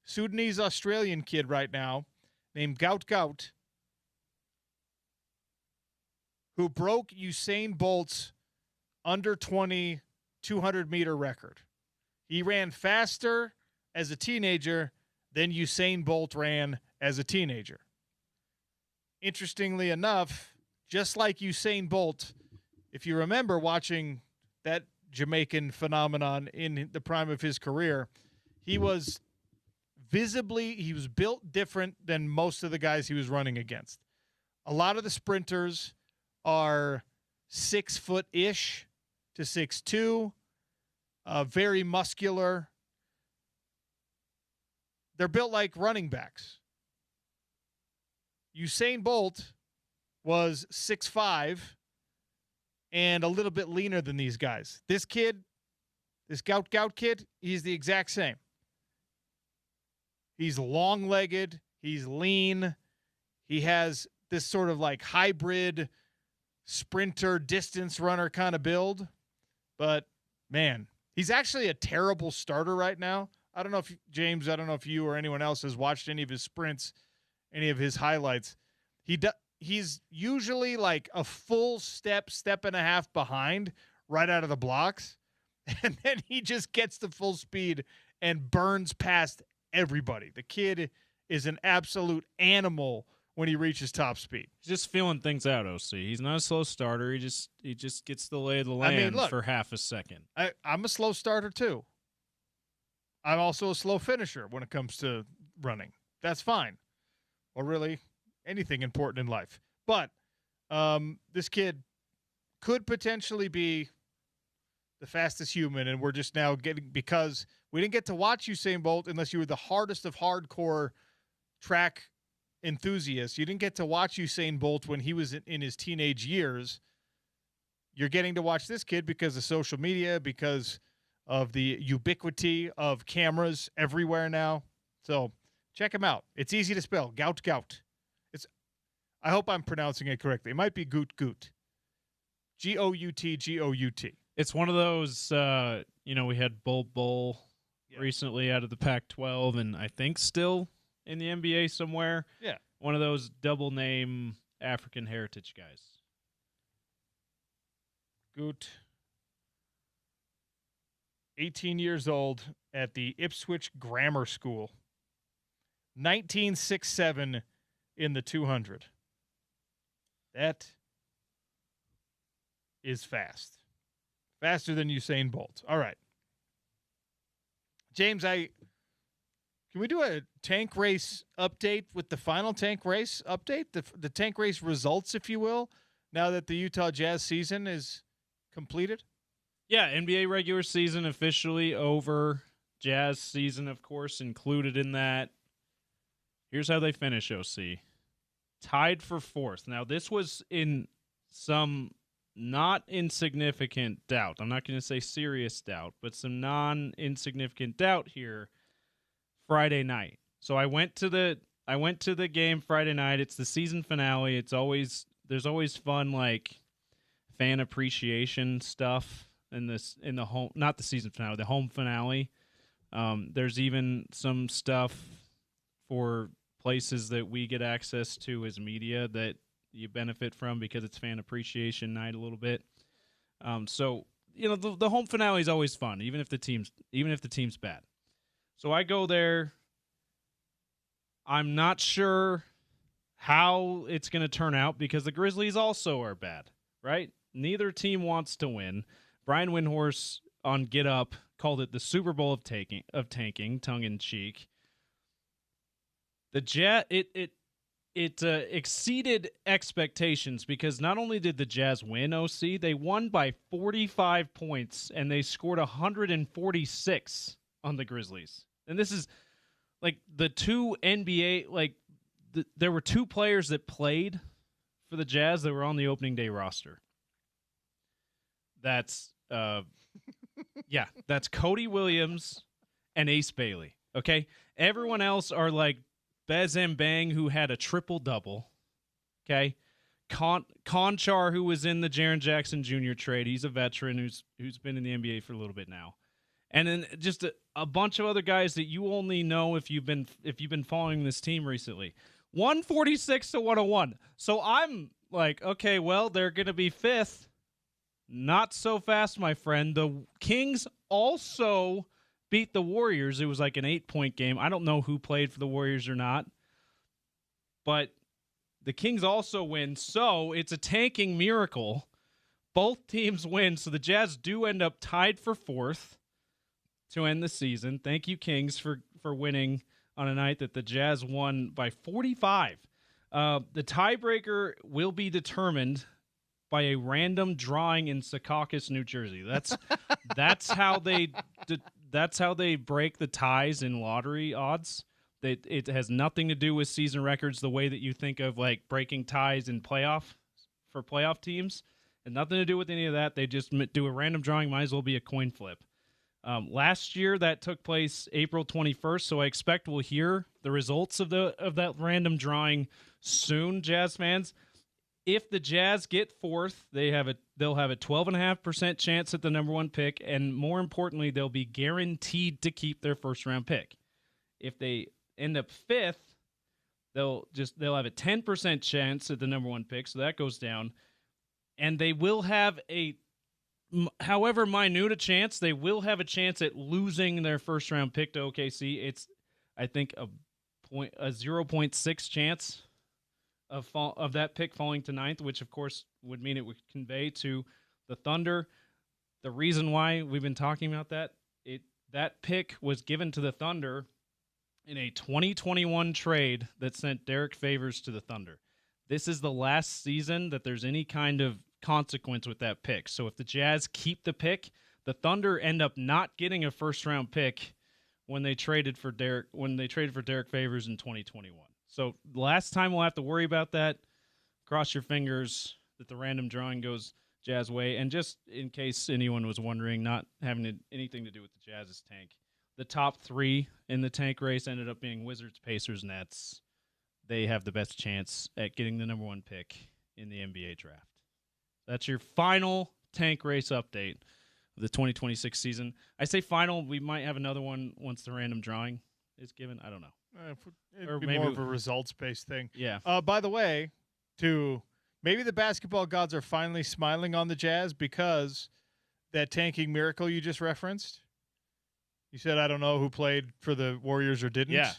Sudanese-Australian kid right now named Gout, who broke Usain Bolt's under 20 200-meter record. He ran faster as a teenager than Usain Bolt ran as a teenager. Interestingly enough, just like Usain Bolt, if you remember watching that Jamaican phenomenon in the prime of his career, he was built different than most of the guys he was running against. A lot of the sprinters are 6 foot-ish to 6'2", very muscular. They're built like running backs. Usain Bolt was 6'5", and a little bit leaner than these guys. This kid, this Gout kid, he's the exact same. He's long-legged. He's lean. He has this sort of like hybrid sprinter, distance runner kind of build. But, man, he's actually a terrible starter right now. I don't know if, James, I don't know if you or anyone else has watched any of his sprints, any of his highlights. He's usually like a full step and a half behind right out of the blocks. And then he just gets to full speed and burns past everybody. The kid is an absolute animal when he reaches top speed. He's just feeling things out, OC. He's not a slow starter. He just gets the lay of the land for half a second. I'm a slow starter too. I'm also a slow finisher when it comes to running. That's fine. Or really anything important in life. But this kid could potentially be the fastest human, and we're just now getting, because we didn't get to watch Usain Bolt unless you were the hardest of hardcore track enthusiasts. You didn't get to watch Usain Bolt when he was in his teenage years. You're getting to watch this kid because of social media, because of the ubiquity of cameras everywhere now. So check him out. It's easy to spell. Gout. I hope I'm pronouncing it correctly. It might be Gout. Gout. It's one of those, we had Bull recently out of the Pac-12, and I think still in the NBA somewhere. Yeah. One of those double name African heritage guys. Gout. 18 years old at the Ipswich Grammar School. 19.67 in the 200. That is fast. Faster than Usain Bolt. All right. James, can we do a tank race update with the final tank race update? The tank race results, if you will, now that the Utah Jazz season is completed? Yeah, NBA regular season officially over. Jazz season, of course, included in that. Here's how they finish, OC. Tied for fourth. Now, this was in some not insignificant doubt. I'm not going to say serious doubt, but some non-insignificant doubt here Friday night. So I went to the game Friday night. It's the season finale. There's always fun, like, fan appreciation stuff in the home, not the season finale, the home finale. There's even some stuff for places that we get access to as media that you benefit from because it's fan appreciation night a little bit. So the home finale is always fun, even if the team's bad. So I go there. I'm not sure how it's going to turn out because the Grizzlies also are bad, right? Neither team wants to win. Brian Windhorst on Get Up called it the Super Bowl of tanking, tongue in cheek. The Jazz it exceeded expectations because not only did the Jazz win, OC, they won by 45 points and they scored 146 on the Grizzlies. And this is like the two NBA there were two players that played for the Jazz that were on the opening day roster. That's that's Cody Williams and Ace Bailey. Okay, everyone else are like Bez Mbang, who had a triple-double. Okay, Conchar, who was in the Jaren Jackson Jr. trade. He's a veteran who's been in the NBA for a little bit now. And then just a bunch of other guys that you only know if you've been following this team recently. 146 to 101. So I'm like, okay, well, they're going to be fifth. Not so fast, my friend. The Kings also beat the Warriors. It was like an 8-point game. I don't know who played for the Warriors or not. But the Kings also win. So it's a tanking miracle. Both teams win. So the Jazz do end up tied for fourth to end the season. Thank you, Kings, for winning on a night that the Jazz won by 45. The tiebreaker will be determined by a random drawing in Secaucus, New Jersey. That's how they break the ties in lottery odds. It has nothing to do with season records the way that you think of like breaking ties in playoff teams. And nothing to do with any of that. They just do a random drawing. Might as well be a coin flip. Last year that took place April 21st, so I expect we'll hear the results of that random drawing soon, Jazz fans. If the Jazz get fourth, they'll have a 12.5% chance at the number one pick, and more importantly, they'll be guaranteed to keep their first round pick. If they end up fifth, they'll have a 10% chance at the number one pick, so that goes down, and they will have however minute a chance, they will have a chance at losing their first round pick to OKC. It's, I think, a 0.6 chance of that pick falling to ninth, which of course would mean it would convey to the Thunder. The reason why we've been talking about that pick was given to the Thunder in a 2021 trade that sent Derek Favors to the Thunder. This is the last season that there's any kind of consequence with that pick. So if the Jazz keep the pick, the Thunder end up not getting a first round pick when they traded for Derek Favors in 2021. So the last time we'll have to worry about that. Cross your fingers that the random drawing goes Jazz way. And just in case anyone was wondering, not having anything to do with the Jazz's tank, the top three in the tank race ended up being Wizards, Pacers, Nets. They have the best chance at getting the number one pick in the NBA draft. That's your final tank race update of the 2026 season. I say final. We might have another one once the random drawing is given. I don't know. It'd be maybe more of a results-based thing. Yeah. By the way, maybe the basketball gods are finally smiling on the Jazz because that tanking miracle you just referenced. You said, I don't know who played for the Warriors or didn't. Yeah.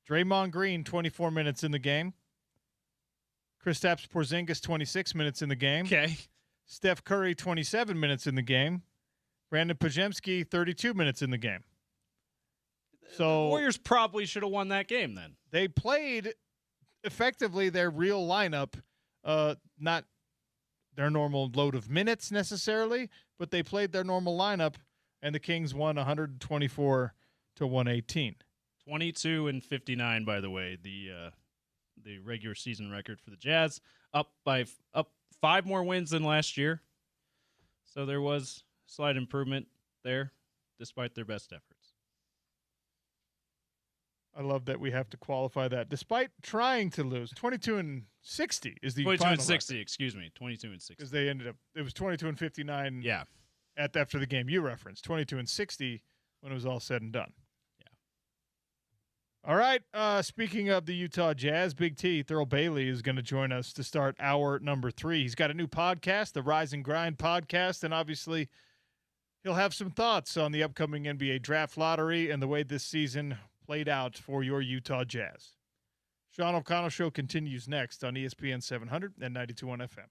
Draymond Green, 24 minutes in the game. Kristaps Porzingis, 26 minutes in the game. Okay. Steph Curry, 27 minutes in the game. Brandon Podziemski, 32 minutes in the game. So the Warriors probably should have won that game then. They played effectively their real lineup, not their normal load of minutes necessarily, but they played their normal lineup, and the Kings won 124 to 118. 22-59, by the way, the regular season record for the Jazz, up 5 more wins than last year. So there was slight improvement there, despite their best efforts. I love that we have to qualify that. Despite trying to lose, 22-60 is the 22-60, final record. excuse me, 22-60. Because they ended up, it was 22-59. Yeah. after the game you referenced, 22-60 when it was all said and done. All right. Speaking of the Utah Jazz, Big T, Thurl Bailey is going to join us to start hour number 3. He's got a new podcast, the Rise and Grind podcast, and obviously he'll have some thoughts on the upcoming NBA draft lottery and the way this season played out for your Utah Jazz. Sean O'Connell Show continues next on ESPN 700 and 92.1 FM.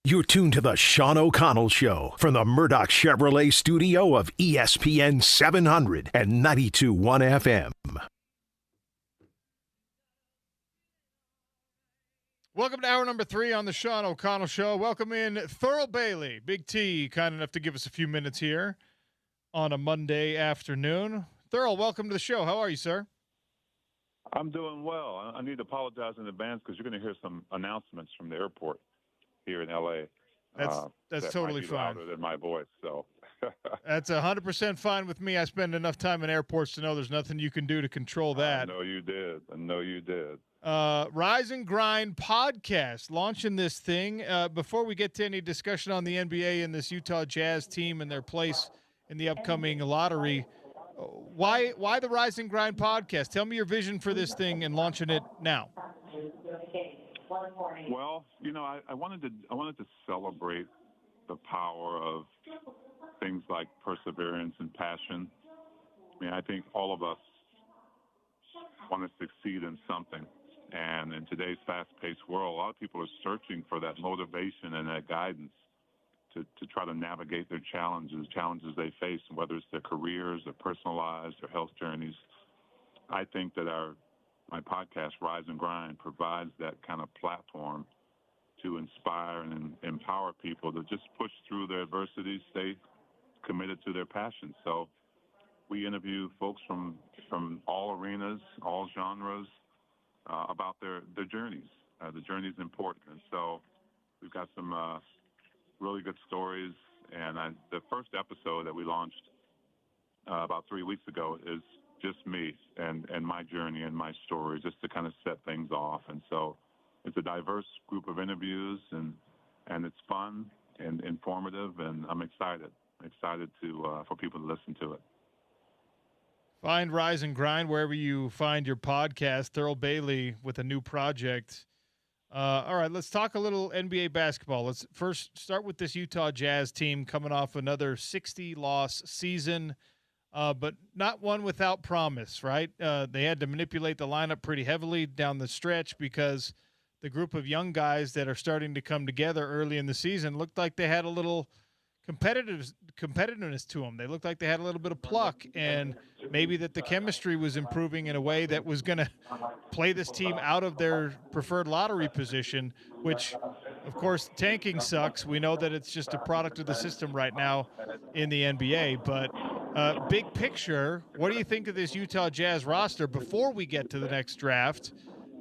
You're tuned to the Sean O'Connell Show from the Murdoch Chevrolet studio of ESPN 700 and 92.1 FM. Welcome to hour number 3 on the Sean O'Connell Show. Welcome in Thurl Bailey. Big T, kind enough to give us a few minutes here on a Monday afternoon. Thurl, welcome to the show. How are you, sir? I'm doing well. I need to apologize in advance because you're going to hear some announcements from the airport here in LA. That's that totally might be fine. louder than my voice, so. That's 100% fine with me. I spend enough time in airports to know there's nothing you can do to control that. I know you did. Rise and Grind podcast, launching this thing. Before we get to any discussion on the NBA and this Utah Jazz team and their place in the upcoming lottery, why the Rise and Grind podcast? Tell me your vision for this thing and launching it now. Well, I wanted to celebrate the power of things like perseverance and passion. I mean, I think all of us want to succeed in something. And in today's fast-paced world, a lot of people are searching for that motivation and that guidance to try to navigate their challenges they face, whether it's their careers, their personal lives, their health journeys. I think that my podcast, Rise and Grind, provides that kind of platform to inspire and empower people to just push through their adversities, stay committed to their passions. So we interview folks from all arenas, all genres, about their journeys. The journey is important. And so we've got some really good stories. And the first episode that we launched about 3 weeks ago is just me and my journey and my story, just to kind of set things off. And so it's a diverse group of interviews, and it's fun and informative, and I'm excited to for people to listen to it. Find Rise and Grind wherever you find your podcast. Thurl Bailey with a new project All right, let's talk a little NBA basketball. Let's first start with this Utah Jazz team coming off another 60-loss season, but not one without promise, right? They had to manipulate the lineup pretty heavily down the stretch because the group of young guys that are starting to come together early in the season looked like they had a little competitiveness to them. They looked like they had a little bit of pluck, and maybe that the chemistry was improving in a way that was going to play this team out of their preferred lottery position, which, of course, tanking sucks. We know that it's just a product of the system right now in the NBA. But big picture, what do you think of this Utah Jazz roster before we get to the next draft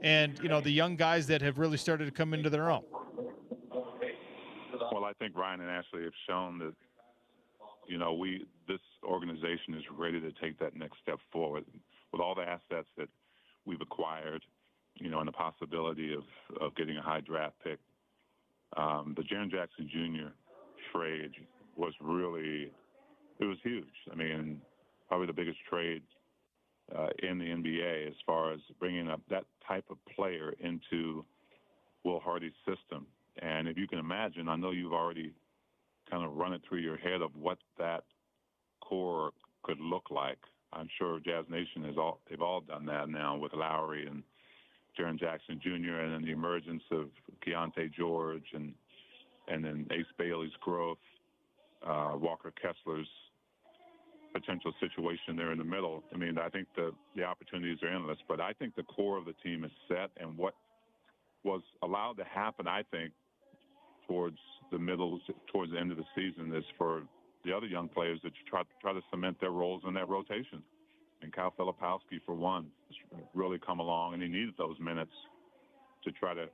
and, the young guys that have really started to come into their own? Well, I think Ryan and Ashley have shown that, this organization is ready to take that next step forward with all the assets that we've acquired, and the possibility of getting a high draft pick. The Jaren Jackson Jr. trade was huge. I mean, probably the biggest trade in the NBA as far as bringing up that type of player into Will Hardy's system. And if you can imagine, I know you've already kind of run it through your head of what that core could look like. I'm sure Jazz Nation they've all done that now with Lowry and Jaren Jackson Jr. and then the emergence of Keontae George and then Ace Bailey's growth, Walker Kessler's potential situation there in the middle. I mean, I think the opportunities are endless, but I think the core of the team is set, and what was allowed to happen, I think, towards the end of the season is for the other young players that try to cement their roles in that rotation. And Kyle Filipowski, for one, has really come along, and he needed those minutes to try to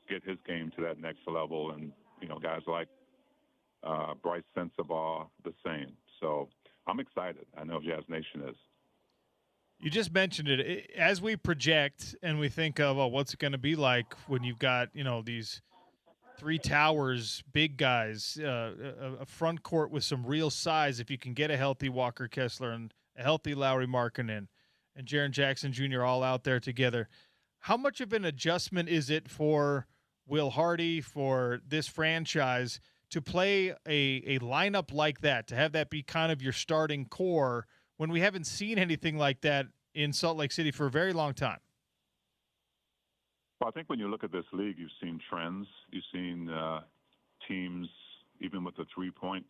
get his game to that next level. And, guys like Bryce Sensabaugh, the same. So I'm excited. I know Jazz Nation is. You just mentioned it. As we project and we think of, what's it going to be like when you've got, these three towers, big guys, a front court with some real size, if you can get a healthy Walker Kessler and a healthy Lauri Markkanen and Jaren Jackson Jr. all out there together. How much of an adjustment is it for Will Hardy, for this franchise, to play a lineup like that, to have that be kind of your starting core when we haven't seen anything like that in Salt Lake City for a very long time? Well, I think when you look at this league, you've seen trends. You've seen teams, even with the three-point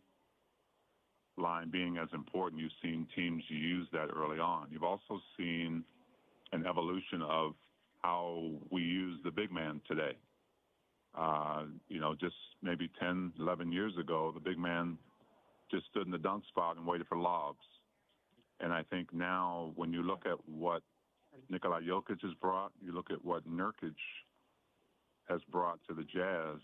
line being as important, you've seen teams use that early on. You've also seen an evolution of how we use the big man today. Just maybe 10, 11 years ago, the big man just stood in the dunk spot and waited for lobs. And I think now when you look at what Nikola Jokic has brought, you look at what Nurkic has brought to the Jazz,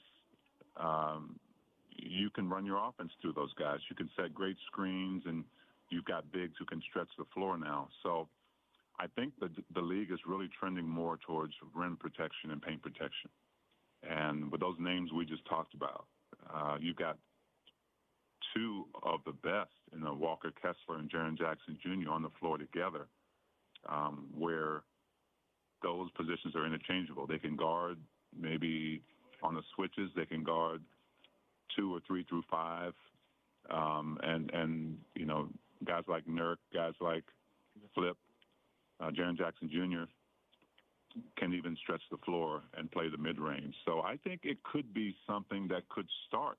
you can run your offense through those guys. You can set great screens, and you've got bigs who can stretch the floor now. So I think the league is really trending more towards rim protection and paint protection. And with those names we just talked about, you've got two of the best, Walker Kessler and Jaren Jackson Jr. on the floor together, where those positions are interchangeable. They can guard maybe on the switches. They can guard 2 or 3 through 5. And guys like Nurk, guys like Flip, Jaren Jackson Jr. can even stretch the floor and play the mid-range. So I think it could be something that could start,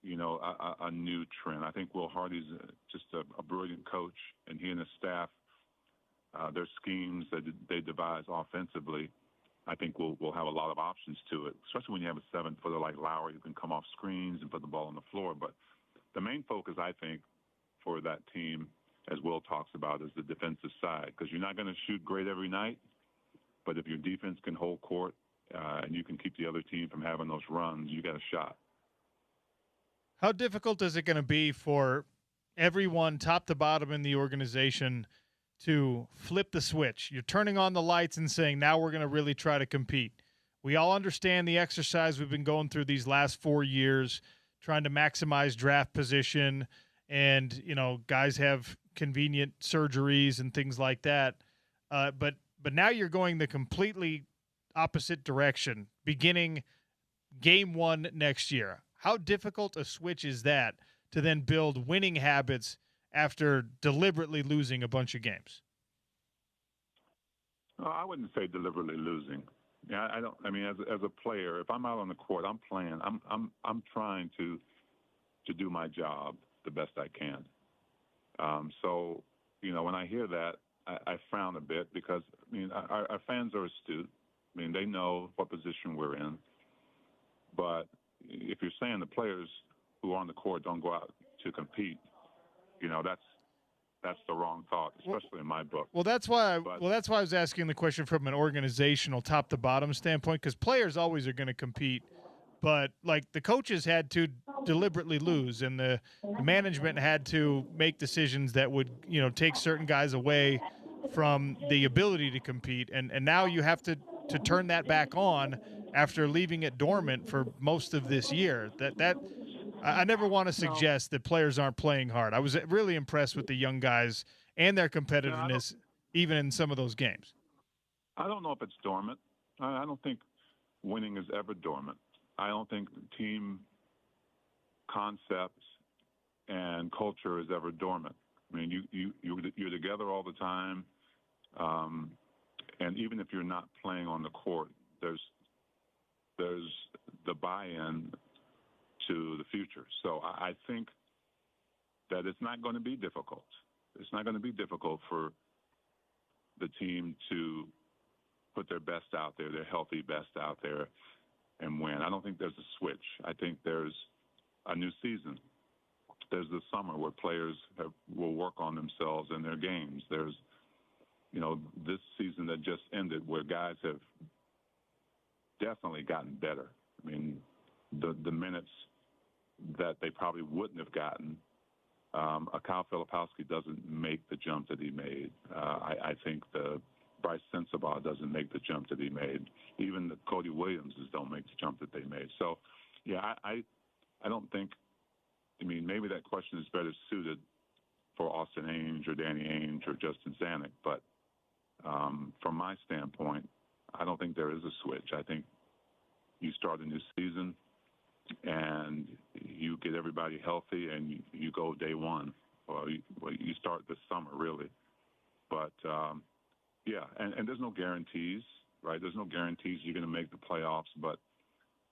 a new trend. I think Will Hardy's just a brilliant coach, and he and his staff, their schemes that they devise offensively, I think we'll have a lot of options to it, especially when you have a 7-footer like Lowry who can come off screens and put the ball on the floor. But the main focus, I think, for that team, as Will talks about, is the defensive side, because you're not going to shoot great every night, but if your defense can hold court and you can keep the other team from having those runs, you got a shot. How difficult is it going to be for everyone, top to bottom in the organization, to flip the switch? You're turning on the lights and saying, now we're going to really try to compete. We all understand the exercise we've been going through these last 4 years, trying to maximize draft position, and, guys have convenient surgeries and things like that. But now you're going the completely opposite direction beginning game one next year. How difficult a switch is that to then build winning habits after deliberately losing a bunch of games? I wouldn't say deliberately losing. Yeah, I don't. I mean, as a player, if I'm out on the court, I'm playing. I'm trying to do my job the best I can. So, when I hear that, I frown a bit because our fans are astute. I mean, they know what position we're in. But if you're saying the players who are on the court don't go out to compete, that's the wrong thought, especially in my book. Well, that's why I was asking the question from an organizational top to bottom standpoint, because players always are going to compete, but like the coaches had to deliberately lose, and the management had to make decisions that would take certain guys away from the ability to compete, and now you have to turn that back on after leaving it dormant for most of this year. I never want to suggest that players aren't playing hard. I was really impressed with the young guys and their competitiveness, even in some of those games. I don't know if it's dormant. I don't think winning is ever dormant. I don't think team concepts and culture is ever dormant. I mean, you're together all the time, and even if you're not playing on the court, there's the buy-in to the future. So I think that it's not going to be difficult. It's not going to be difficult for the team to put their best out there, their healthy best out there, and win. I don't think there's a switch. I think there's a new season. There's the summer where players will work on themselves and their games. There's, this season that just ended where guys have definitely gotten better. I mean, the minutes that they probably wouldn't have gotten. A Kyle Filipowski doesn't make the jump that he made. I think the Bryce Sensabaugh doesn't make the jump that he made. Even the Cody Williamses don't make the jump that they made. So, yeah, I don't think. I mean, maybe that question is better suited for Austin Ainge or Danny Ainge or Justin Zanuck. But from my standpoint, I don't think there is a switch. I think you start a new season and you get everybody healthy and you go day one. Or you start this summer, really. But, yeah, and there's no guarantees, right? There's no guarantees you're going to make the playoffs. But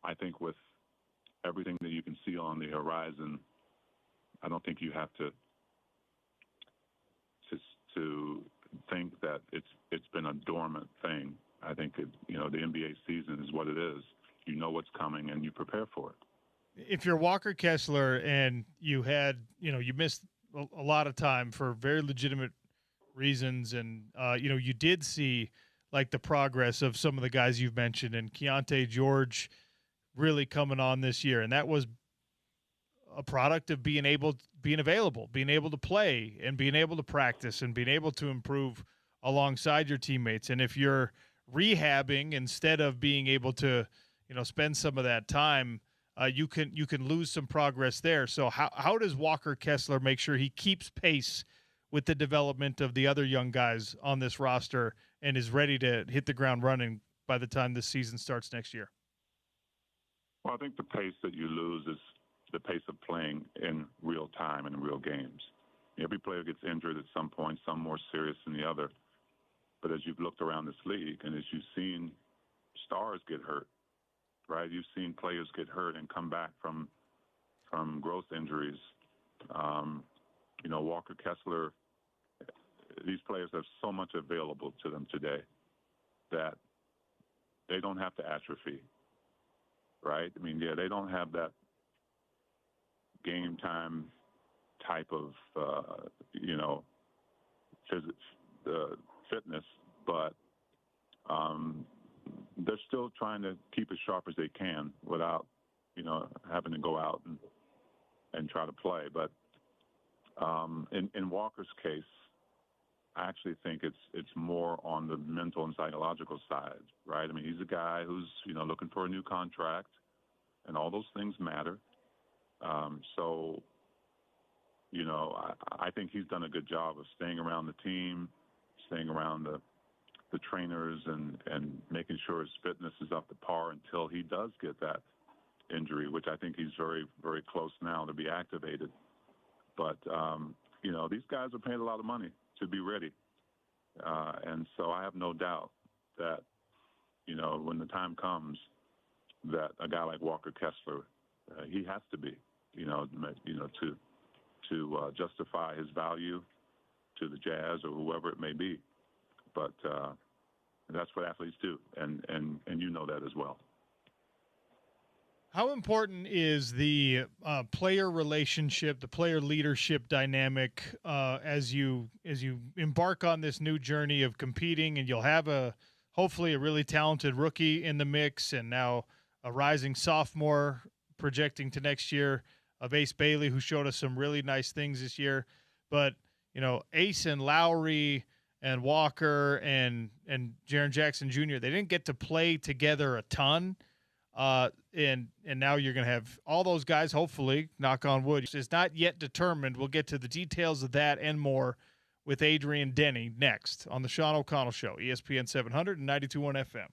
I think with everything that you can see on the horizon, I don't think you have to think that it's been a dormant thing. I think the NBA season is what it is. You know what's coming and you prepare for it. If you're Walker Kessler and you had, you missed a lot of time for very legitimate reasons, and you did see like the progress of some of the guys you've mentioned, and Keontae George really coming on this year, and that was a product of being available, being able to play, and being able to practice, and being able to improve alongside your teammates. And if you're rehabbing instead of being able to, spend some of that time, you can lose some progress there. So how does Walker Kessler make sure he keeps pace with the development of the other young guys on this roster and is ready to hit the ground running by the time this season starts next year? Well, I think the pace that you lose is the pace of playing in real time and in real games. Every player gets injured at some point, some more serious than the other. But as you've looked around this league and as you've seen stars get hurt, right? You've seen players get hurt and come back from gross injuries. Walker Kessler, these players have so much available to them today that they don't have to atrophy, right? I mean, they don't have that game time type of, fitness, but they're still trying to keep as sharp as they can without, having to go out and try to play. But in Walker's case, I actually think it's more on the mental and psychological side, right? I mean, he's a guy who's, looking for a new contract, and all those things matter. So, I think he's done a good job of staying around the team, staying around the the trainers and making sure his fitness is up to par until he does get that injury, which I think he's very, very close now to be activated. But, these guys are paid a lot of money to be ready. And so I have no doubt that, when the time comes that a guy like Walker Kessler, he has to be, to justify his value to the Jazz or whoever it may be. But that's what athletes do, and you know that as well. How important is the player relationship, the player leadership dynamic as you embark on this new journey of competing, and you'll have hopefully a really talented rookie in the mix, and now a rising sophomore projecting to next year of Ace Bailey, who showed us some really nice things this year. But Ace and Lowry and Walker and Jaren Jackson Jr., they didn't get to play together a ton. And now you're going to have all those guys, hopefully, knock on wood. It's not yet determined. We'll get to the details of that and more with Adrien Denny next on the Sean O'Connell Show, ESPN 700 and 92.1 FM.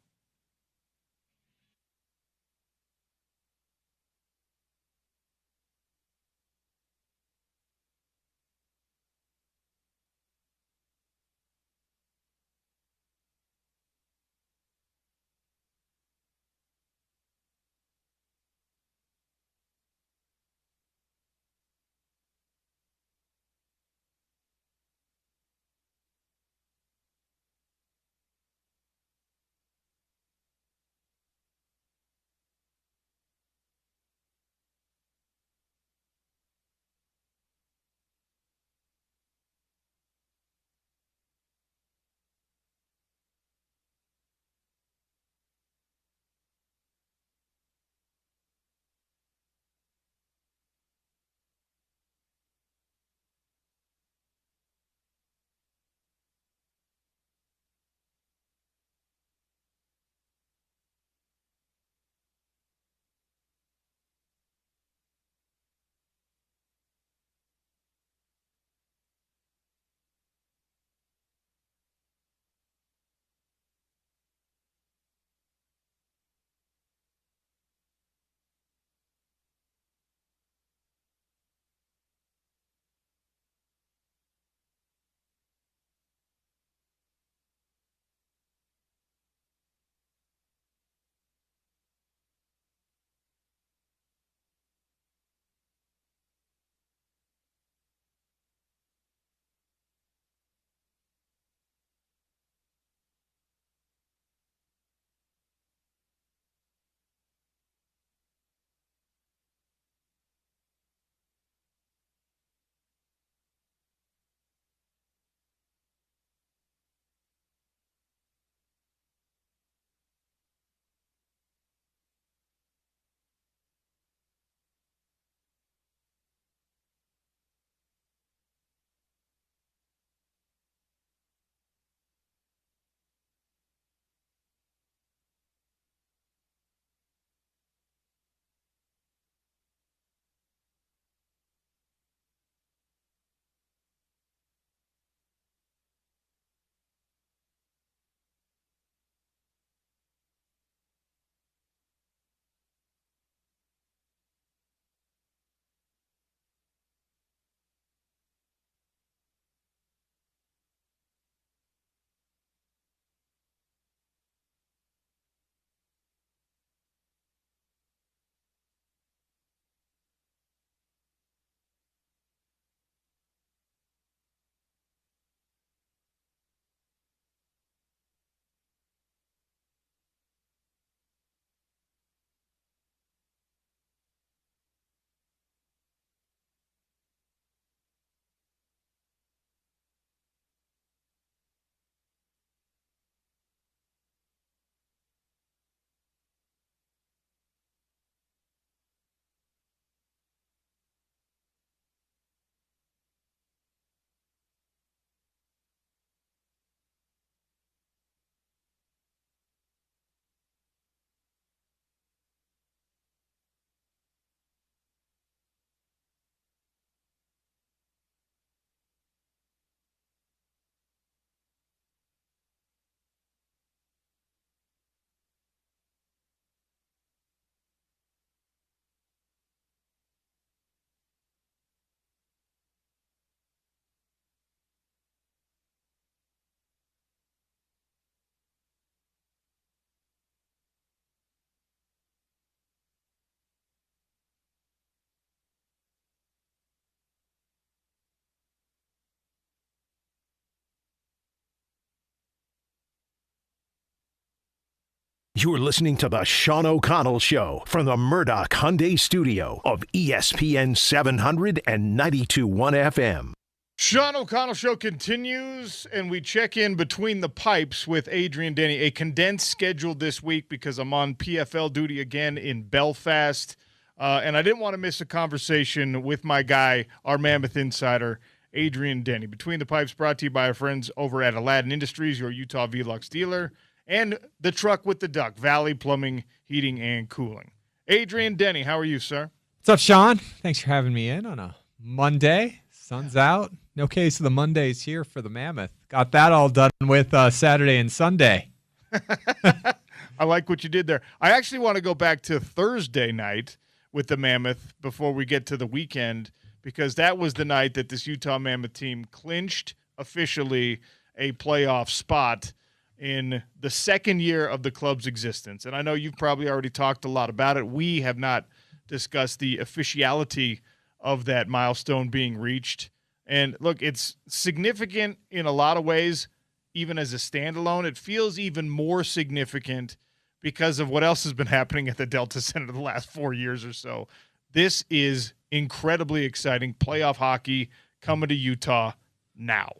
You're listening to the Sean O'Connell Show from the Murdoch Hyundai Studio of ESPN 700 and 92.1 FM. Sean O'Connell Show continues, and we check in between the pipes with Adrien Denny. A condensed schedule this week because I'm on PFL duty again in Belfast, and I didn't want to miss a conversation with my guy, our Mammoth insider, Adrien Denny. Between the Pipes brought to you by our friends over at Aladdin Industries, your Utah Velux dealer, and the truck with the duck, Valley Plumbing, Heating, and Cooling. Adrien Denny, how are you, sir? What's up, Sean? Thanks for having me in on a Monday. Sun's out. No case of the Mondays here for the Mammoth. Got that all done with Saturday and Sunday. I like what you did there. I actually want to go back to Thursday night with the Mammoth before we get to the weekend, because that was the night that this Utah Mammoth team clinched officially a playoff spot in the second year of the club's existence. And I know you've probably already talked a lot about it. We have not discussed the officiality of that milestone being reached. And look, it's significant in a lot of ways, even as a standalone. It feels even more significant because of what else has been happening at the Delta Center the last 4 years or so. This is incredibly exciting playoff hockey coming to Utah now.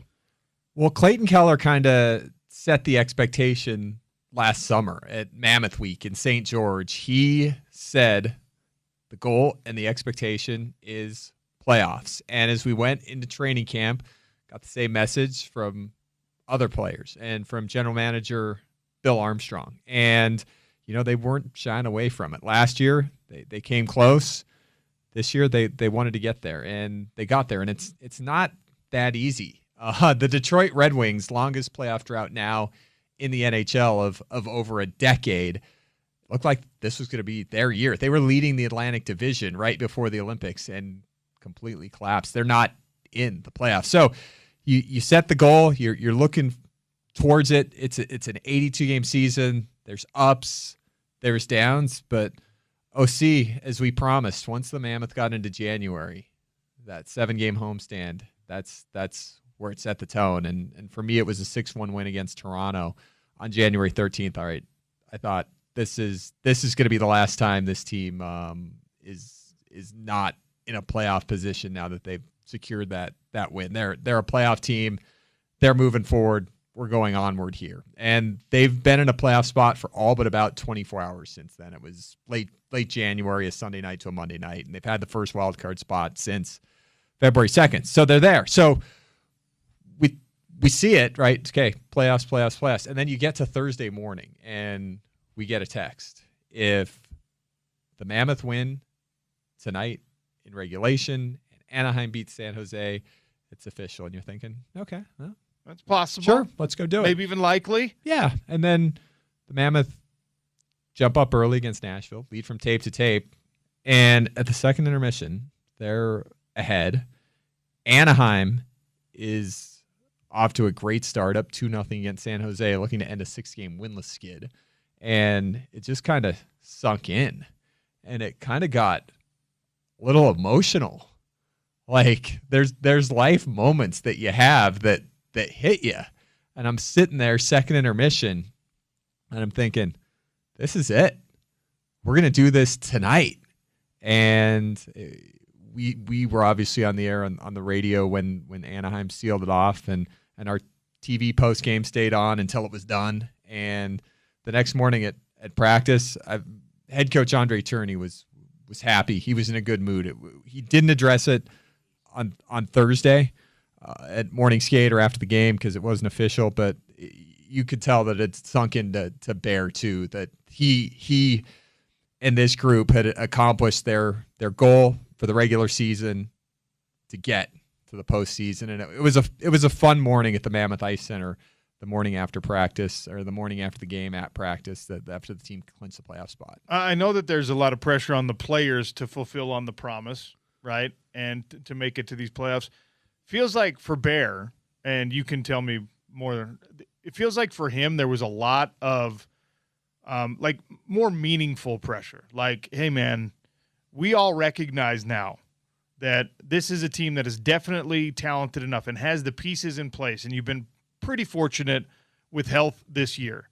Well, Clayton Keller kind of set the expectation last summer at Mammoth Week in St. George. He said the goal and the expectation is playoffs. And as we went into training camp, got the same message from other players and from general manager Bill Armstrong. And, you know, they weren't shying away from it. Last year, they came close. This year, they wanted to get there, and they got there. And it's not that easy. The Detroit Red Wings, longest playoff drought now in the NHL of over a decade, looked like this was going to be their year. They were leading the Atlantic Division right before the Olympics and completely collapsed. They're not in the playoffs. So you set the goal. You're looking towards it. It's an 82-game season. There's ups, there's downs, but OC, as we promised, once the Mammoth got into January, that 7-game homestand, that's where it set the tone. And for me, it was a 6-1 win against Toronto on January 13th. All right, I thought this is going to be the last time this team is not in a playoff position now that they've secured that win. They're a playoff team. They're moving forward. We're going onward here. And they've been in a playoff spot for all but about 24 hours since then. It was late January, a Sunday night to a Monday night, and they've had the first wild card spot since February 2nd. So they're there. So we see it, right? Okay, playoffs. And then you get to Thursday morning, and we get a text. If the Mammoth win tonight in regulation and Anaheim beats San Jose, it's official. And you're thinking, okay, well, that's possible. Sure, let's go do it. Maybe even likely. Yeah, and then the Mammoth jump up early against Nashville, lead from tape to tape, and at the second intermission, they're ahead. Anaheim is off to a great start, up 2-0 against San Jose, looking to end a 6-game winless skid. And it just kind of sunk in, and it kind of got a little emotional. Like there's life moments that you have that hit you. And I'm sitting there, second intermission, and I'm thinking, this is it. We're going to do this tonight. And we were obviously on the air on the radio when Anaheim sealed it off, and our TV post-game stayed on until it was done. And the next morning at practice, head coach Andre Turney was happy. He was in a good mood. He didn't address it on Thursday at morning skate or after the game because it wasn't official, but you could tell that it sunk into Bear too, that he and this group had accomplished their goal for the regular season to get to the postseason. And it was a fun morning at the Mammoth Ice Center the morning after practice, or the morning after the game at practice, that after the team clinched the playoff spot. I know that there's a lot of pressure on the players to fulfill on the promise, right, and to make it to these playoffs. Feels like for Bear, and you can tell me more, it feels like for him there was a lot of like more meaningful pressure. Like, hey, man, we all recognize now that this is a team that is definitely talented enough and has the pieces in place, and you've been pretty fortunate with health this year.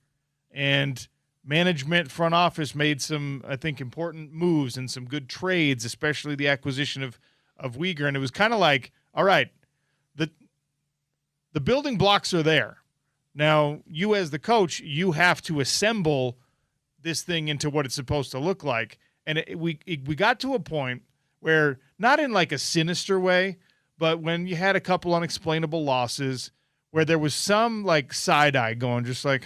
And management, front office made some, I think, important moves and some good trades, especially the acquisition of Uyghur. And it was kind of like, all right, the building blocks are there. Now, you as the coach, you have to assemble this thing into what it's supposed to look like. And we got to a point where, not in like a sinister way, but when you had a couple unexplainable losses where there was some like side eye going, just like,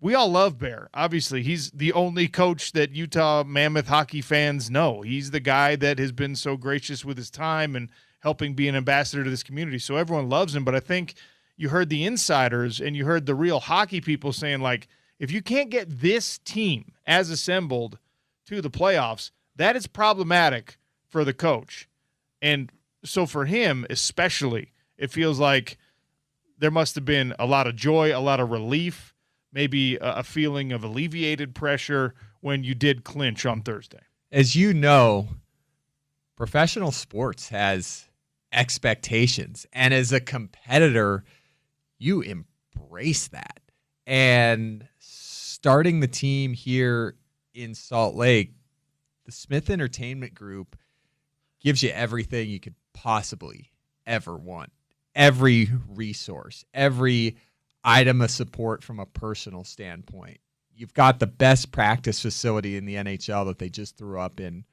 we all love Bear. Obviously, he's the only coach that Utah Mammoth hockey fans know. He's the guy that has been so gracious with his time and helping be an ambassador to this community. So everyone loves him. But I think you heard the insiders and you heard the real hockey people saying, like, if you can't get this team as assembled to the playoffs, that is problematic for the coach. And so for him especially, it feels like there must have been a lot of joy, a lot of relief, maybe a feeling of alleviated pressure when you did clinch on Thursday. As you know, professional sports has expectations. And as a competitor, you embrace that. And starting the team here in Salt Lake, the Smith Entertainment Group gives you everything you could possibly ever want. Every resource, every item of support from a personal standpoint. You've got the best practice facility in the NHL that they just threw up in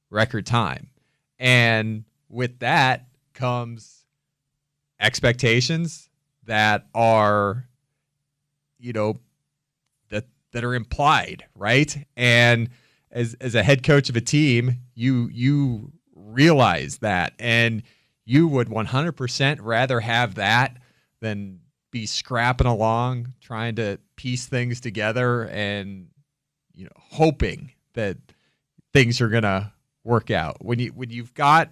record time. And with that comes expectations that are, that are implied, right? And as a head coach of a team, you realize that, and you would 100% rather have that than be scrapping along, trying to piece things together and, hoping that things are going to work out. When you've got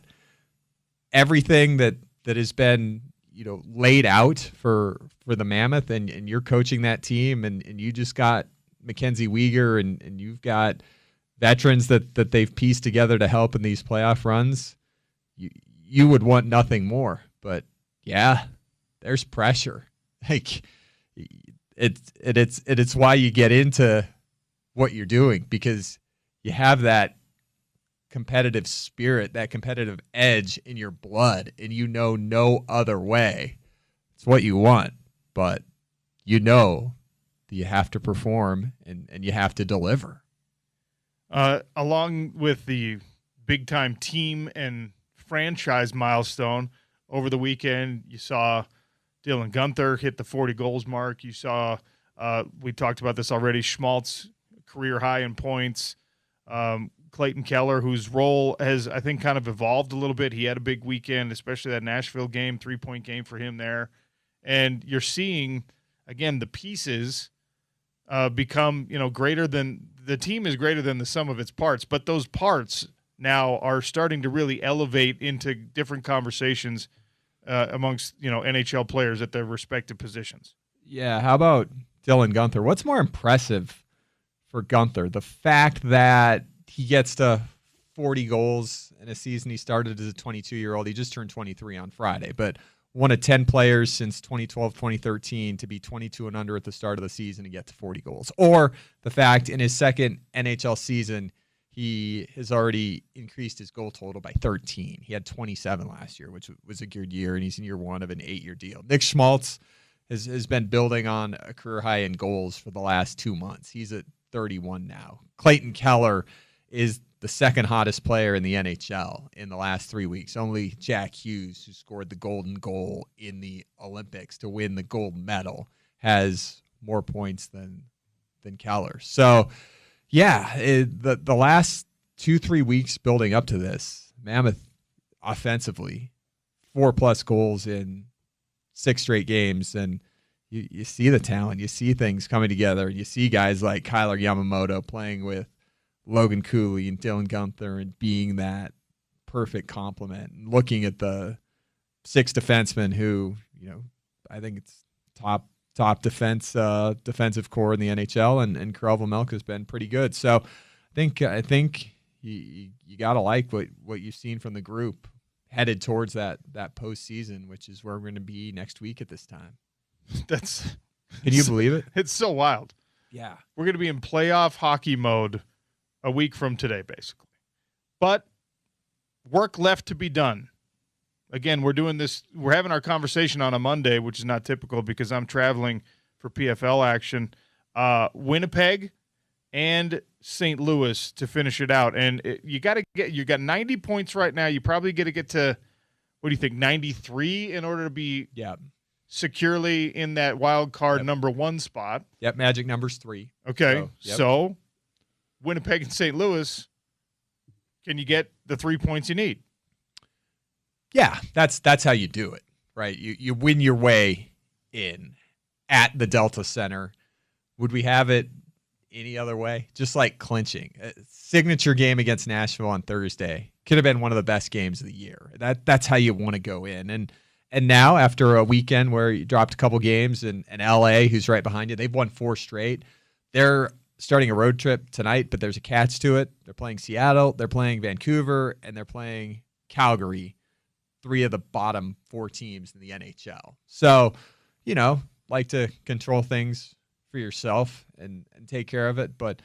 everything that has been, laid out for the Mammoth, and you're coaching that team, and you just got Mackenzie Uyghur, and you've got veterans that they've pieced together to help in these playoff runs, you would want nothing more. But yeah, there's pressure. Like it's why you get into what you're doing, because you have that competitive spirit, that competitive edge in your blood, and no other way. It's what you want, but that you have to perform and you have to deliver. Along with the big-time team and franchise milestone over the weekend, you saw Dylan Guenther hit the 40 goals mark. You saw, we talked about this already, Schmaltz career high in points. Clayton Keller, whose role has, I think, kind of evolved a little bit. He had a big weekend, especially that Nashville game, 3-point game for him there. And you're seeing, again, the pieces become, greater than – the team is greater than the sum of its parts. But those parts now are starting to really elevate into different conversations amongst, NHL players at their respective positions. Yeah, how about Dylan Guenther? What's more impressive for Guenther? The fact that he gets to 40 goals in a season. He started as a 22-year-old. He just turned 23 on Friday, but one of 10 players since 2012, 2013 to be 22 and under at the start of the season and get to 40 goals. Or the fact in his second NHL season, he has already increased his goal total by 13. He had 27 last year, which was a good year, and he's in year one of an 8-year deal. Nick Schmaltz has been building on a career high in goals for the last 2 months. He's at 31 now. Clayton Keller is the second hottest player in the NHL in the last 3 weeks. Only Jack Hughes, who scored the golden goal in the Olympics to win the gold medal, has more points than Keller. So, yeah, the last 2-3 weeks building up to this, Mammoth offensively, 4+ goals in 6 straight games, and you see the talent, you see things coming together, you see guys like Kyler Yamamoto playing with Logan Cooley and Dylan Guenther and being that perfect complement. And looking at the 6 defensemen who, I think it's top defensive core in the NHL, and Karel Vejmelka's been pretty good. So I think you gotta like what you've seen from the group headed towards that postseason, which is where we're going to be next week at this time. Can you believe it? It's so wild. Yeah. We're going to be in playoff hockey mode a week from today, basically. But work left to be done. Again, we're having our conversation on a Monday, which is not typical because I'm traveling for PFL action. Winnipeg and St. Louis to finish it out. And you got 90 points right now. You probably got to get to, what do you think, 93 in order to be securely in that wild card number 1 spot. Yep, magic number's 3. Okay, so Winnipeg and St. Louis, can you get the 3 points you need? Yeah, that's how you do it, right? You win your way in at the Delta Center. Would we have it any other way? Just like clinching. A signature game against Nashville on Thursday could have been one of the best games of the year. That's how you want to go in. And now, after a weekend where you dropped a couple games and LA, who's right behind you, they've won 4 straight. They're starting a road trip tonight, but there's a catch to it. They're playing Seattle, they're playing Vancouver, and they're playing Calgary, 3 of the bottom 4 teams in the NHL. So, like to control things for yourself and take care of it, but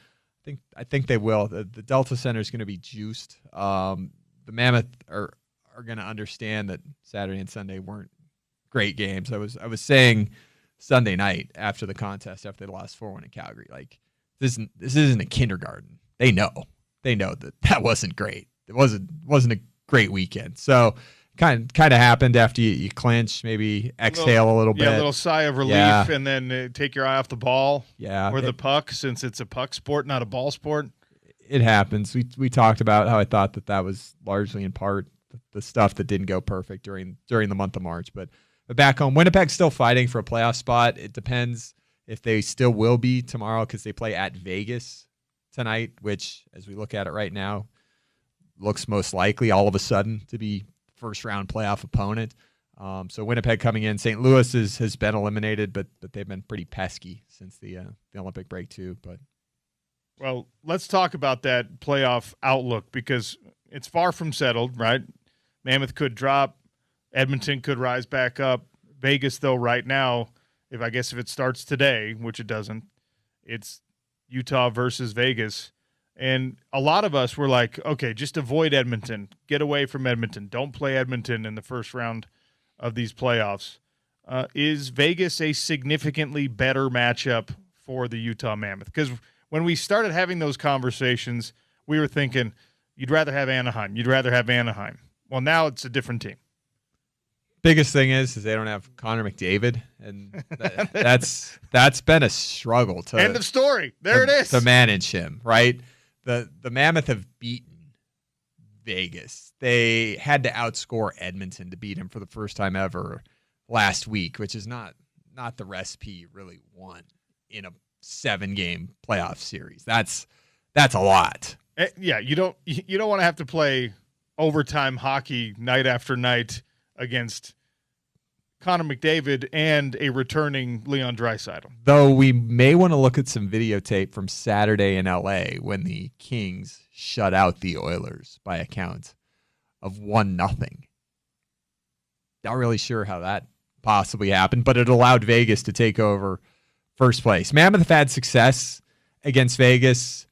I think they will. The Delta Center is going to be juiced. The Mammoth are going to understand that Saturday and Sunday weren't great games. I was saying Sunday night after the contest, after they lost 4-1 in Calgary, like this isn't a kindergarten. They know that wasn't great. It wasn't a great weekend. So kind of happened after you clinch, maybe exhale a little bit. Yeah, a little sigh of relief, and then take your eye off the ball. Yeah, or the puck, since it's a puck sport, not a ball sport. It happens. We talked about how I thought that was largely in part the stuff that didn't go perfect during the month of March. But back home, Winnipeg's still fighting for a playoff spot. It depends if they still will be tomorrow because they play at Vegas tonight, which, as we look at it right now, looks most likely all of a sudden to be first-round playoff opponent. So Winnipeg coming in. St. Louis has been eliminated, but they've been pretty pesky since the Olympic break too. But well, let's talk about that playoff outlook because it's far from settled, right? Mammoth could drop. Edmonton could rise back up. Vegas, though, right now, if it starts today, which it doesn't, it's Utah versus Vegas. And a lot of us were like, okay, just avoid Edmonton. Get away from Edmonton. Don't play Edmonton in the first round of these playoffs. Is Vegas a significantly better matchup for the Utah Mammoth? Because when we started having those conversations, we were thinking, you'd rather have Anaheim. Well, now it's a different team. Biggest thing is they don't have Connor McDavid, and that's been a struggle to end of story. It is to manage him, right? The Mammoth have beaten Vegas. They had to outscore Edmonton to beat him for the first time ever last week, which is not the recipe you really want in a 7-game playoff series. That's a lot. Yeah, you don't want to have to play overtime hockey night after night against Connor McDavid and a returning Leon Draisaitl. Though we may want to look at some videotape from Saturday in LA when the Kings shut out the Oilers by a count of 1-0. Not really sure how that possibly happened, but it allowed Vegas to take over first place. Mammoth have had success against Vegas.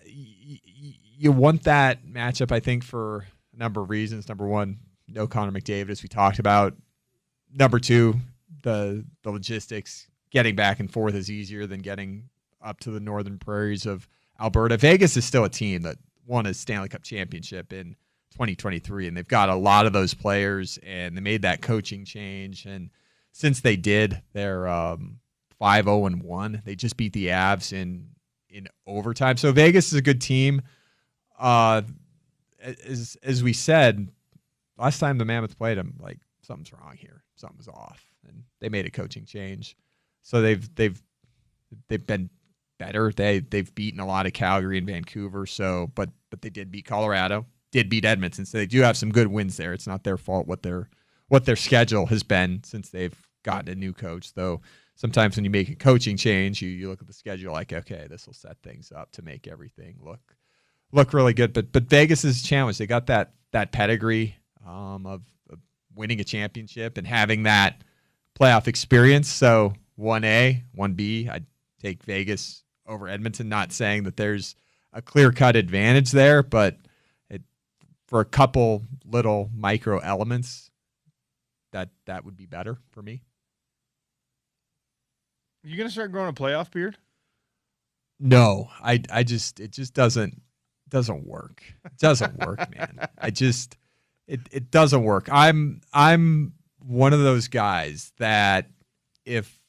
You want that matchup, I think, for a number of reasons. Number one, no Connor McDavid, as we talked about. Number two, the logistics. Getting back and forth is easier than getting up to the northern prairies of Alberta. Vegas is still a team that won a Stanley Cup championship in 2023, and they've got a lot of those players, and they made that coaching change. And since they did, they're 5-0-1. They just beat the Avs in overtime. So Vegas is a good team. As we said, last time the Mammoth played them, like, something's wrong here. Something's off. And they made a coaching change. So they've been better. They've beaten a lot of Calgary and Vancouver. So but they did beat Colorado, did beat Edmonton. So they do have some good wins there. It's not their fault what their schedule has been since they've gotten a new coach. Though sometimes when you make a coaching change, you look at the schedule like, okay, this will set things up to make everything look really good. But Vegas is a challenge. They got that pedigree of winning a championship and having that playoff experience. So 1A, 1B, I'd take Vegas over Edmonton. Not saying that there's a clear-cut advantage there, but for a couple little micro elements, that would be better for me. You gonna start growing a playoff beard? No, it just doesn't work. It doesn't work, man. It doesn't work. I'm one of those guys that if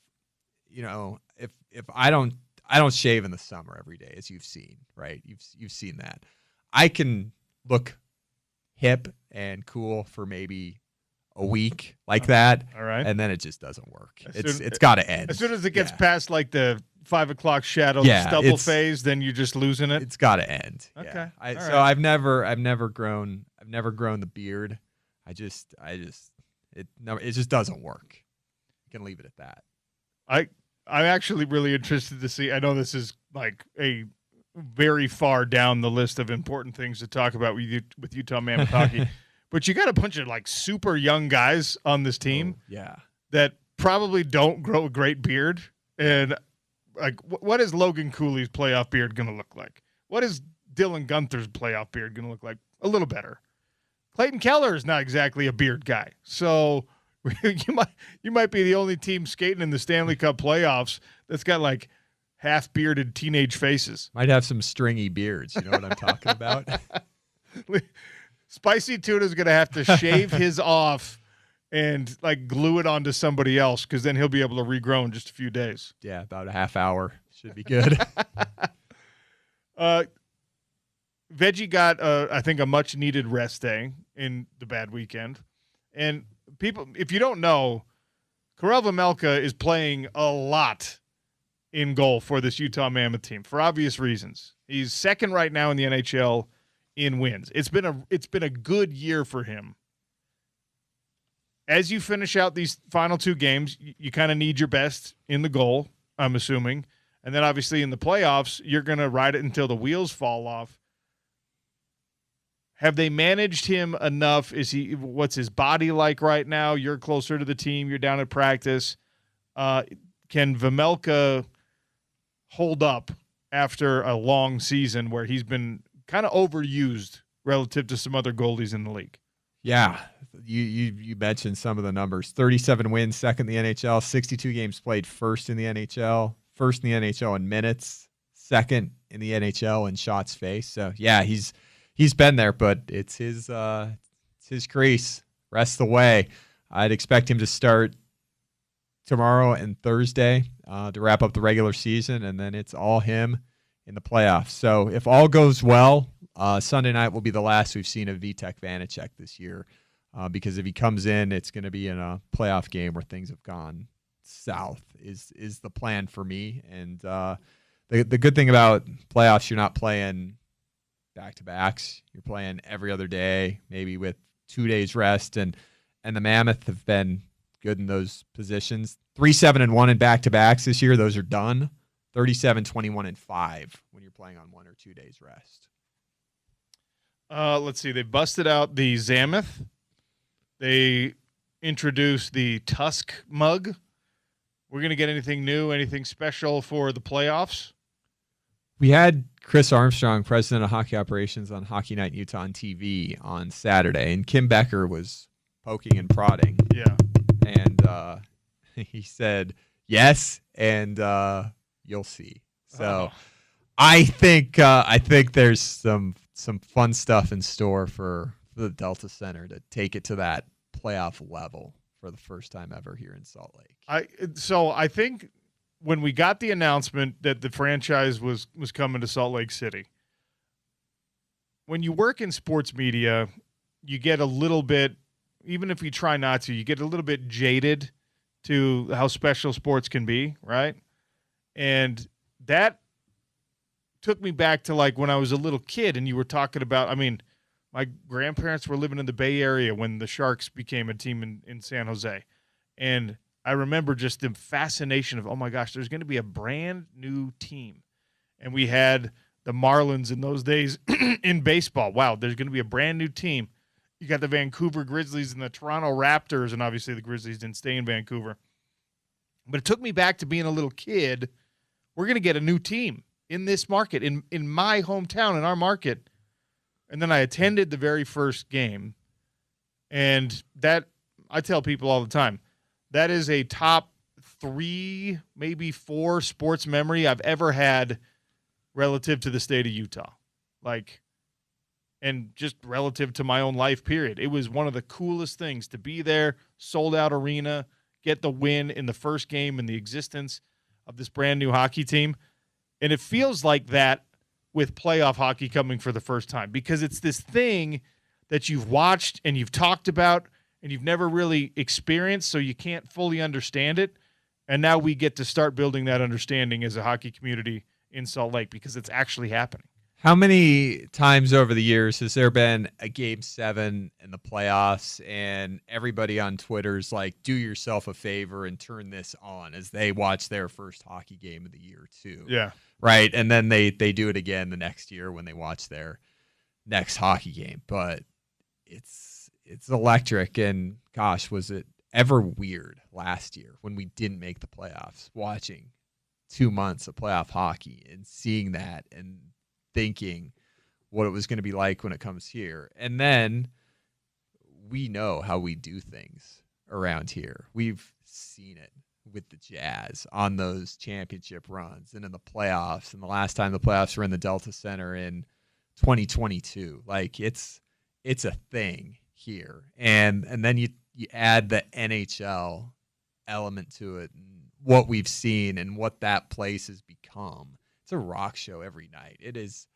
I don't shave in the summer every day, as you've seen, right? You've seen that. I can look hip and cool for maybe a week like that. All right. And then it just doesn't work. It's got to end. As soon as it gets past like the 5 o'clock shadow stubble phase, then you're just losing it. It's got to end. Okay. Yeah. Right. I've never grown the beard. It just doesn't work. You can leave it at that. I'm actually really interested to see. I know this is like a very far down the list of important things to talk about with Utah Mammoth hockey, but you got a bunch of like super young guys on this team. That probably don't grow a great beard. And like, what is Logan Cooley's playoff beard going to look like? What is Dylan Gunther's playoff beard going to look like? A little better. Clayton Keller is not exactly a beard guy, so you might be the only team skating in the Stanley Cup playoffs that's got like half-bearded teenage faces. Might have some stringy beards. You know what I'm talking about? Spicy Tuna's going to have to shave his off and like glue it onto somebody else, because then he'll be able to regrow in just a few days. Yeah, about a half hour. Should be good. Veggie got, I think, a much-needed rest day in the bad weekend. And people, if you don't know, Karel Vejmelka is playing a lot in goal for this Utah Mammoth team for obvious reasons. He's second right now in the NHL in wins. It's been a good year for him. As you finish out these final 2 games, you kind of need your best in the goal, I'm assuming. And then obviously in the playoffs, you're going to ride it until the wheels fall off. Have they managed him enough? What's his body like right now? You're closer to the team. You're down at practice. Can Vejmelka hold up after a long season where he's been kind of overused relative to some other goalies in the league? Yeah, you mentioned some of the numbers. 37 wins, second in the NHL, 62 games played, first in the NHL, first in the NHL in minutes, second in the NHL in shots faced. So, yeah, he's been there, but it's his crease. Rest away. I'd expect him to start tomorrow and Thursday to wrap up the regular season, and then it's all him in the playoffs. So if all goes well, Sunday night will be the last we've seen of Vitek Vanacek this year, because if he comes in, it's going to be in a playoff game where things have gone south is the plan for me. And the good thing about playoffs, you're not playing back-to-backs. You're playing every other day, maybe with 2 days rest, and the Mammoth have been good in those positions. 3-7-1 in back-to-backs this year. Those are done. 37-21-5 when you're playing on 1 or 2 days rest. Let's see. They busted out the Zamoth. They introduced the Tusk mug. We're going to get anything new, anything special for the playoffs? We had Chris Armstrong, president of hockey operations, on Hockey Night in Utah on TV on Saturday, and Kim Becker was poking and prodding. Yeah. And he said, yes, and you'll see. So I think there's some fun stuff in store for the Delta Center to take it to that playoff level for the first time ever here in Salt Lake. I think when we got the announcement that the franchise was coming to Salt Lake City, when you work in sports media, you get a little bit, even if you try not to, you get a little bit jaded to how special sports can be, right? And that took me back to like when I was a little kid and you were talking about, I mean, my grandparents were living in the Bay Area when the Sharks became a team in San Jose. And I remember just the fascination of, oh my gosh, there's going to be a brand new team. And we had the Marlins in those days in baseball. Wow, there's going to be a brand new team. You got the Vancouver Grizzlies and the Toronto Raptors, and obviously the Grizzlies didn't stay in Vancouver. But it took me back to being a little kid we're going to get a new team in this market, in my hometown, in our market. And then I attended the very first game. And that, I tell people all the time, that is a top 3, maybe 4 sports memory I've ever had relative to the state of Utah. Like, and just relative to my own life, period. It was one of the coolest things to be there, sold-out arena, get the win in the first game in the existence of this brand-new hockey team. And it feels like that with playoff hockey coming for the first time, because it's this thing that you've watched and you've talked about and you've never really experienced, so you can't fully understand it. And now we get to start building that understanding as a hockey community in Salt Lake, because it's actually happening. How many times over the years has there been a Game 7 in the playoffs and everybody on Twitter's like, do yourself a favor and turn this on as they watch their first hockey game of the year too? Yeah. Right. And then they do it again the next year when they watch their next hockey game. But it's electric. And gosh, was it ever weird last year when we didn't make the playoffs, watching 2 months of playoff hockey and seeing that and thinking what it was going to be like when it comes here. And then we know how we do things around here. We've seen it with the Jazz on those championship runs and in the playoffs. And the last time the playoffs were in the Delta Center in 2022, like it's a thing here. And then you add the NHL element to it and what we've seen and what that place has become. It's a rock show every night. It is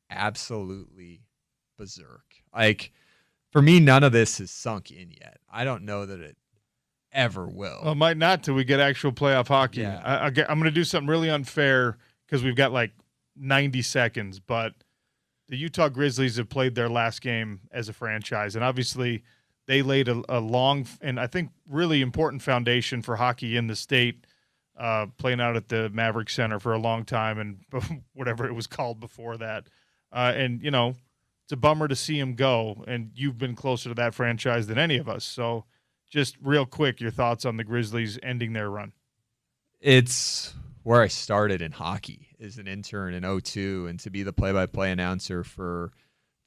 absolutely berserk. Like, for me, none of this has sunk in yet. I don't know that it ever will. Well, it might not till we get actual playoff hockey. Yeah. I'm going to do something really unfair because we've got like 90 seconds, but the Utah Grizzlies have played their last game as a franchise, and obviously they laid a long and I think really important foundation for hockey in the state, playing out at the Maverick Center for a long time and whatever it was called before that. And, you know, it's a bummer to see him go, and you've been closer to that franchise than any of us. So just real quick, your thoughts on the Grizzlies ending their run. It's where I started in hockey as an intern in 2002 and to be the play-by-play announcer for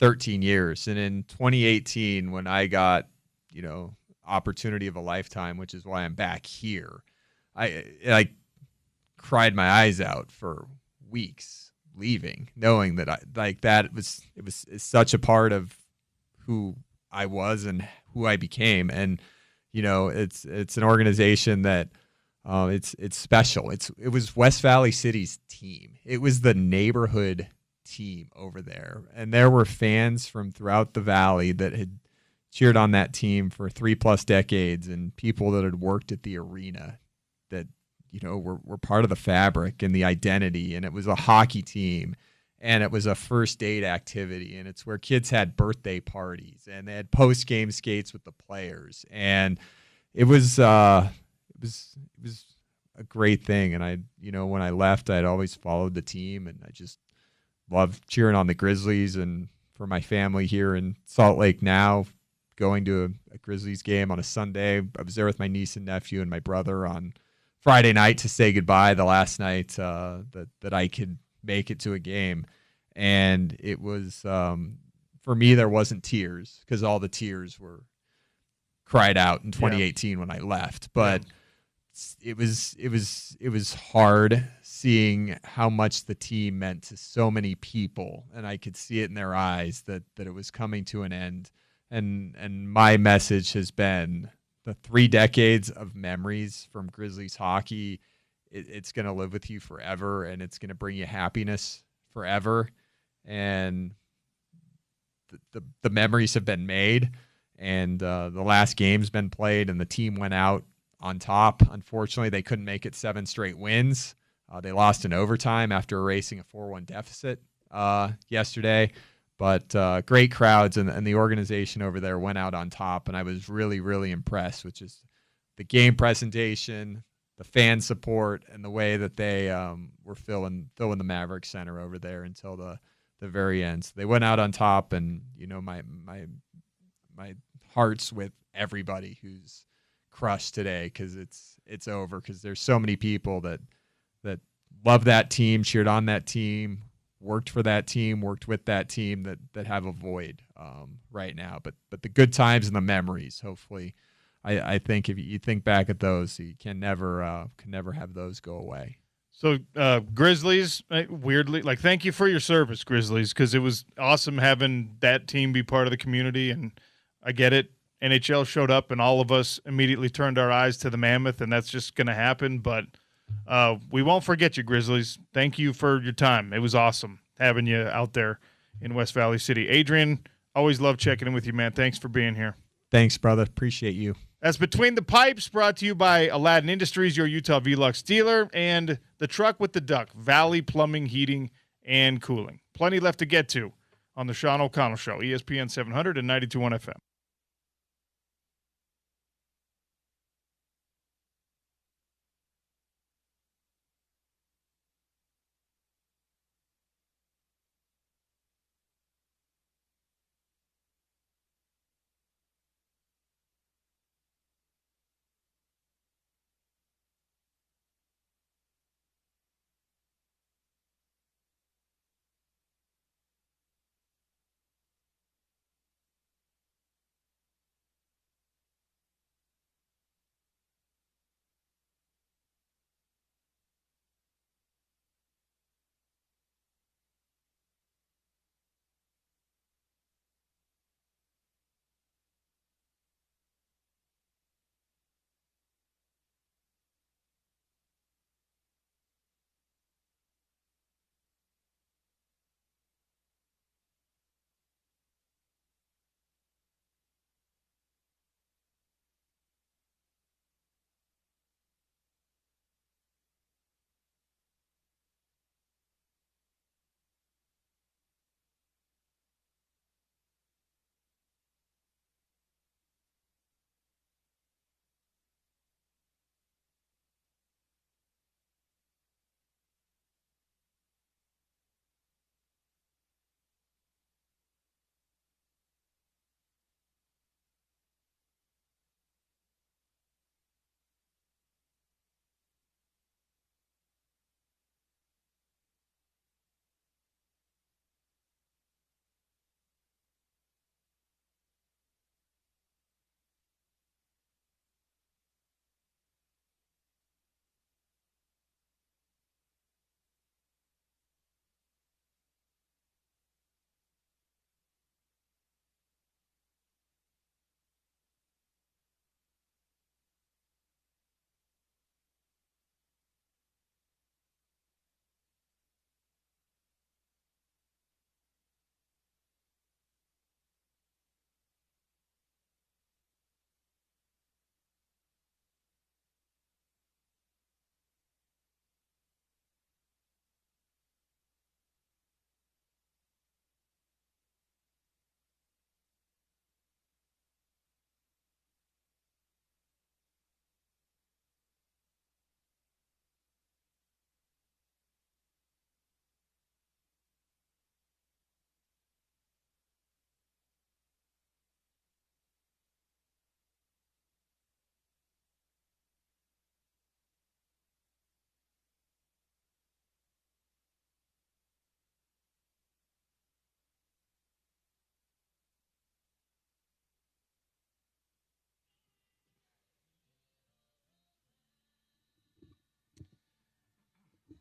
13 years. And in 2018, when I got, you know, opportunity of a lifetime, which is why I'm back here, I cried my eyes out for weeks leaving, knowing that it was such a part of who I was and who I became. And, you know, it's an organization that it's special. It was West Valley City's team. It was the neighborhood team over there. And there were fans from throughout the valley that had cheered on that team for 3+ decades, and people that had worked at the arena that, you know, were part of the fabric and the identity. And it was a hockey team, and it was a first date activity, and it's where kids had birthday parties and they had post-game skates with the players. And it was a great thing. And I, you know, when I left, I'd always followed the team, and I just loved cheering on the Grizzlies. And for my family here in Salt Lake now, going to a Grizzlies game on a Sunday, I was there with my niece and nephew and my brother on Friday night to say goodbye, the last night that I could make it to a game. And it was, for me, there wasn't tears because all the tears were cried out in 2018 when I left. But it was hard seeing how much the team meant to so many people, and I could see it in their eyes that it was coming to an end. And my message has been the 3 decades of memories from Grizzlies hockey. It's going to live with you forever, and it's going to bring you happiness forever. And the memories have been made, and the last game's been played, and the team went out on top. Unfortunately, they couldn't make it 7 straight wins. They lost in overtime after erasing a 4-1 deficit yesterday. But great crowds, and the organization over there went out on top, and I was really, really impressed with just the game presentation, the fan support, and the way that they were filling the Maverick Center over there until the very end. So they went out on top, and, you know, my heart's with everybody who's crushed today, because it's over, because there's so many people that love that team, cheered on that team, worked for that team, worked with that team that have a void right now. But the good times and the memories, hopefully, I think if you think back at those, you can never have those go away. So Grizzlies, weirdly, like, thank you for your service, Grizzlies, because it was awesome having that team be part of the community. And I get it. NHL showed up, and all of us immediately turned our eyes to the Mammoth, and that's just going to happen. But we won't forget you, Grizzlies. Thank you for your time. It was awesome having you out there in West Valley City. Adrien, always love checking in with you, man. Thanks for being here. Thanks, brother. Appreciate you. That's Between the Pipes, brought to you by Aladdin Industries, your Utah Velux dealer, and the truck with the duck, Valley Plumbing, Heating, and Cooling. Plenty left to get to on the Sean O'Connell Show, ESPN 700 and 92.1 FM.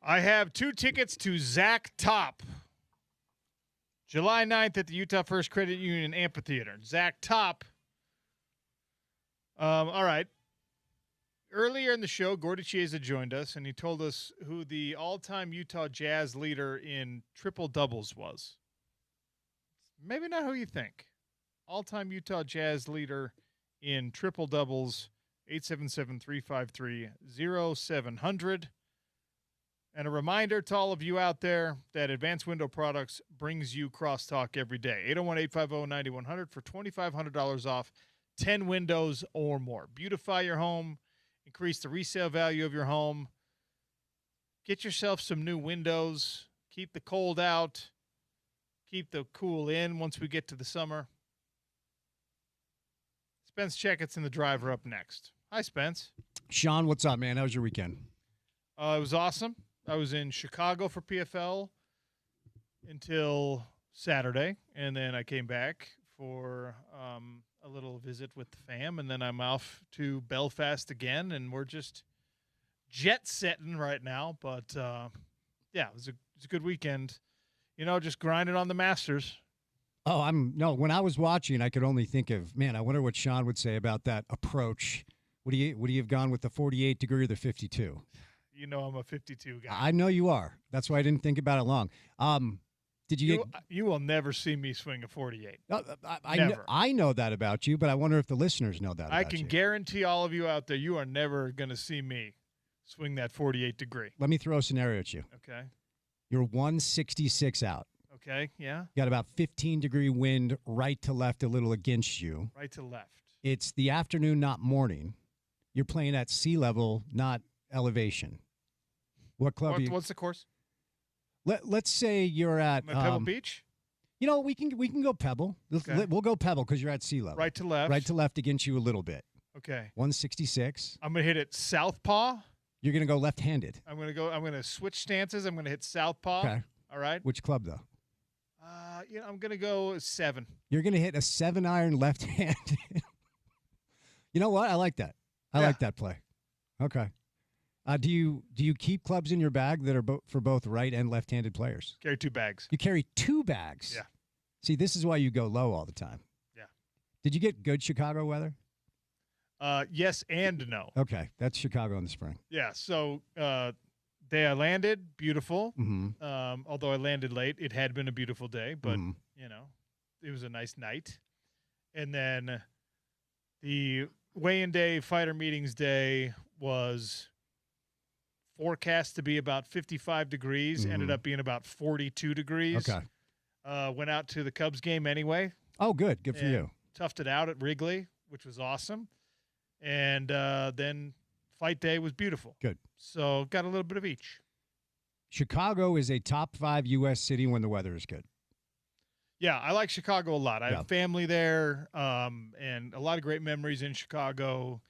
I have 2 tickets to Zach Top, July 9th at the Utah First Credit Union Amphitheater. Zach Top. All right. Earlier in the show, Gordy Chiesa joined us, and he told us who the all-time Utah Jazz leader in triple-doubles was. Maybe not who you think. All-time Utah Jazz leader in triple-doubles, 877-353-0700. And a reminder to all of you out there that Advanced Window Products brings you crosstalk every day. 801-850-9100 for $2,500 off 10 windows or more. Beautify your home. Increase the resale value of your home. Get yourself some new windows. Keep the cold out. Keep the cool in once we get to the summer. Spence Checketts in the driver up next. Hi, Spence. Sean, what's up, man? How was your weekend? It was awesome. I was in Chicago for PFL until Saturday, and then I came back for a little visit with the fam, and then I'm off to Belfast again, and we're just jet setting right now. But yeah, it was a good weekend. Just grinding on the Masters. Oh, when I was watching, I could only think of, man, I wonder what Sean would say about that approach. Would he have gone with the 48 degree or the 52? I'm a 52 guy. I know you are. That's why I didn't think about it long. Did you will never see me swing a 48. Never. I know that about you, but I wonder if the listeners know that about you. I can guarantee all of you out there, you are never going to see me swing that 48 degree. Let me throw a scenario at you. Okay. You're 166 out. Okay, yeah. Got about 15-degree wind right to left, a little against you. Right to left. It's the afternoon, not morning. You're playing at sea level, not elevation. What club? What's the course? Let's say you're at Pebble Beach. We can go Pebble. Okay. We'll go Pebble because you're at sea level. Right to left. Right to left against you a little bit. Okay. 166. I'm gonna hit it southpaw. You're gonna go left-handed. I'm gonna switch stances. I'm gonna hit southpaw. Okay. All right. Which club though? I'm gonna go 7. You're gonna hit a 7-iron left-handed. You know what? I like that. I like that play. Okay. Do you keep clubs in your bag that are for both right and left-handed players? Carry 2 bags. You carry 2 bags? Yeah. See, this is why you go low all the time. Yeah. Did you get good Chicago weather? Yes and no. Okay. That's Chicago in the spring. Yeah. So day I landed, beautiful. Mm-hmm. Although I landed late, it had been a beautiful day, but it was a nice night. And then the weigh-in day, fighter meetings day was forecast to be about 55 degrees, ended up being about 42 degrees. Okay. Went out to the Cubs game anyway. Oh, good. Good for you. Toughed it out at Wrigley, which was awesome. And then fight day was beautiful. Good. So got a little bit of each. Chicago is a top 5 U.S. city when the weather is good. Yeah, I like Chicago a lot. I have family there, and a lot of great memories in Chicago.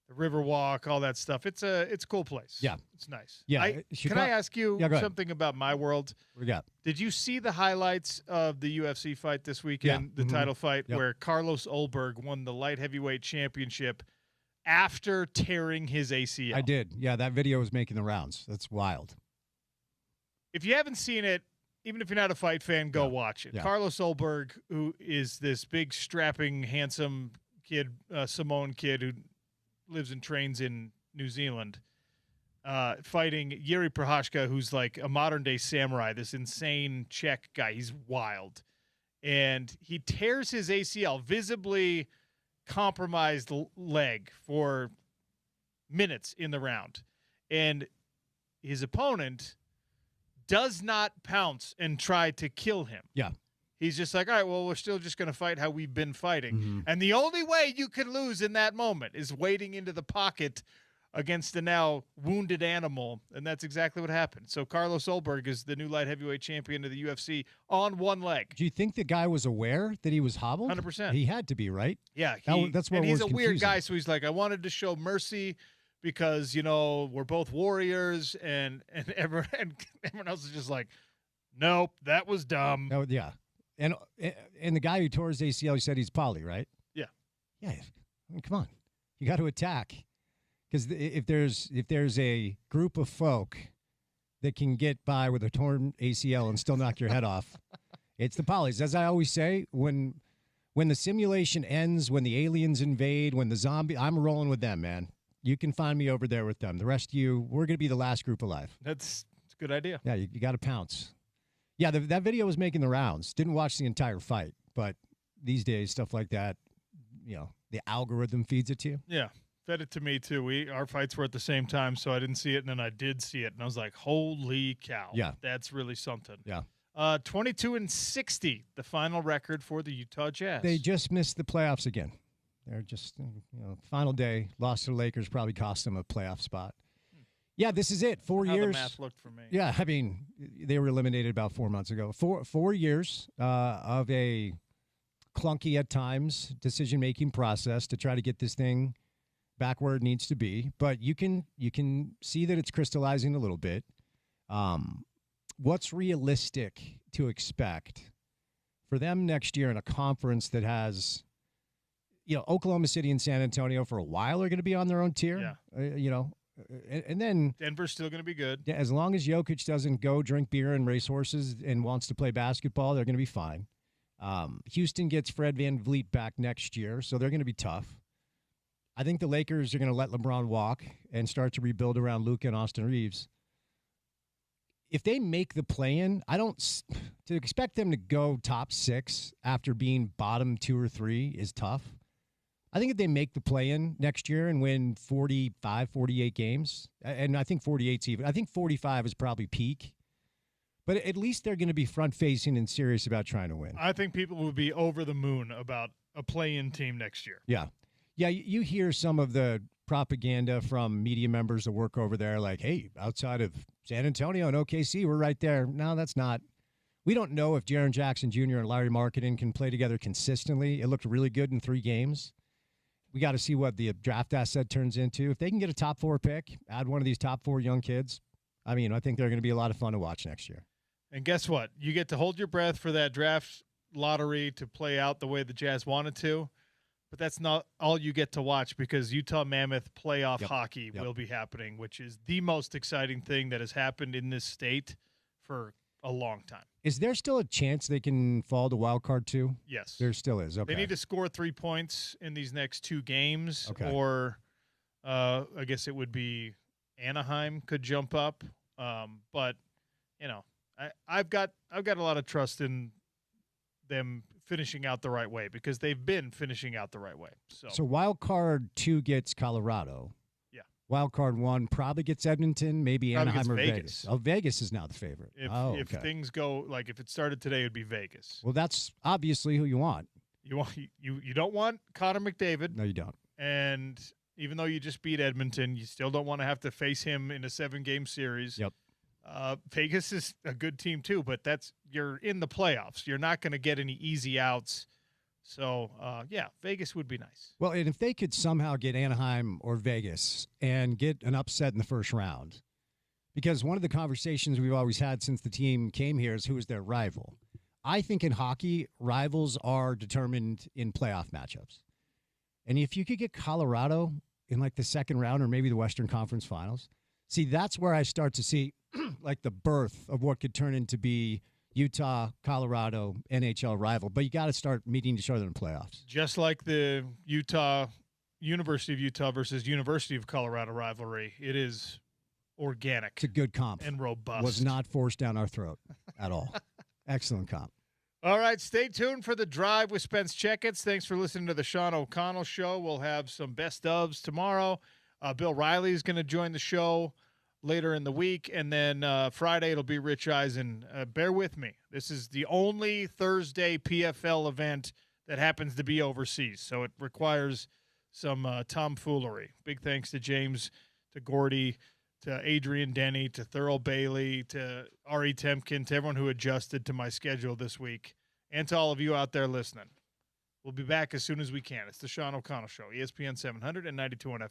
The Riverwalk, all that stuff. It's a cool place. Yeah. It's nice. Yeah. Can I ask you something about my world? What do you got? Did you see the highlights of the UFC fight this weekend, the title fight, where Carlos Ulberg won the light heavyweight championship after tearing his ACL? I did. Yeah, that video was making the rounds. That's wild. If you haven't seen it, even if you're not a fight fan, go watch it. Yeah. Carlos Ulberg, who is this big, strapping, handsome kid, Samoan kid who lives and trains in New Zealand, fighting Yuri Prochazka, who's like a modern-day samurai, this insane Czech guy. He's wild. And he tears his ACL, visibly compromised leg, for minutes in the round. And his opponent does not pounce and try to kill him. Yeah. He's just like, all right, well, we're still just going to fight how we've been fighting. Mm-hmm. And the only way you can lose in that moment is wading into the pocket against the now wounded animal. And that's exactly what happened. So Carlos Ulberg is the new light heavyweight champion of the UFC on one leg. Do you think the guy was aware that he was hobbled? 100%. He had to be, right? Yeah. That's what and he's was a weird confusing. guy, so he's like, I wanted to show mercy because, we're both warriors, and everyone else is just like, nope, that was dumb. Oh, yeah. And the guy who tore his ACL, he said he's poly, right? Yeah. Yeah. I mean, come on. You got to attack. Because if there's a group of folk that can get by with a torn ACL and still knock your head off, it's the polys. As I always say, when the simulation ends, when the aliens invade, when the zombie, I'm rolling with them, man. You can find me over there with them. The rest of you, we're going to be the last group alive. That's a good idea. Yeah, you got to pounce. Yeah, that video was making the rounds. Didn't watch the entire fight, but these days, stuff like that, the algorithm feeds it to you. Yeah, fed it to me too. Our fights were at the same time, so I didn't see it, and then I did see it, and I was like, holy cow. Yeah. That's really something. Yeah. 22-60, the final record for the Utah Jazz. They just missed the playoffs again. They're just, final day, lost to the Lakers, probably cost them a playoff spot. Yeah, this is it. 4 years. How the math looked for me. Yeah, I mean, they were eliminated about 4 months ago. 4 years of a clunky at times decision-making process to try to get this thing back where it needs to be. But you can see that it's crystallizing a little bit. What's realistic to expect for them next year in a conference that has, Oklahoma City and San Antonio for a while are going to be on their own tier, and then Denver's still going to be good. Yeah, as long as Jokic doesn't go drink beer and racehorses and wants to play basketball, they're going to be fine. Houston gets Fred VanVleet back next year, so they're going to be tough. I think the Lakers are going to let LeBron walk and start to rebuild around Luka and Austin Reeves. If they make the play-in, to expect them to go top 6 after being bottom 2 or 3 is tough. I think if they make the play-in next year and win 45, 48 games, and I think 48's even. I think 45 is probably peak. But at least they're going to be front-facing and serious about trying to win. I think people will be over the moon about a play-in team next year. Yeah. Yeah, you hear some of the propaganda from media members that work over there like, hey, outside of San Antonio and OKC, we're right there. No, that's not. We don't know if Jaren Jackson Jr. and Larry Marketing can play together consistently. It looked really good in 3 games. We got to see what the draft asset turns into. If they can get a top 4 pick, add one of these top 4 young kids, I think they're going to be a lot of fun to watch next year. And guess what? You get to hold your breath for that draft lottery to play out the way the Jazz wanted to. But that's not all you get to watch because Utah Mammoth playoff hockey will be happening, which is the most exciting thing that has happened in this state for a long time. Is there still a chance they can fall to wild card 2? Yes. There still is. Okay. They need to score 3 points in these next 2 games, or I guess it would be Anaheim could jump up. But, I've got a lot of trust in them finishing out the right way because they've been finishing out the right way. So wild card 2 gets Colorado. Yeah. Wild card 1 probably gets Edmonton, maybe probably Anaheim or Vegas. Oh, Vegas is now the favorite. If things go like if it started today, it would be Vegas. Well, that's obviously who you want. You don't want Connor McDavid. No, you don't. And even though you just beat Edmonton, you still don't want to have to face him in a 7-game series. Yep. Vegas is a good team too, but you're in the playoffs. You're not going to get any easy outs. So, Vegas would be nice. Well, and if they could somehow get Anaheim or Vegas and get an upset in the first round, because one of the conversations we've always had since the team came here is who is their rival. I think in hockey, rivals are determined in playoff matchups. And if you could get Colorado in like the second round or maybe the Western Conference Finals, see, that's where I start to see like the birth of what could turn into be Utah, Colorado, NHL rival. But you got to start meeting each other in playoffs. Just like the University of Utah versus University of Colorado rivalry, it is organic. It's a good comp. And robust. Was not forced down our throat at all. Excellent comp. All right, stay tuned for The Drive with Spence Checketts. Thanks for listening to the Sean O'Connell Show. We'll have some best ofs tomorrow. Bill Riley is going to join the show later in the week, and then Friday it'll be Rich Eisen. Bear with me. This is the only Thursday PFL event that happens to be overseas, so it requires some tomfoolery. Big thanks to James, to Gordy, to Adrien, Denny, to Thurl Bailey, to Ari Temkin, to everyone who adjusted to my schedule this week, and to all of you out there listening. We'll be back as soon as we can. It's the Sean O'Connell Show, ESPN 700 and 92 on FM.